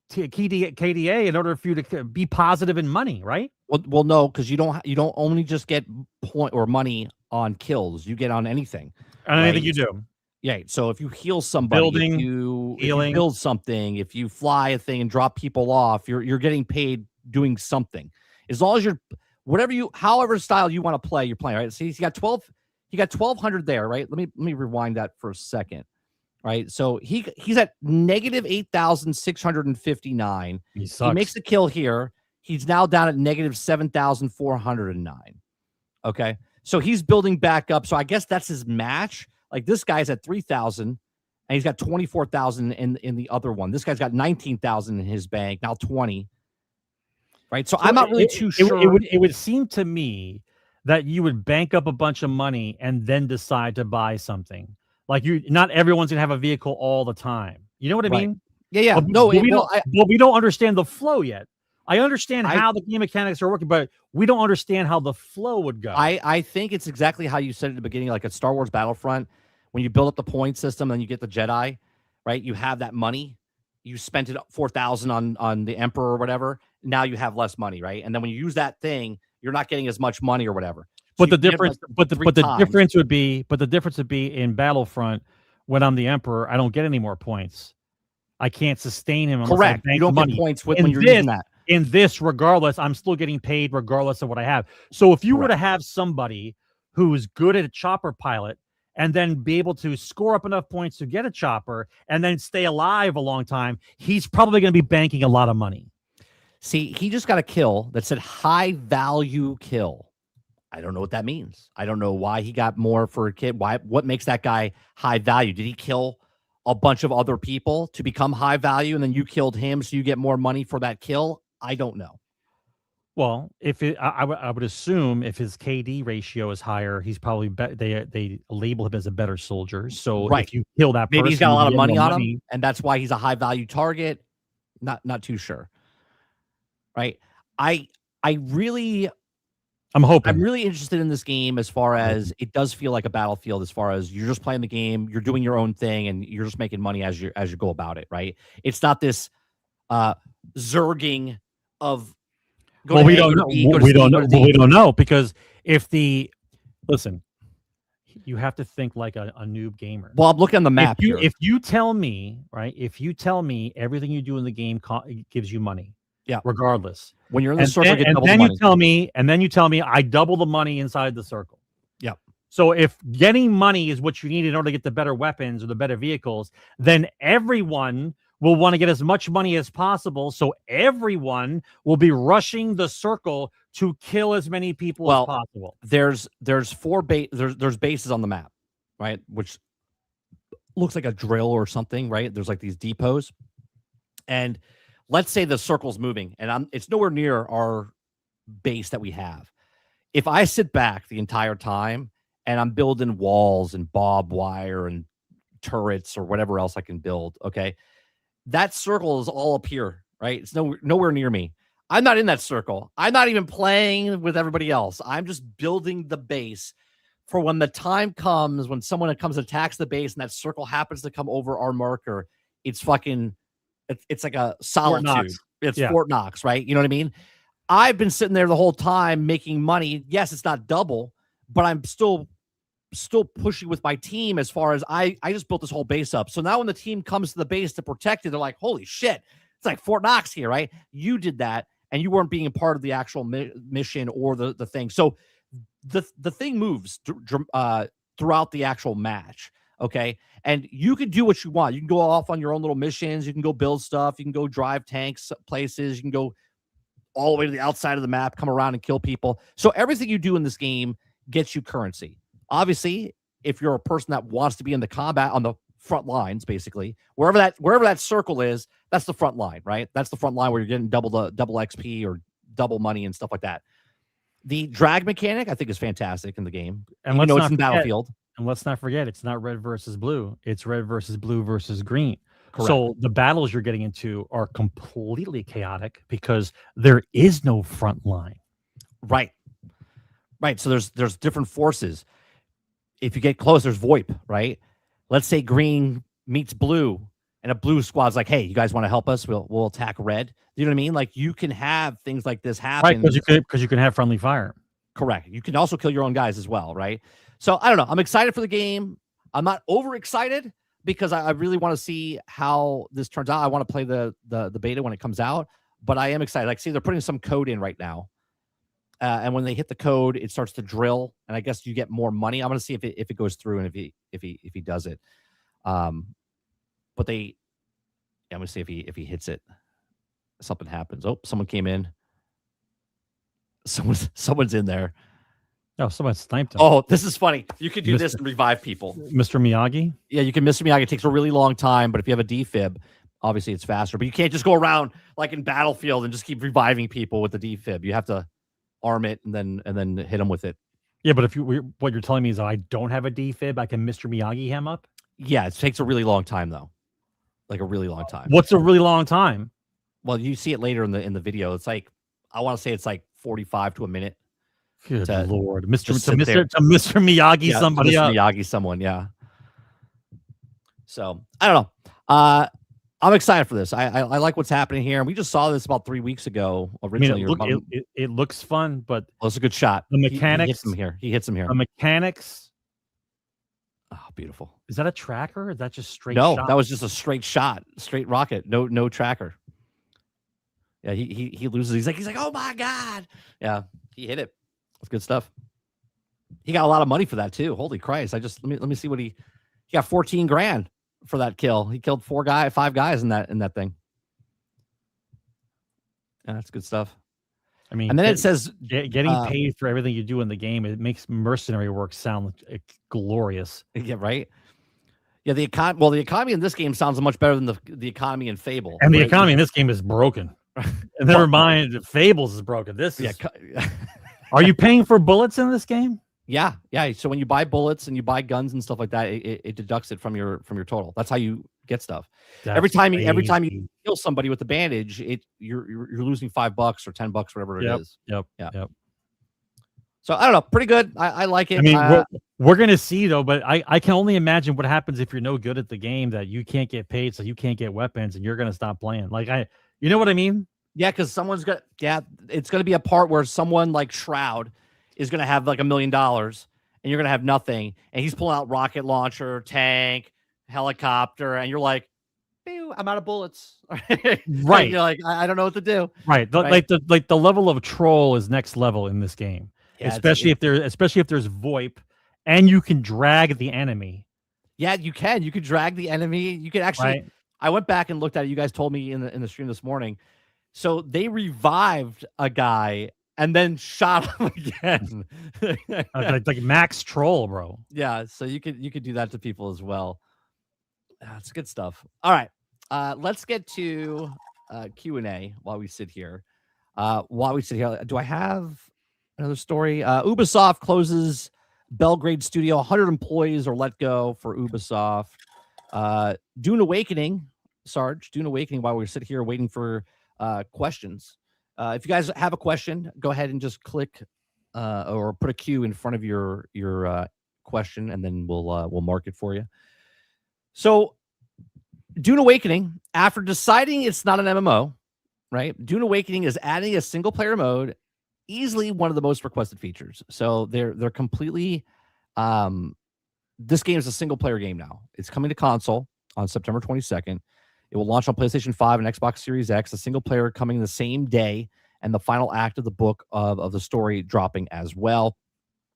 KDA in order for you to be positive in money, right? Well, no, because you don't only just get point or money on kills. You get on anything. On anything you do. Yeah, so if you heal somebody, if you build something, if you fly a thing and drop people off, you're getting paid doing something. As long as you're however style you want to play, you're playing, right? See, he got 1,200 there, right? Let me rewind that for a second. right? So he's at negative 8,659. He He sucks. makes the kill here. He's now down at negative 7,409. Okay. So he's building back up. So I guess that's his match. Like this guy's at 3,000 and he's got 24,000 in the other one. This guy's got 19,000 in his bank, now 20. Right. So I'm not really too sure. It would seem to me that you would bank up a bunch of money and then decide to buy something. Like not everyone's gonna have a vehicle all the time. You know what I mean? Yeah. But we don't understand the flow yet. I understand how the game mechanics are working, but we don't understand how the flow would go. I think it's exactly how you said at the beginning, like at Star Wars Battlefront, when you build up the point system and you get the Jedi, right? You have that money. You spent it 4,000 on the Emperor or whatever. Now you have less money, right? And then when you use that thing, you're not getting as much money or whatever. But the difference, but the difference would be in Battlefront, when I'm the Emperor, I don't get any more points. I can't sustain him. Correct. You don't get points when you're using that. In this, regardless, I'm still getting paid regardless of what I have. So if you were to have somebody who is good at a chopper pilot and then be able to score up enough points to get a chopper and then stay alive a long time, he's probably going to be banking a lot of money. See, he just got a kill that said high value kill. I don't know what that means. I don't know why he got more for a kid. What makes that guy high value? Did he kill a bunch of other people to become high value and then you killed him so you get more money for that kill? I don't know. Well, I would assume if his KD ratio is higher, he's probably they label him as a better soldier. So if you kill that person, maybe he's got a lot of money on him, and that's why he's a high value target. Not too sure. Right? I'm really interested in this game as far as it does feel like a Battlefield, as far as you're just playing the game, you're doing your own thing, and you're just making money as you go about it, right? It's not this zerging of we don't know because listen, you have to think like a noob gamer. Well, I'm looking on the map here. If you tell me everything you do in the game gives you money, regardless. When you're in the circle, and then you tell me I double the money inside the circle. Yep. So if getting money is what you need in order to get the better weapons or the better vehicles, then everyone will want to get as much money as possible. So everyone will be rushing the circle to kill as many people as possible. There's there's bases on the map, right? Which looks like a drill or something, right? There's like these depots. And let's say the circle's moving and it's nowhere near our base that we have. If I sit back the entire time and I'm building walls and barbed wire and turrets or whatever else I can build, okay, that circle is all up here, right? It's nowhere near me. I'm not in that circle. I'm not even playing with everybody else. I'm just building the base for when the time comes, when someone comes attacks the base and that circle happens to come over our marker. It's it's like a solitude. It's Fort Knox, right? You know what I mean? I've been sitting there the whole time making money. Yes, it's not double, but I'm still pushing with my team as far as I just built this whole base up. So now when the team comes to the base to protect it, they're like, holy shit, it's like Fort Knox here, right? You did that and you weren't being a part of the actual mission or the thing. So the thing moves throughout the actual match, okay? And you can do what you want. You can go off on your own little missions. You can go build stuff. You can go drive tanks places. You can go all the way to the outside of the map, come around and kill people. So everything you do in this game gets you currency. Obviously, if you're a person that wants to be in the combat on the front lines, basically, wherever that circle is, that's the front line, right? That's the front line where you're getting double XP or double money and stuff like that. The drag mechanic, I think, is fantastic in the game. And it's in Battlefield. And let's not forget, it's not red versus blue. It's red versus blue versus green. Correct. So the battles you're getting into are completely chaotic because there is no front line. Right. So there's different forces. If you get close, there's VoIP, right? Let's say green meets blue, and a blue squad's like, hey, you guys want to help us? We'll attack red. You know what I mean? Like, you can have things like this happen. Right, because you can have friendly fire. Correct. You can also kill your own guys as well, right? So, I don't know. I'm excited for the game. I'm not overexcited because I really want to see how this turns out. I want to play the beta when it comes out, but I am excited. Like, see, they're putting some code in right now. And when they hit the code, it starts to drill, and I guess you get more money. I'm going to see if it goes through and if he does it. but they. Yeah, I'm gonna see if he hits it. Something happens. Oh, someone came in. Someone's in there. Oh, someone sniped him. Oh, this is funny. You can do this Mr. and revive people. Mr. Miyagi. Yeah, you can Mr. Miyagi. It takes a really long time, but if you have a defib, obviously it's faster. But you can't just go around like in Battlefield and just keep reviving people with the defib. You have to arm it and then hit them with it. Yeah, but what you're telling me is that I don't have a defib, I can Mr. Miyagi him up. Yeah, it takes a really long time though, like a really long time. What's a really long time? Well, you see it later in the video. It's like I want to say it's like 45 to a minute. Good to Lord, Mr. just To sit Mr. there. To Mr. Miyagi Yeah, somebody Mr. up. Miyagi someone, yeah. So I don't know. I'm excited for this. I like what's happening here. And we just saw this about 3 weeks ago I mean, originally. it looks fun, but It's a good shot. the He mechanics. hits him here. He hits him here. The mechanics. Oh, beautiful. Is that a tracker? Or is that just straight? No, shot? that was just a straight shot, straight rocket. No tracker. Yeah, he loses. He's like, oh my God. Yeah, he hit it. That's good stuff. He got a lot of money for that too. Holy Christ. Let me see what he got 14 grand for that kill. He killed 5 guys in that thing. Yeah, that's good stuff. I mean, And then it says getting paid for everything you do in the game, it makes mercenary work sound glorious. yeah, right. Yeah, the economy in this game sounds much better than the economy in Fable. And the right? economy in this game is broken. And never mind, Fables is broken. This is. Yeah. Are you paying for bullets in this game? Yeah. So when you buy bullets and you buy guns and stuff like that, it deducts it from your total. That's how you get stuff. Every time you kill somebody with a bandage, you're losing $5 or $10, whatever it is. Yep. So I don't know, pretty good. I like it. I mean, we're gonna see though, but I can only imagine what happens if you're no good at the game, that you can't get paid, so you can't get weapons, and you're gonna stop playing. Like you know what I mean? Yeah, because it's gonna be a part where someone like Shroud is gonna have like $1 million, and you're gonna have nothing, and he's pulling out rocket launcher, tank, helicopter, and you're like, "Ew, I'm out of bullets." Right. You're like, I don't know what to do. Right. Right. Like the level of troll is next level in this game. Yeah, especially if there's VoIP and you can drag the enemy. Yeah, you can. You can drag the enemy. You can actually. Right. I went back and looked at it. You guys told me in the stream this morning. So they revived a guy and then shot him again. like max troll, bro. Yeah, so you could do that to people as well. That's good stuff. All right, let's get to Q&A while we sit here. Do I have another story? Ubisoft closes Belgrade studio. 100 employees are let go for Ubisoft. Dune Awakening, Sarge. Dune Awakening. While we sit here waiting for questions. If you guys have a question, go ahead and just click or put a Q in front of your question, and then we'll mark it for you. So, Dune Awakening, after deciding it's not an MMO, right? Dune Awakening is adding a single player mode, easily one of the most requested features. So they're completely this game is a single player game now. It's coming to console on September 22nd. It will launch on PlayStation 5 and Xbox Series X, a single player coming the same day, and the final act of the book of the story dropping as well.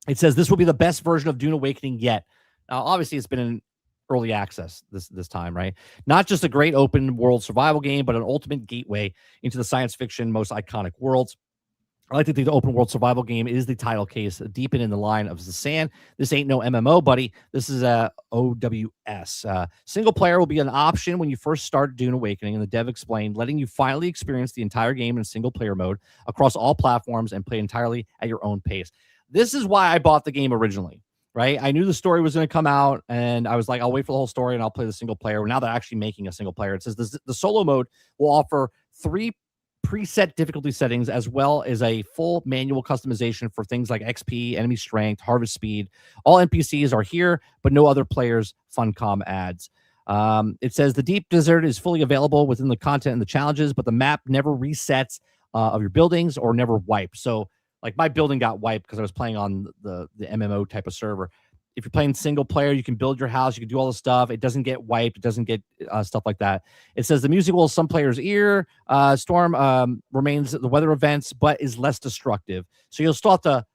It says this will be the best version of Dune Awakening yet. Now, obviously, it's been in early access this time, right? Not just a great open world survival game, but an ultimate gateway into the science fiction most iconic worlds. I like to think the open world survival game is the title case, deep in the line of the sand. This ain't no MMO, buddy. This is a OWS. Single player will be an option when you first start Dune Awakening, and the dev explained, letting you finally experience the entire game in single player mode across all platforms and play entirely at your own pace. This is why I bought the game originally, right? I knew the story was going to come out, and I was like, I'll wait for the whole story and I'll play the single player. Now they're actually making a single player. It says the solo mode will offer 3 preset difficulty settings, as well as a full manual customization for things like XP, enemy strength, harvest speed. All NPCs are here, but no other players' Funcom ads. It says the Deep Desert is fully available within the content and the challenges, but the map never resets of your buildings or never wipes. So, like, my building got wiped because I was playing on the MMO type of server. If you're playing single player, you can build your house, you can do all the stuff. It doesn't get wiped. It doesn't get stuff like that. It says the music will some players' ear. Storm remains the weather events, but is less destructive. So you'll still have to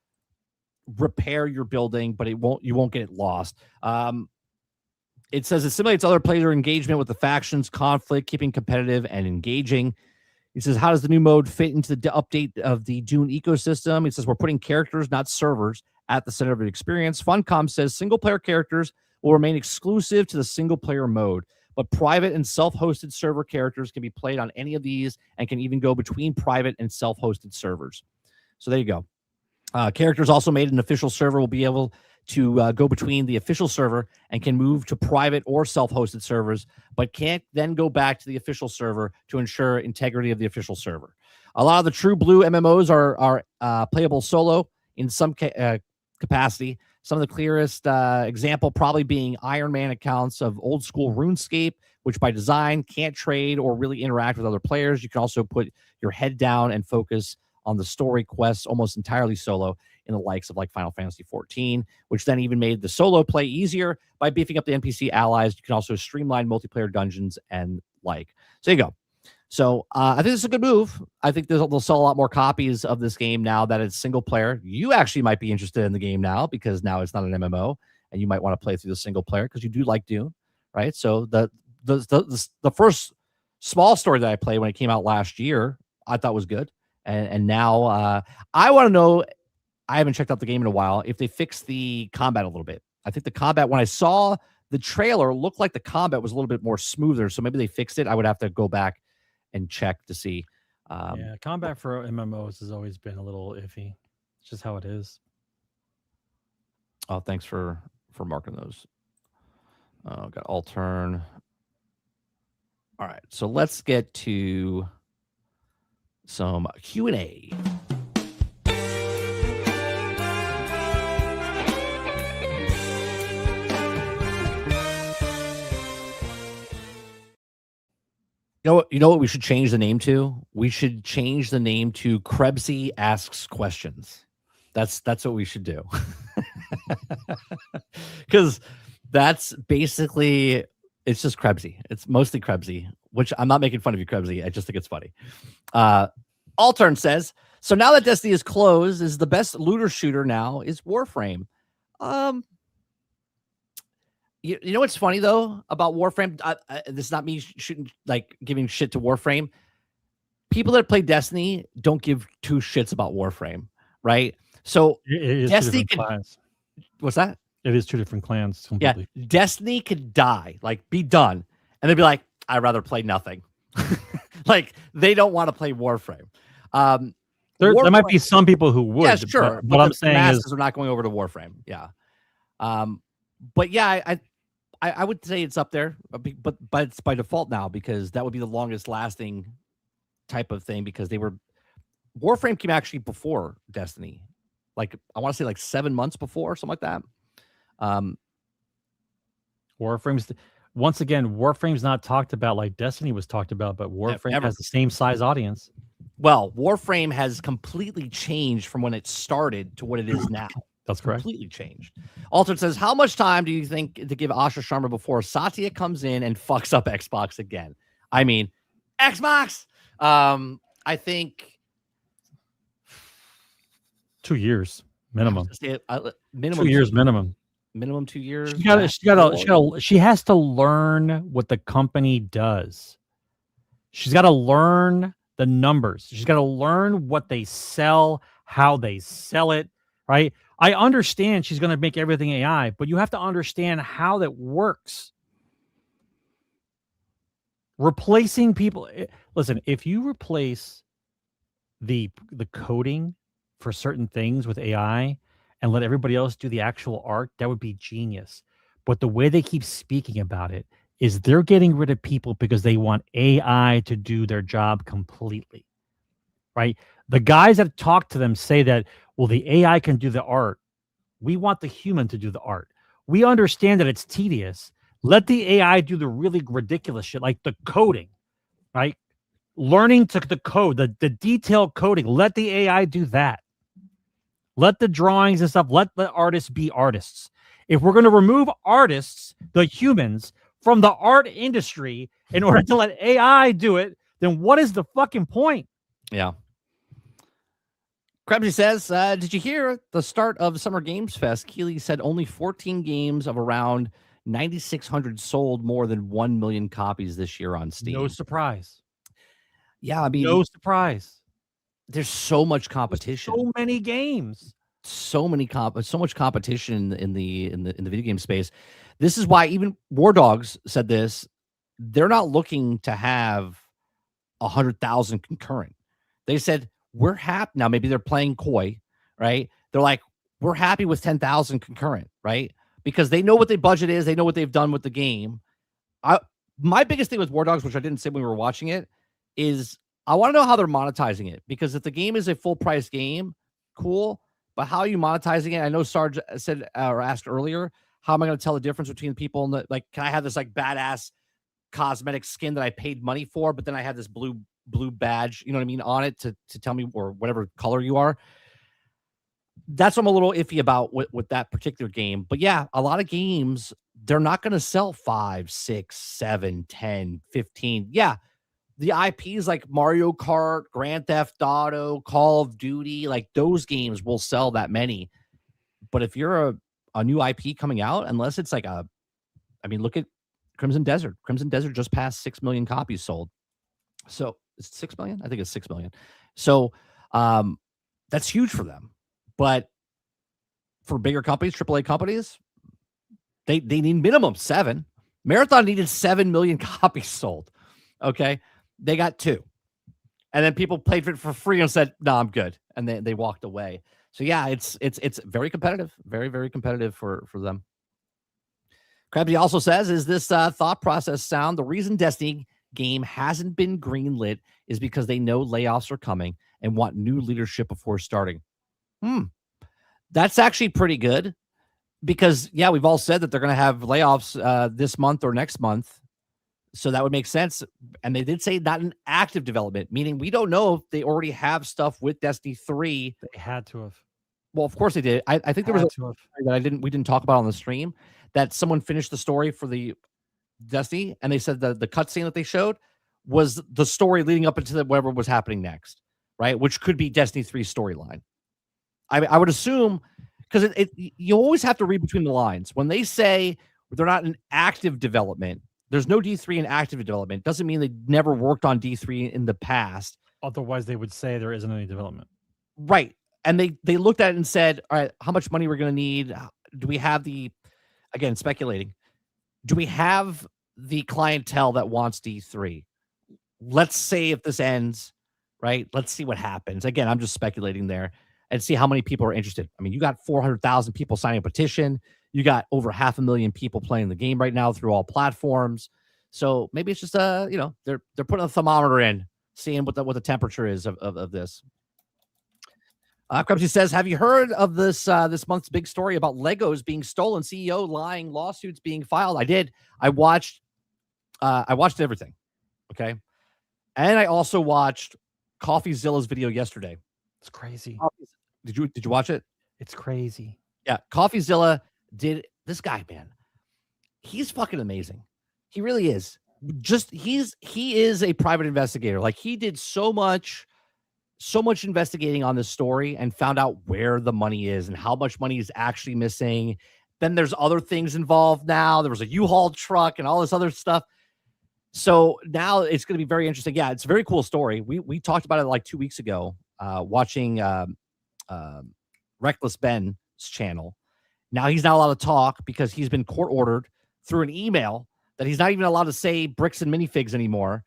repair your building, but you won't get it lost. It says it simulates other player engagement with the factions, conflict, keeping competitive and engaging. He says, how does the new mode fit into the update of the Dune ecosystem? He says, we're putting characters, not servers, at the center of the experience. Funcom says single-player characters will remain exclusive to the single-player mode, but private and self-hosted server characters can be played on any of these and can even go between private and self-hosted servers. So there you go. Characters also made an official server will be able to go between the official server and can move to private or self-hosted servers, but can't then go back to the official server to ensure integrity of the official server. A lot of the true blue MMOs are playable solo in some capacity. Some of the clearest example probably being Iron Man accounts of old school RuneScape, which by design can't trade or really interact with other players. You can also put your head down and focus on the story quests almost entirely solo in the likes of like Final Fantasy 14, which then even made the solo play easier by beefing up the NPC allies. You can also streamline multiplayer dungeons and like. So there you go. So I think this is a good move. I think they'll sell a lot more copies of this game now that it's single player. You actually might be interested in the game now because now it's not an MMO, and you might want to play through the single player because you do like Dune, right? So the first small story that I played when it came out last year, I thought was good. And now I want to know, I haven't checked out the game in a while, if they fixed the combat a little bit. I think the combat, when I saw the trailer, looked like the combat was a little bit more smoother. So maybe they fixed it. I would have to go back and check to see. Yeah, combat for MMOs has always been a little iffy. It's just how it is. Oh, thanks for marking those. Got all turn. All right, so let's get to some Q&A. You know what we should change the name to? We should change the name to Krebsy Asks Questions. That's what we should do. Because that's basically, it's just Krebsy. It's mostly Krebsy, which I'm not making fun of you, Krebsy. I just think it's funny. Altern says, so now that Destiny is closed, is the best looter shooter now is Warframe. You know what's funny though about Warframe? This is not me shooting, like giving shit to Warframe. People that play Destiny don't give two shits about Warframe, right? So Destiny could, what's that? It is two different clans. Completely. Yeah, Destiny could die, like be done, and they'd be like, "I'd rather play nothing." Like they don't want to play Warframe. There might be some people who would. Yeah, sure. But what I'm saying masses is, are not going over to Warframe. Yeah. But yeah, I would say it's up there, but it's by default now because that would be the longest lasting type of thing because Warframe came actually before Destiny. Like I want to say like 7 months before, something like that. Warframe's once again, Warframe's not talked about like Destiny was talked about, but Warframe has the same size audience. Well, Warframe has completely changed from when it started to what it is now. That's correct. Completely changed. Altered says, how much time do you think to give Asha Sharma before Satya comes in and fucks up Xbox again? I mean, Xbox. I think 2 years minimum. Minimum 2 years minimum. Minimum 2 years. She has to learn what the company does. She's got to learn the numbers. She's got to learn what they sell, how they sell it, right? I understand she's going to make everything AI, but you have to understand how that works. Replacing people. Listen, if you replace the coding for certain things with AI and let everybody else do the actual art, that would be genius. But the way they keep speaking about it is they're getting rid of people because they want AI to do their job completely, right? The guys that talk to them say that, well, the AI can do the art. We want the human to do the art. We understand that it's tedious. Let the AI do the really ridiculous shit, like the coding, right? Learning to the code, the detailed coding. Let the AI do that. Let the drawings and stuff, let the artists be artists. If we're going to remove artists, the humans, from the art industry in order to let AI do it, then what is the fucking point? Yeah. Krebsy says, did you hear the start of Summer Games Fest? Keeley said only 14 games of around 9,600 sold more than 1 million copies this year on Steam. No surprise. Yeah, I mean, No surprise. there's so much competition. So many games. So much competition in the video game space. This is why even War Dogs said this. They're not looking to have 100,000 concurrent. They said we're happy now. Maybe they're playing coy, right? They're like, we're happy with 10,000 concurrent, right? Because they know what their budget is. They know what they've done with the game. My biggest thing with War Dogs, which I didn't say when we were watching it, is I want to know how they're monetizing it. Because if the game is a full price game, cool. But how are you monetizing it? I know Sarge said or asked earlier, how am I going to tell the difference between people and like, can I have this like badass cosmetic skin that I paid money for, but then I have this blue badge, you know what I mean, on it to tell me, or whatever color you are. That's what I'm a little iffy about with that particular game. But yeah, a lot of games, they're not going to sell 5, 6, 7, 10, 15. Yeah, the IPs like Mario Kart, Grand Theft Auto, Call of Duty, like those games will sell that many. But if you're a new IP coming out, unless it's like look at Crimson Desert. Crimson Desert just passed 6 million copies sold. So is it 6 million? I think it's 6 million. So that's huge for them. But for bigger companies, AAA companies, they need minimum 7. Marathon needed 7 million copies sold. Okay. They got 2. And then people played for it for free and said, no, I'm good. And they walked away. So yeah, it's very competitive. Very, very competitive for them. Krabsy also says, is this thought process sound? The reason Destiny game hasn't been greenlit is because they know layoffs are coming and want new leadership before starting. That's actually pretty good because, yeah, we've all said that they're going to have layoffs this month or next month. So that would make sense. And they did say not an active development, meaning we don't know if they already have stuff with Destiny 3. They had to have. Well, of course they did. I think there was a story that we didn't talk about on the stream, that someone finished the story for the Destiny, and they said the cutscene that they showed was the story leading up into whatever was happening next, right? Which could be Destiny 3 storyline. I would assume, because you always have to read between the lines. When they say they're not in active development, there's no D3 in active development. Doesn't mean they never worked on D3 in the past. Otherwise, they would say there isn't any development. Right. And they looked at it and said, all right, how much money we're going to need? Do we have again, speculating, do we have the clientele that wants D3? Let's say if this ends, right? Let's see what happens. Again, I'm just speculating there and see how many people are interested. I mean, you got 400,000 people signing a petition. You got over 500,000 people playing the game right now through all platforms. So maybe it's just they're putting a thermometer in, seeing what the temperature is of this. Krabsy says, have you heard of this month's big story about Legos being stolen, CEO lying, lawsuits being filed? I did. I watched everything. Okay. And I also watched CoffeeZilla's video yesterday. It's crazy. Did you watch it? It's crazy. Yeah. CoffeeZilla did this guy, man. He's fucking amazing. He really is. He is a private investigator. Like, he did so much investigating on this story and found out where the money is and how much money is actually missing. Then there's other things involved now. There was a U-Haul truck and all this other stuff. So now it's going to be very interesting. Yeah, it's a very cool story. We talked about it like 2 weeks ago, watching Reckless Ben's channel. Now he's not allowed to talk because he's been court ordered through an email that he's not even allowed to say bricks and minifigs anymore.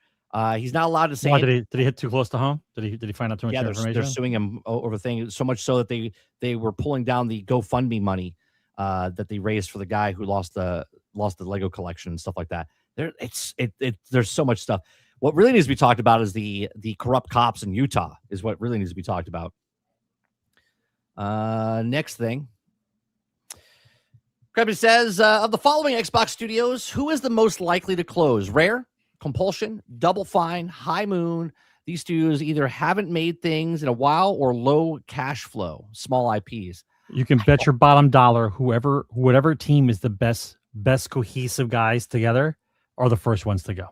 He's not allowed to say. Why did he hit too close to home? Did he find out too much information? They're suing him over things, so much so that they were pulling down the GoFundMe money that they raised for the guy who lost the Lego collection and stuff like that. There's so much stuff. What really needs to be talked about is the corrupt cops in Utah is what really needs to be talked about. Next thing. Krabby says, of the following Xbox studios, who is the most likely to close? Rare, Compulsion, Double Fine, High Moon. These studios either haven't made things in a while or low cash flow, small IPs. You can bet your bottom dollar whatever team is the best cohesive guys together are the first ones to go,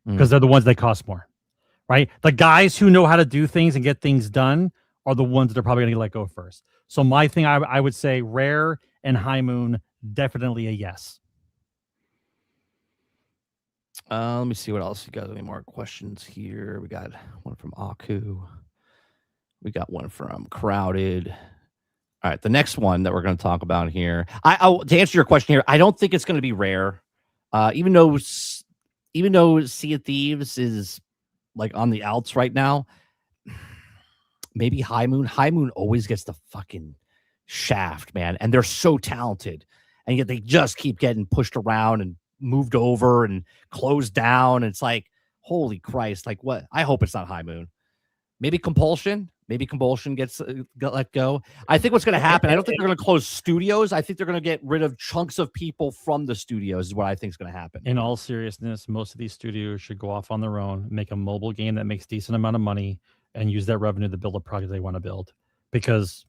because they're the ones that cost more, right? The guys who know how to do things and get things done are the ones that are probably going to let go first. So my thing, I would say Rare and High Moon, definitely a yes. Let me see what else. You got any more questions here? We got one from Aku. We got one from Crowded. All right, the next one that we're going to talk about here. To answer your question here, I don't think it's going to be rare. Even though Sea of Thieves is like on the outs right now, maybe High Moon. High Moon always gets the fucking shaft, man, and they're so talented, and yet they just keep getting pushed around and moved over and closed down. It's like, holy Christ, like what? I hope it's not High Moon. Maybe Compulsion. Maybe Compulsion gets let go. I think what's going to happen, I don't think they're going to close studios. I think they're going to get rid of chunks of people from the studios is what I think is going to happen. In all seriousness, most of these studios should go off on their own, make a mobile game that makes decent amount of money, and use that revenue to build a product they want to build. Because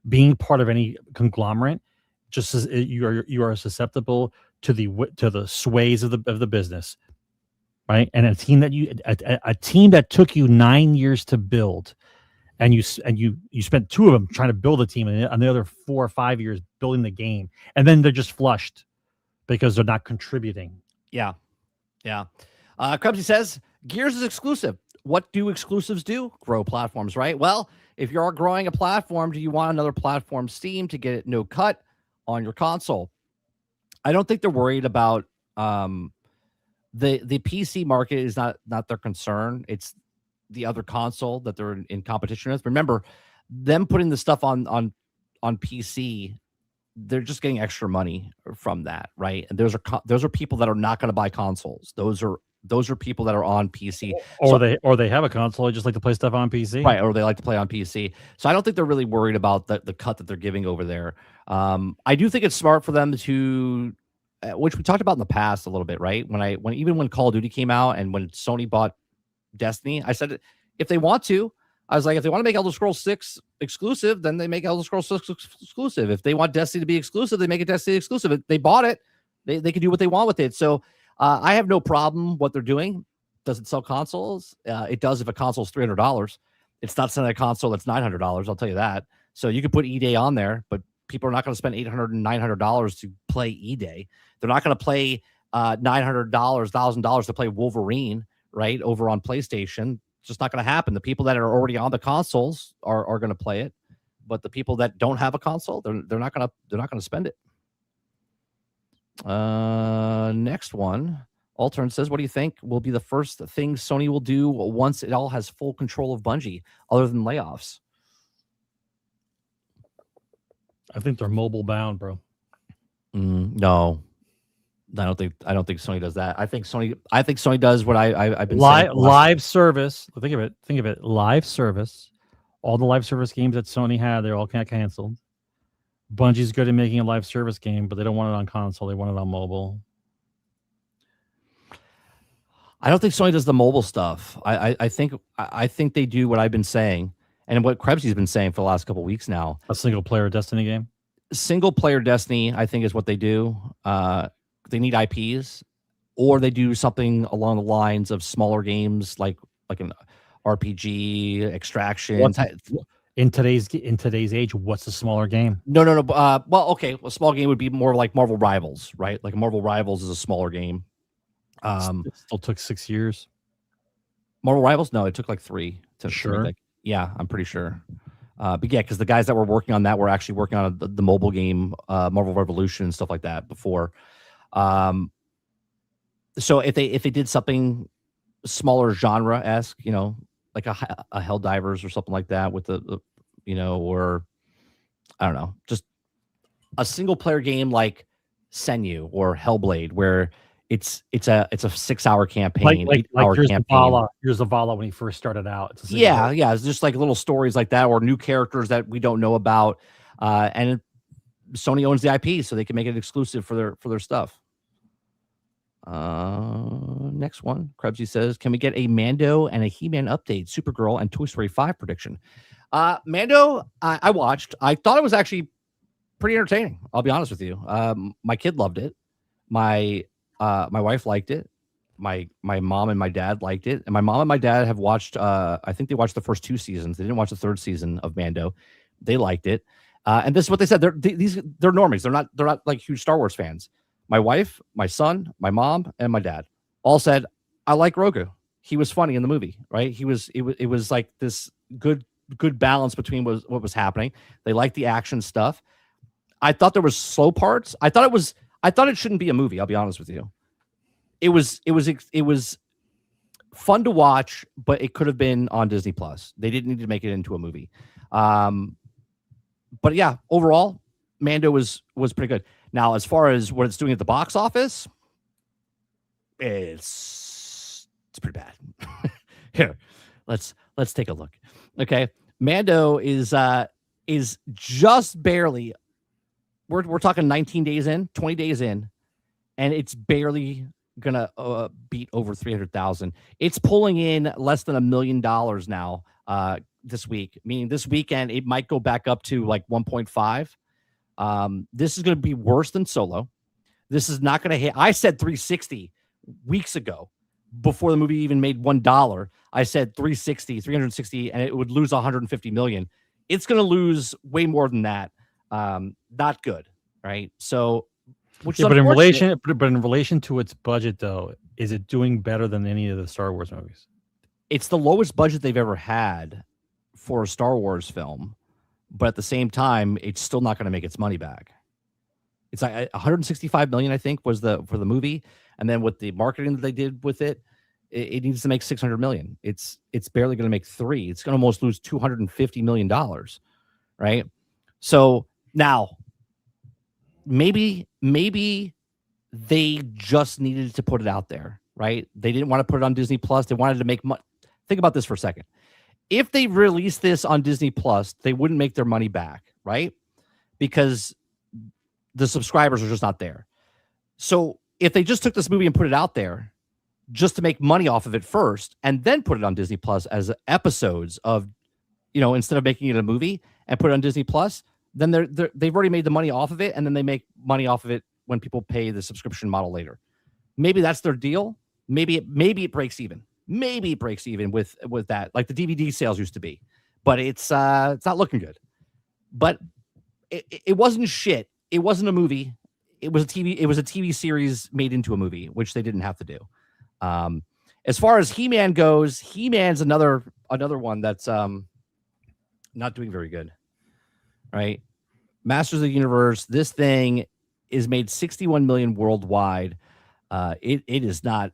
being part of any conglomerate, just as you are susceptible to the sways of the business, right? And a team that took you 9 years to build, and you spent 2 of them trying to build a team, and the other 4 or 5 years building the game, and then they're just flushed because they're not contributing. Yeah. Krebsy says Gears is exclusive. What do exclusives do? Grow platforms, right? Well, if you are growing a platform, do you want another platform, Steam, to get it no cut on your console? I don't think they're worried about the PC market is not their concern. It's the other console that they're in competition with. Remember, them putting the stuff on PC, they're just getting extra money from that, right? And those are people that are not going to buy consoles. Those are people that are on PC, or they have a console, they just like to play stuff on PC, right? Or they like to play on PC. So I don't think they're really worried about the cut that they're giving over there. I do think it's smart for them to, which we talked about in the past a little bit, right? When Call of Duty came out and when Sony bought Destiny, I said if they want to, I was like, if they want to make Elder Scrolls 6 exclusive, then they make Elder Scrolls 6 exclusive. If they want Destiny to be exclusive, they make it Destiny exclusive. If they bought it, they can do what they want with it. So I have no problem what they're doing. Does it sell consoles? It does if a console is $300. It's not selling a console that's $900. I'll tell you that. So you can put E-Day on there, but people are not going to spend $800 and $900 to play E-Day. They're not going to play $900, $1,000 to play Wolverine, right, over on PlayStation. It's just not going to happen. The people that are already on the consoles are going to play it, but the people that don't have a console, they're not going to spend it. Next one, Altern says, what do you think will be the first thing Sony will do once it all has full control of Bungie, other than layoffs? I think they're mobile bound, bro. No, I don't think Sony does that. I think Sony does what I've been saying. Live service. Think of it. Live service. All the live service games that Sony had, they're all canceled. Bungie's good at making a live service game, but they don't want it on console. They want it on mobile. I don't think Sony does the mobile stuff. I think they do what I've been saying and what Krebsy's been saying for the last couple of weeks now. A single player Destiny game. Single player Destiny, I think, is what they do. They need IPs, or they do something along the lines of smaller games like an RPG, Extraction. In today's age, what's a smaller game? No. Well, okay, a small game would be more like Marvel Rivals, right? Like Marvel Rivals is a smaller game. It still took 6 years. Marvel Rivals? No, it took like 3. Sure. Yeah, I'm pretty sure. But yeah, because the guys that were working on that were actually working on the mobile game, Marvel Revolution and stuff like that before. So if they did something smaller genre-esque, like a Helldivers or something like that with the or I don't know, just a single player game like Senyu or Hellblade, where it's a 6-hour campaign, like 8-hour campaign. Here's Zavala when he first started out. It's just like little stories like that, or new characters that we don't know about. And Sony owns the IP, so they can make it exclusive for their stuff. Next one, Krebsy says, can we get a Mando and a He-Man update, Supergirl, and Toy Story 5 prediction? Mando, I watched. I thought it was actually pretty entertaining. I'll be honest with you. My kid loved it. My wife liked it. My mom and my dad liked it. And my mom and my dad have watched, I think they watched the first 2 seasons. They didn't watch the 3rd season of Mando. They liked it. And this is what they said. They're normies. They're not like huge Star Wars fans. My wife, my son, my mom, and my dad all said, I like Grogu. He was funny in the movie, right? It was like this good balance between what was happening. They liked the action stuff. I thought there was slow parts. I thought it shouldn't be a movie. I'll be honest with you. It was fun to watch, but it could have been on Disney Plus. They didn't need to make it into a movie. But yeah, overall, Mando was pretty good. Now, as far as what it's doing at the box office, it's pretty bad. Here, let's take a look. Okay, Mando is just barely. We're talking 19 days in, 20 days in, and it's barely gonna beat over 300,000. It's pulling in less than $1 million now this week, meaning this weekend it might go back up to like 1.5. This is going to be worse than Solo. This is not going to hit. I said 360 weeks ago before the movie even made $1. I said 360, and it would lose 150 million. It's going to lose way more than that. Not good, right? So, which but in relation to its budget, though, is it doing better than any of the Star Wars movies? It's the lowest budget they've ever had for a Star Wars film, but at the same time, it's still not going to make its money back. It's like 165 million, I think, was for the movie, and then with the marketing that they did with it, it needs to make 600 million. It's barely going to make $3 million. It's going to almost lose $250 million, right? So now, maybe they just needed to put it out there, right? They didn't want to put it on Disney Plus. They wanted to make money. Think about this for a second. If they released this on Disney Plus, they wouldn't make their money back, right? Because the subscribers are just not there. So if they just took this movie and put it out there just to make money off of it first, and then put it on Disney Plus as episodes of, instead of making it a movie and put it on Disney Plus, then they've already made the money off of it, and then they make money off of it when people pay the subscription model later. Maybe that's their deal. Maybe it breaks even. Maybe it breaks even with that, like the DVD sales used to be. But it's not looking good. But it wasn't shit. It wasn't a movie. It was a TV series made into a movie, which they didn't have to do. As far as He-Man goes, He-Man's another one that's not doing very good. Right? Masters of the Universe, this thing is made 61 million worldwide. It's not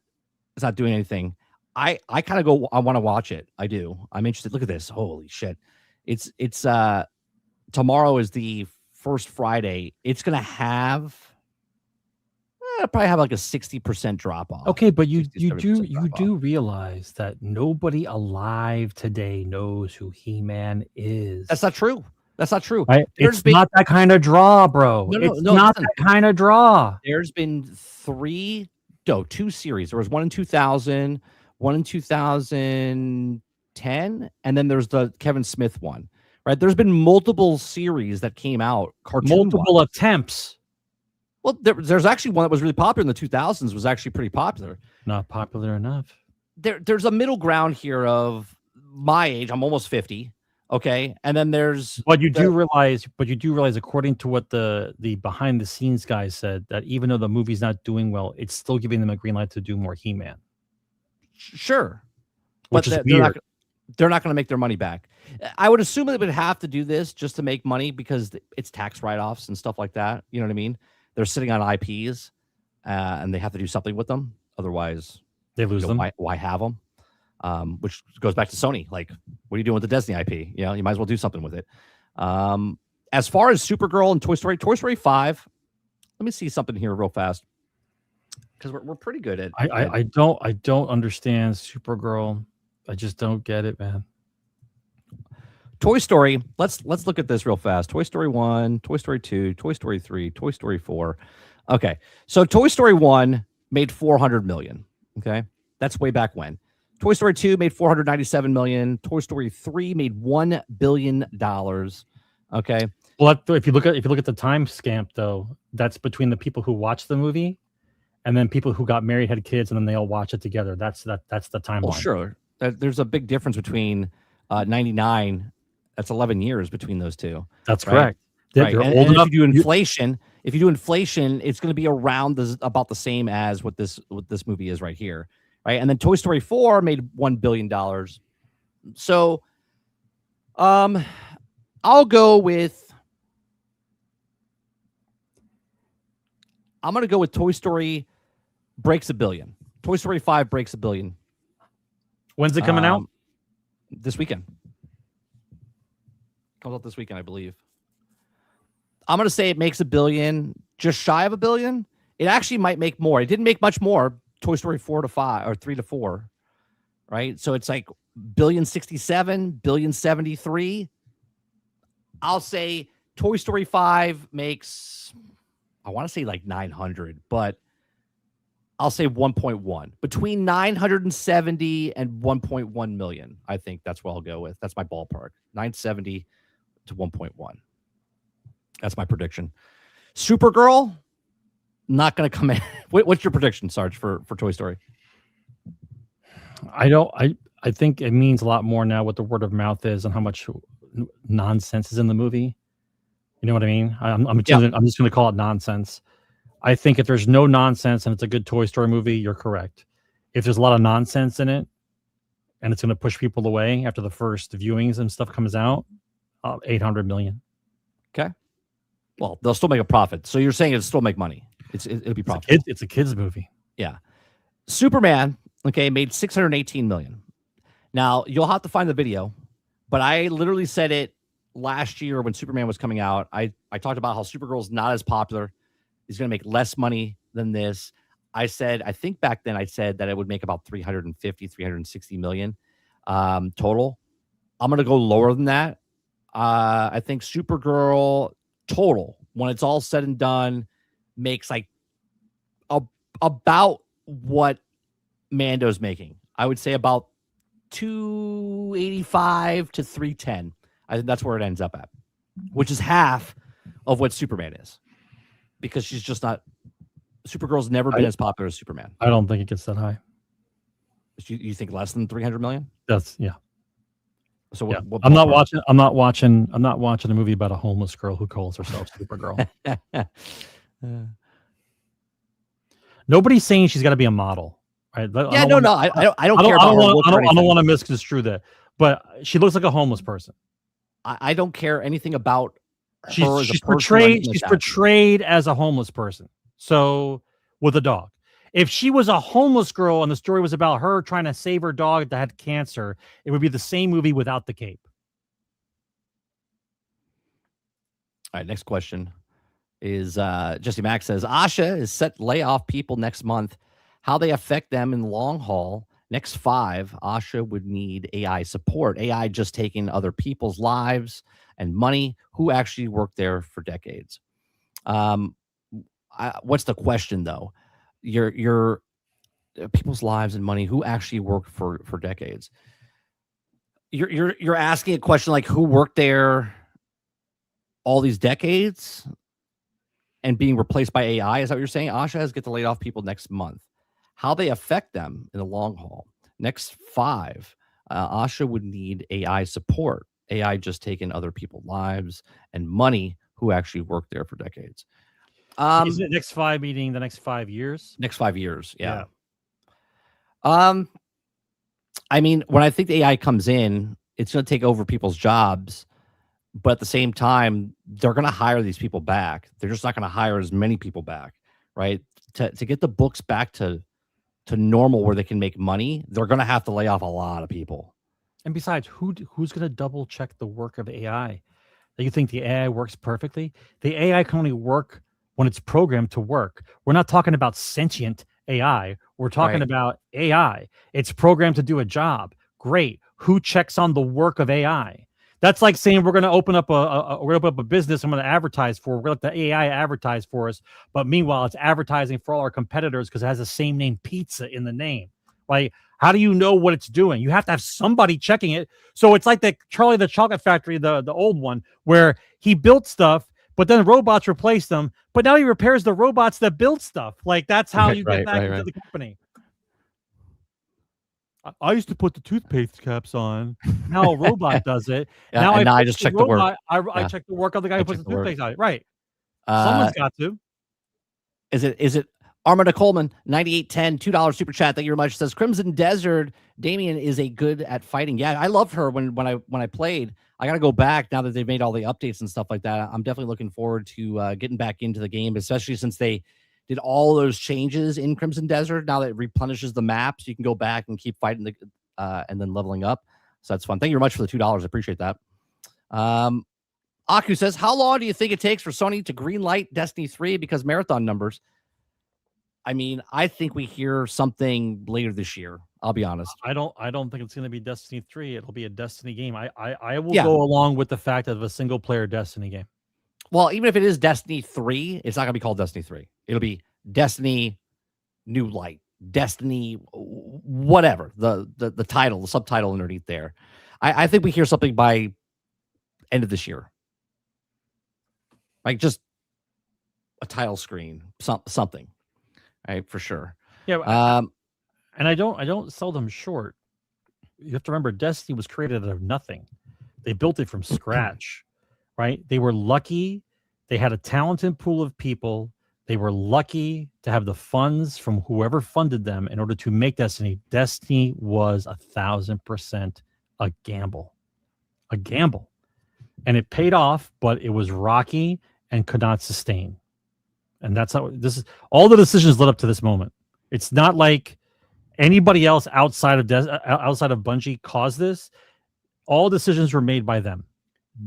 doing anything. I kind of go, I want to watch it. I do. I'm interested. Look at this. Holy shit. It's tomorrow is the first Friday. It's going to have probably have like a 60% drop off. Okay, but you do realize that nobody alive today knows who He-Man is. That's not true. That's not true. Right? It's not that kind of draw, bro. It's not that kind of draw. There's been two series. There was one in 2000, one in 2010, and then there's the Kevin Smith one. Right? There's been multiple series that came out. Multiple attempts. Well, there's actually one that was really popular in the 2000s. Was actually pretty popular. Not popular enough. There's a middle ground here of my age. I'm almost 50. Okay, and then there's. But you do realize, according to what the behind the scenes guys said, that even though the movie's not doing well, it's still giving them a green light to do more He-Man. Sure, which is weird. They're not going to make their money back. I would assume they would have to do this just to make money because it's tax write-offs and stuff like that. You know what I mean? They're sitting on IPs, and they have to do something with them. Otherwise, they lose them. Why have them? Which goes back to Sony. Like, what are you doing with the Disney IP? You might as well do something with it. As far as Supergirl and Toy Story 5, let me see something here real fast because we're pretty good at. I don't understand Supergirl. I just don't get it, man. Toy Story. Let's look at this real fast. Toy Story 1, Toy Story 2, Toy Story 3, Toy Story 4. Okay, so Toy Story 1 made 400 million. Okay, that's way back when. Toy Story 2 made 497 million. Toy Story 3 made $1 billion. Okay. Well, if you look at the time stamp, though, that's between the people who watched the movie and then people who got married, had kids, and then they all watch it together. That's the timeline. Well, sure. There's a big difference between 99. That's 11 years between those two. That's correct. Right. They're And, old and enough. if you do inflation, it's going to be around about the same as what this movie is right here, right? And then Toy Story 4 made $1 billion. So, I'll go with. I'm going to go with Toy Story breaks $1 billion. Toy Story 5 breaks $1 billion. When's it coming out? This weekend. Comes out this weekend, I believe. I'm going to say it makes $1 billion, just shy of $1 billion. It actually might make more. It didn't make much more. Toy Story 4 to 5 or 3 to 4, right? So it's like $1.67 billion, $1.73. I'll say Toy Story 5 makes, I want to say like 900, but I'll say 1.1, between 970 and 1.1 million. I think that's what I'll go with. That's my ballpark. 970 to 1.1. That's my prediction. Supergirl, not going to come in. What's your prediction, Sarge, for Toy Story? I think it means a lot more now what the word of mouth is and how much nonsense is in the movie. You know what I mean? I'm just going to call it nonsense. I think if there's no nonsense and it's a good Toy Story movie, you're correct. If there's a lot of nonsense in it and it's going to push people away after the first viewings and stuff comes out, 800 million. Okay. Well, they'll still make a profit. So you're saying it'll still make money. It'll be profitable. It's a kid's movie. Yeah. Superman, made $618 million. Now, you'll have to find the video, but I literally said it last year when Superman was coming out. I talked about how Supergirl's not as popular. He's going to make less money than this. I think back then I said that it would make about 360 million total. I'm going to go lower than that. I think Supergirl total, when it's all said and done, makes like about what Mando's making. I would say about 285 to 310. I think that's where it ends up at, which is half of what Superman is, because she's just not. Supergirl's never been as popular as Superman. I don't think it gets that high. You think less than 300 million? That's yeah. So yeah. What I'm not watching a movie about a homeless girl who calls herself Supergirl. Nobody's saying she's got to be a model, right? Yeah, I don't care. I don't want to misconstrue that, but she looks like a homeless person. I don't care anything about her. She's portrayed as a homeless person. So with a dog. If she was a homeless girl and the story was about her trying to save her dog that had cancer, it would be the same movie without the cape. All right, next question is Jesse Mack says, Asha is set to lay off people next month. How they affect them in the long haul. Next 5, Asha would need AI support. AI just taking other people's lives and money who actually worked there for decades. What's the question, though? Your people's lives and money who actually worked for decades. You're asking a question like who worked there all these decades and being replaced by AI. Is that what you're saying? Asha has get to lay off people next month. How they affect them in the long haul. Next 5, Asha would need AI support. AI just taking other people's lives and money who actually worked there for decades. Isn't it next 5 meaning the next 5 years? Next 5 years, yeah. I mean, when I think the AI comes in, it's going to take over people's jobs, but at the same time, they're going to hire these people back. They're just not going to hire as many people back, right? To get the books back to normal where they can make money, they're going to have to lay off a lot of people. And besides, who's going to double check the work of AI? Do you think the AI works perfectly? The AI can only work when it's programmed to work. We're not talking about sentient AI. We're talking about AI. It's programmed to do a job. Great. Who checks on the work of AI? That's like saying we're going to open up a business. I'm going to advertise for. We're going to let the AI advertise for us. But meanwhile, it's advertising for all our competitors because it has the same name, pizza, in the name. Like, how do you know what it's doing? You have to have somebody checking it. So it's like the Charlie the Chocolate Factory, the old one, where he built stuff, but then robots replaced them. But now he repairs the robots that build stuff. Like, that's how you get back into the company. I used to put the toothpaste caps on. Now a robot does it. Yeah, Now and now I put just the check the work. robot- I Yeah. check the work of the guy who puts check the the work. toothpaste on it. Right. Uh, Someone's got to. Is it Armada Coleman, 9810, $2 super chat. Thank you very much. Says Crimson Desert, Damien is a good at fighting. Yeah, I loved her when I played. I gotta go back now that they've made all the updates and stuff like that. I'm definitely looking forward to getting back into the game, especially since they did all those changes in Crimson Desert. Now that it replenishes the map, so you can go back and keep fighting and then leveling up. So that's fun. Thank you very much for the $2. I appreciate that. Aku says, how long do you think it takes for Sony to greenlight Destiny 3 because marathon numbers? I mean, I think we hear something later this year. I'll be honest. I don't think it's going to be Destiny 3. It'll be a Destiny game. I will go along with the fact of a single player Destiny game. Well, even if it is Destiny 3, it's not going to be called Destiny 3. It'll be Destiny New Light, Destiny whatever, the title, the subtitle underneath there. I think we hear something by end of this year. Like just a title screen, something. Right, for sure. Yeah. And I don't sell them short. You have to remember, Destiny was created out of nothing. They built it from scratch, right? They were lucky. They had a talented pool of people. They were lucky to have the funds from whoever funded them in order to make Destiny. Destiny was 1,000% a gamble, and it paid off, but it was rocky and could not sustain. And that's how this is. All the decisions led up to this moment. It's not like anybody else outside of Bungie caused this. All decisions were made by them.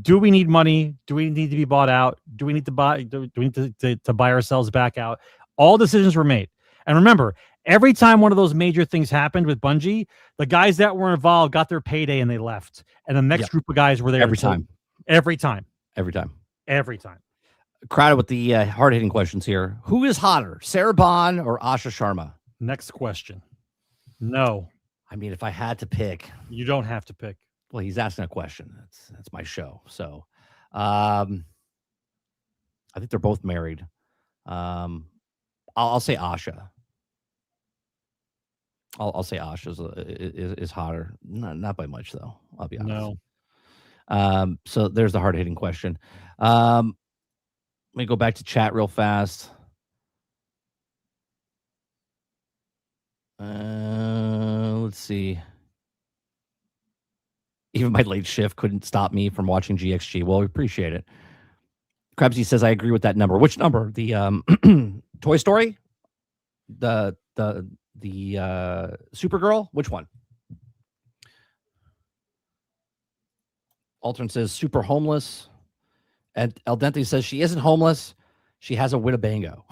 Do we need money? Do we need to be bought out? Do we need to buy? Do we need to buy ourselves back out? All decisions were made. And remember, every time one of those major things happened with Bungie, the guys that were involved got their payday and they left, and the next group of guys were there every time. Crowded with the hard-hitting questions here. Who is hotter, Sarah Bond or Asha Sharma? Next question. No. I mean, if I had to pick. You don't have to pick. Well, he's asking a question. That's my show. So I think they're both married. I'll say Asha. I'll say Asha is hotter. Not by much, though. I'll be honest. No. So there's the hard-hitting question. Let me go back to chat real fast. Let's see. Even my late shift couldn't stop me from watching GXG. Well, we appreciate it. Krebsy says, I agree with that number. Which number? The Toy Story? The Supergirl? Which one? Altern says, super homeless. And El Dente says she isn't homeless. She has a Winnebago.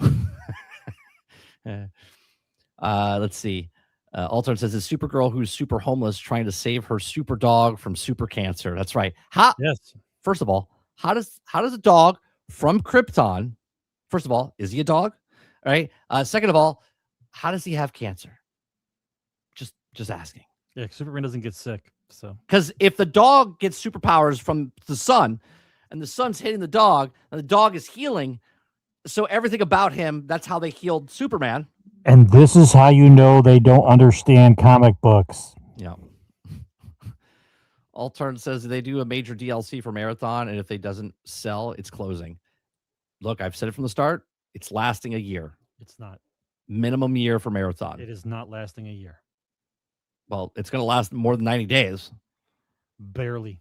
Let's see. Altern says it's Supergirl who's super homeless trying to save her super dog from super cancer. That's right. Yes. First of all, how does a dog from Krypton? First of all, is he a dog? All right. Second of all, how does he have cancer? Just asking. Yeah, Superman doesn't get sick. So because if the dog gets superpowers from the sun, and the sun's hitting the dog, and the dog is healing. So everything about him, that's how they healed Superman. And this is how you know they don't understand comic books. Yeah. Altern says they do a major DLC for Marathon, and if they doesn't sell, it's closing. Look, I've said it from the start. It's lasting a year. It's not. Minimum year for Marathon. It is not lasting a year. Well, it's going to last more than 90 days. Barely.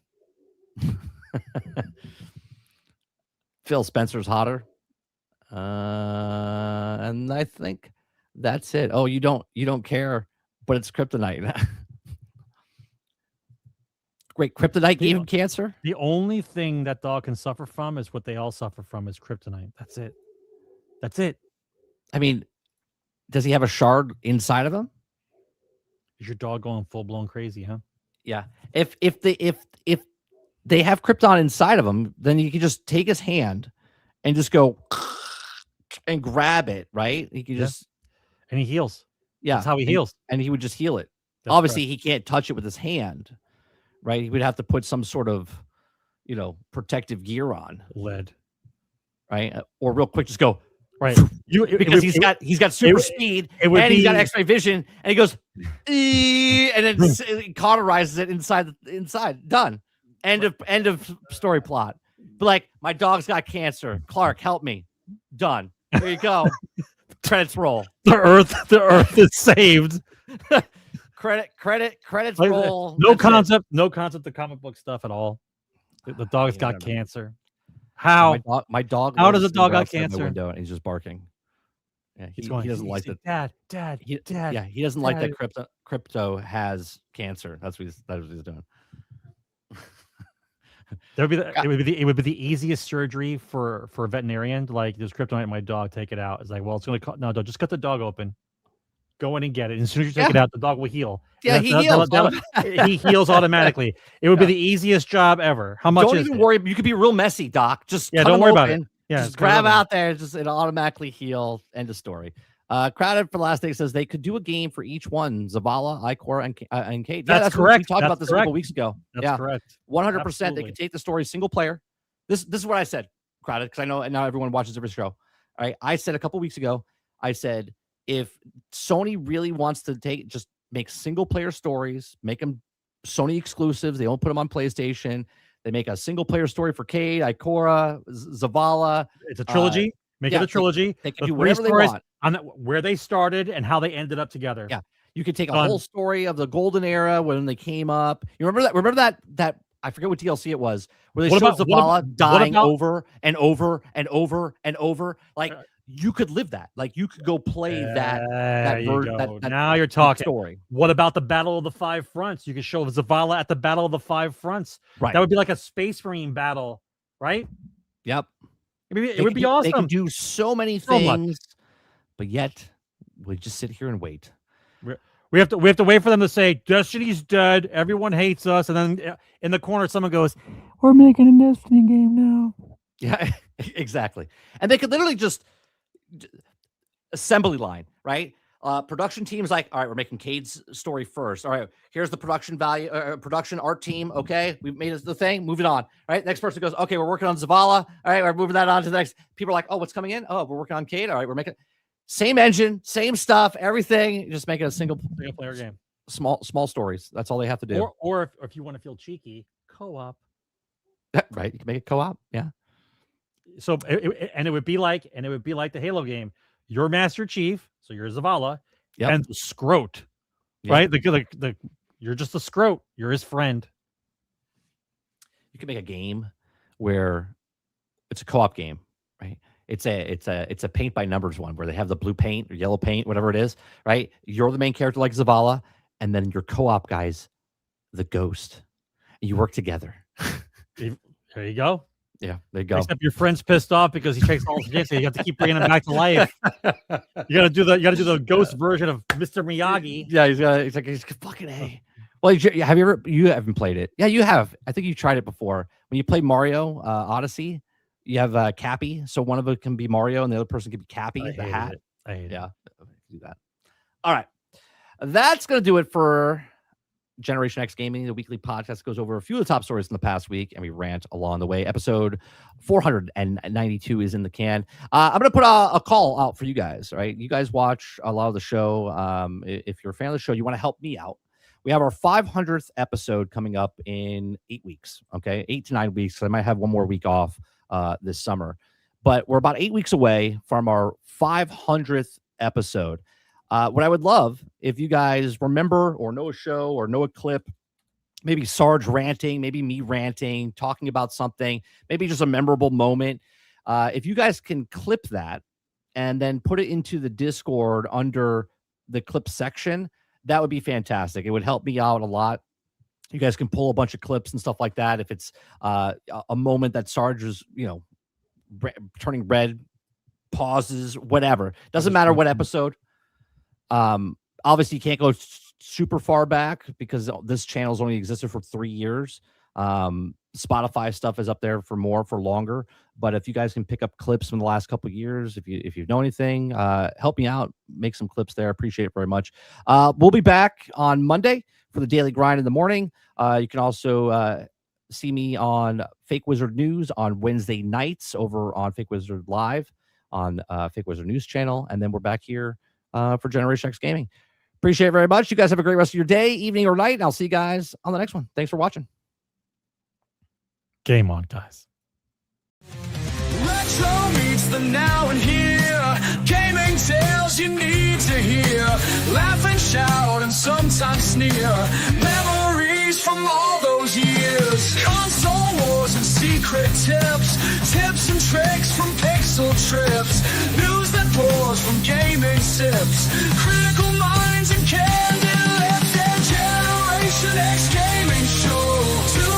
Phil Spencer's hotter. And I think that's it. Oh, you don't care, but it's kryptonite. Great. Kryptonite gave him cancer. The only thing that dog can suffer from is what they all suffer from is kryptonite. That's it. I mean, does he have a shard inside of him? Is your dog going full blown crazy, huh? Yeah. If they have Krypton inside of him, then you can just take his hand and just go and grab it, right? He can just and he heals. Yeah. That's how he heals. And he would just heal it. That's Obviously, correct. he can't touch it with his hand, right? He would have to put some sort of, protective gear on. Lead. Right? Or real quick, just go Right. Because he's got super speed and he's got X-ray vision, and he goes, and then it cauterizes it inside. Done. End of story plot. But like, my dog's got cancer. Clark, help me. Done. There you go. Credits roll. The Earth is saved. Credits Like, roll. No concept of comic book stuff at all. The dog's got cancer. How? So my dog. How does a dog got cancer? My window, and he's just barking. Yeah, he doesn't like that. Dad. Yeah, he doesn't like that crypto has cancer. That's what he's doing. It would be the easiest surgery for a veterinarian. Like, there's kryptonite in my dog, take it out. It's like, well, it's gonna don't just cut the dog open. Go in and get it. And as soon as you take it out, the dog will heal. Yeah, he heals. He heals automatically. It would be the easiest job ever. How much? Don't even worry. You could be real messy, Doc. Just don't worry about it. Yeah, just grab out there. It'll automatically heal. End of story. Crowded for the last day says they could do a game for each one: Zavala, Ikora, and Kate. Yeah, that's correct. We talked about this a couple weeks ago. That's correct. 100%. They could take the story single player. This is what I said, Crowded, because I know now everyone watches every show. All right, I said a couple weeks ago. I said, if Sony really wants to just make single player stories, make them Sony exclusives. They don't put them on PlayStation. They make a single player story for Cade, Ikora, Zavala. It's a trilogy. Make it a trilogy. They can do whatever they want on where they started and how they ended up together. Yeah, you could take a whole story of the golden era when they came up. You remember that I forget what DLC it was, where they showed Zavala dying over and over and over and over. Like, you could live that. Like, you could go play that now you're talking. Story. What about the Battle of the Five Fronts? You could show Zavala at the Battle of the Five Fronts. Right. That would be like a Space Marine battle, right? Yep. It would be awesome. They could do so many things, but yet we just sit here and wait. We have to wait for them to say Destiny's dead. Everyone hates us, and then in the corner someone goes, "We're making a Destiny game now." Yeah, exactly. And they could literally just assembly line, right? Production team's like, all right, we're making Cade's story first. All right, here's the production production art team. Okay, we've made it the thing. Moving on. All right, next person goes, okay, we're working on Zavala. All right, we're moving that on to the next. People are like, oh, what's coming in? Oh, we're working on Cade. All right, we're making same engine, same stuff, everything. Just make it a single player game. Small stories. That's all they have to do. Or if you want to feel cheeky, co-op. Right, you can make it co-op. Yeah. So it would be like the Halo game. You're Master Chief, so you're Zavala, and the Scroat, right? You're just a Scroat. You're his friend. You can make a game where it's a co-op game, right? It's a paint by numbers one where they have the blue paint or yellow paint, whatever it is, right? You're the main character like Zavala, and then your co-op guy's the Ghost. You work together. There you go. Yeah, there you go. Except your friend's pissed off because he takes all the so you have to keep bringing him back to life. You gotta do the ghost version of Mr. Miyagi. Yeah, he's fucking A. Well, you haven't played it? Yeah, you have. I think you tried it before. When you play Mario Odyssey, you have Cappy, so one of them can be Mario and the other person can be Cappy, the hat. I hate it. Do that. All right, that's gonna do it for Generation X Gaming, the weekly podcast goes over a few of the top stories in the past week, and we rant along the way. Episode 492 is in the can. I'm going to put a call out for you guys, right? You guys watch a lot of the show. If you're a fan of the show, you want to help me out. We have our 500th episode coming up in 8 weeks, okay? 8 to 9 weeks. So I might have one more week off this summer. But we're about 8 weeks away from our 500th episode. What I would love, if you guys remember or know a show or know a clip, maybe Sarge ranting, maybe me ranting, talking about something, maybe just a memorable moment. If you guys can clip that and then put it into the Discord under the clip section, that would be fantastic. It would help me out a lot. You guys can pull a bunch of clips and stuff like that. If it's a moment that Sarge is, turning red, pauses, whatever. Doesn't matter what episode. Obviously you can't go super far back because this channel's only existed for 3 years. Spotify stuff is up there for longer, but if you guys can pick up clips from the last couple of years, if you know anything, help me out, make some clips there. Appreciate it very much. We'll be back on Monday for the daily grind in the morning. You can also, see me on Fake Wizard News on Wednesday nights over on Fake Wizard Live. on Fake Wizard News channel. And then we're back here for Generation X Gaming. Appreciate it very much. You guys have a great rest of your day, evening, or night. And I'll see you guys on the next one. Thanks for watching. Game on, guys. Retro meets the now and here. Gaming tales you need to hear. Laugh and shout and sometimes sneer. Memories from all those years. Console wars and secret tips. Tips and tricks from pixel trips. News that pours from gaming sips. Critical minds and candid lips. And Generation X Gaming Show.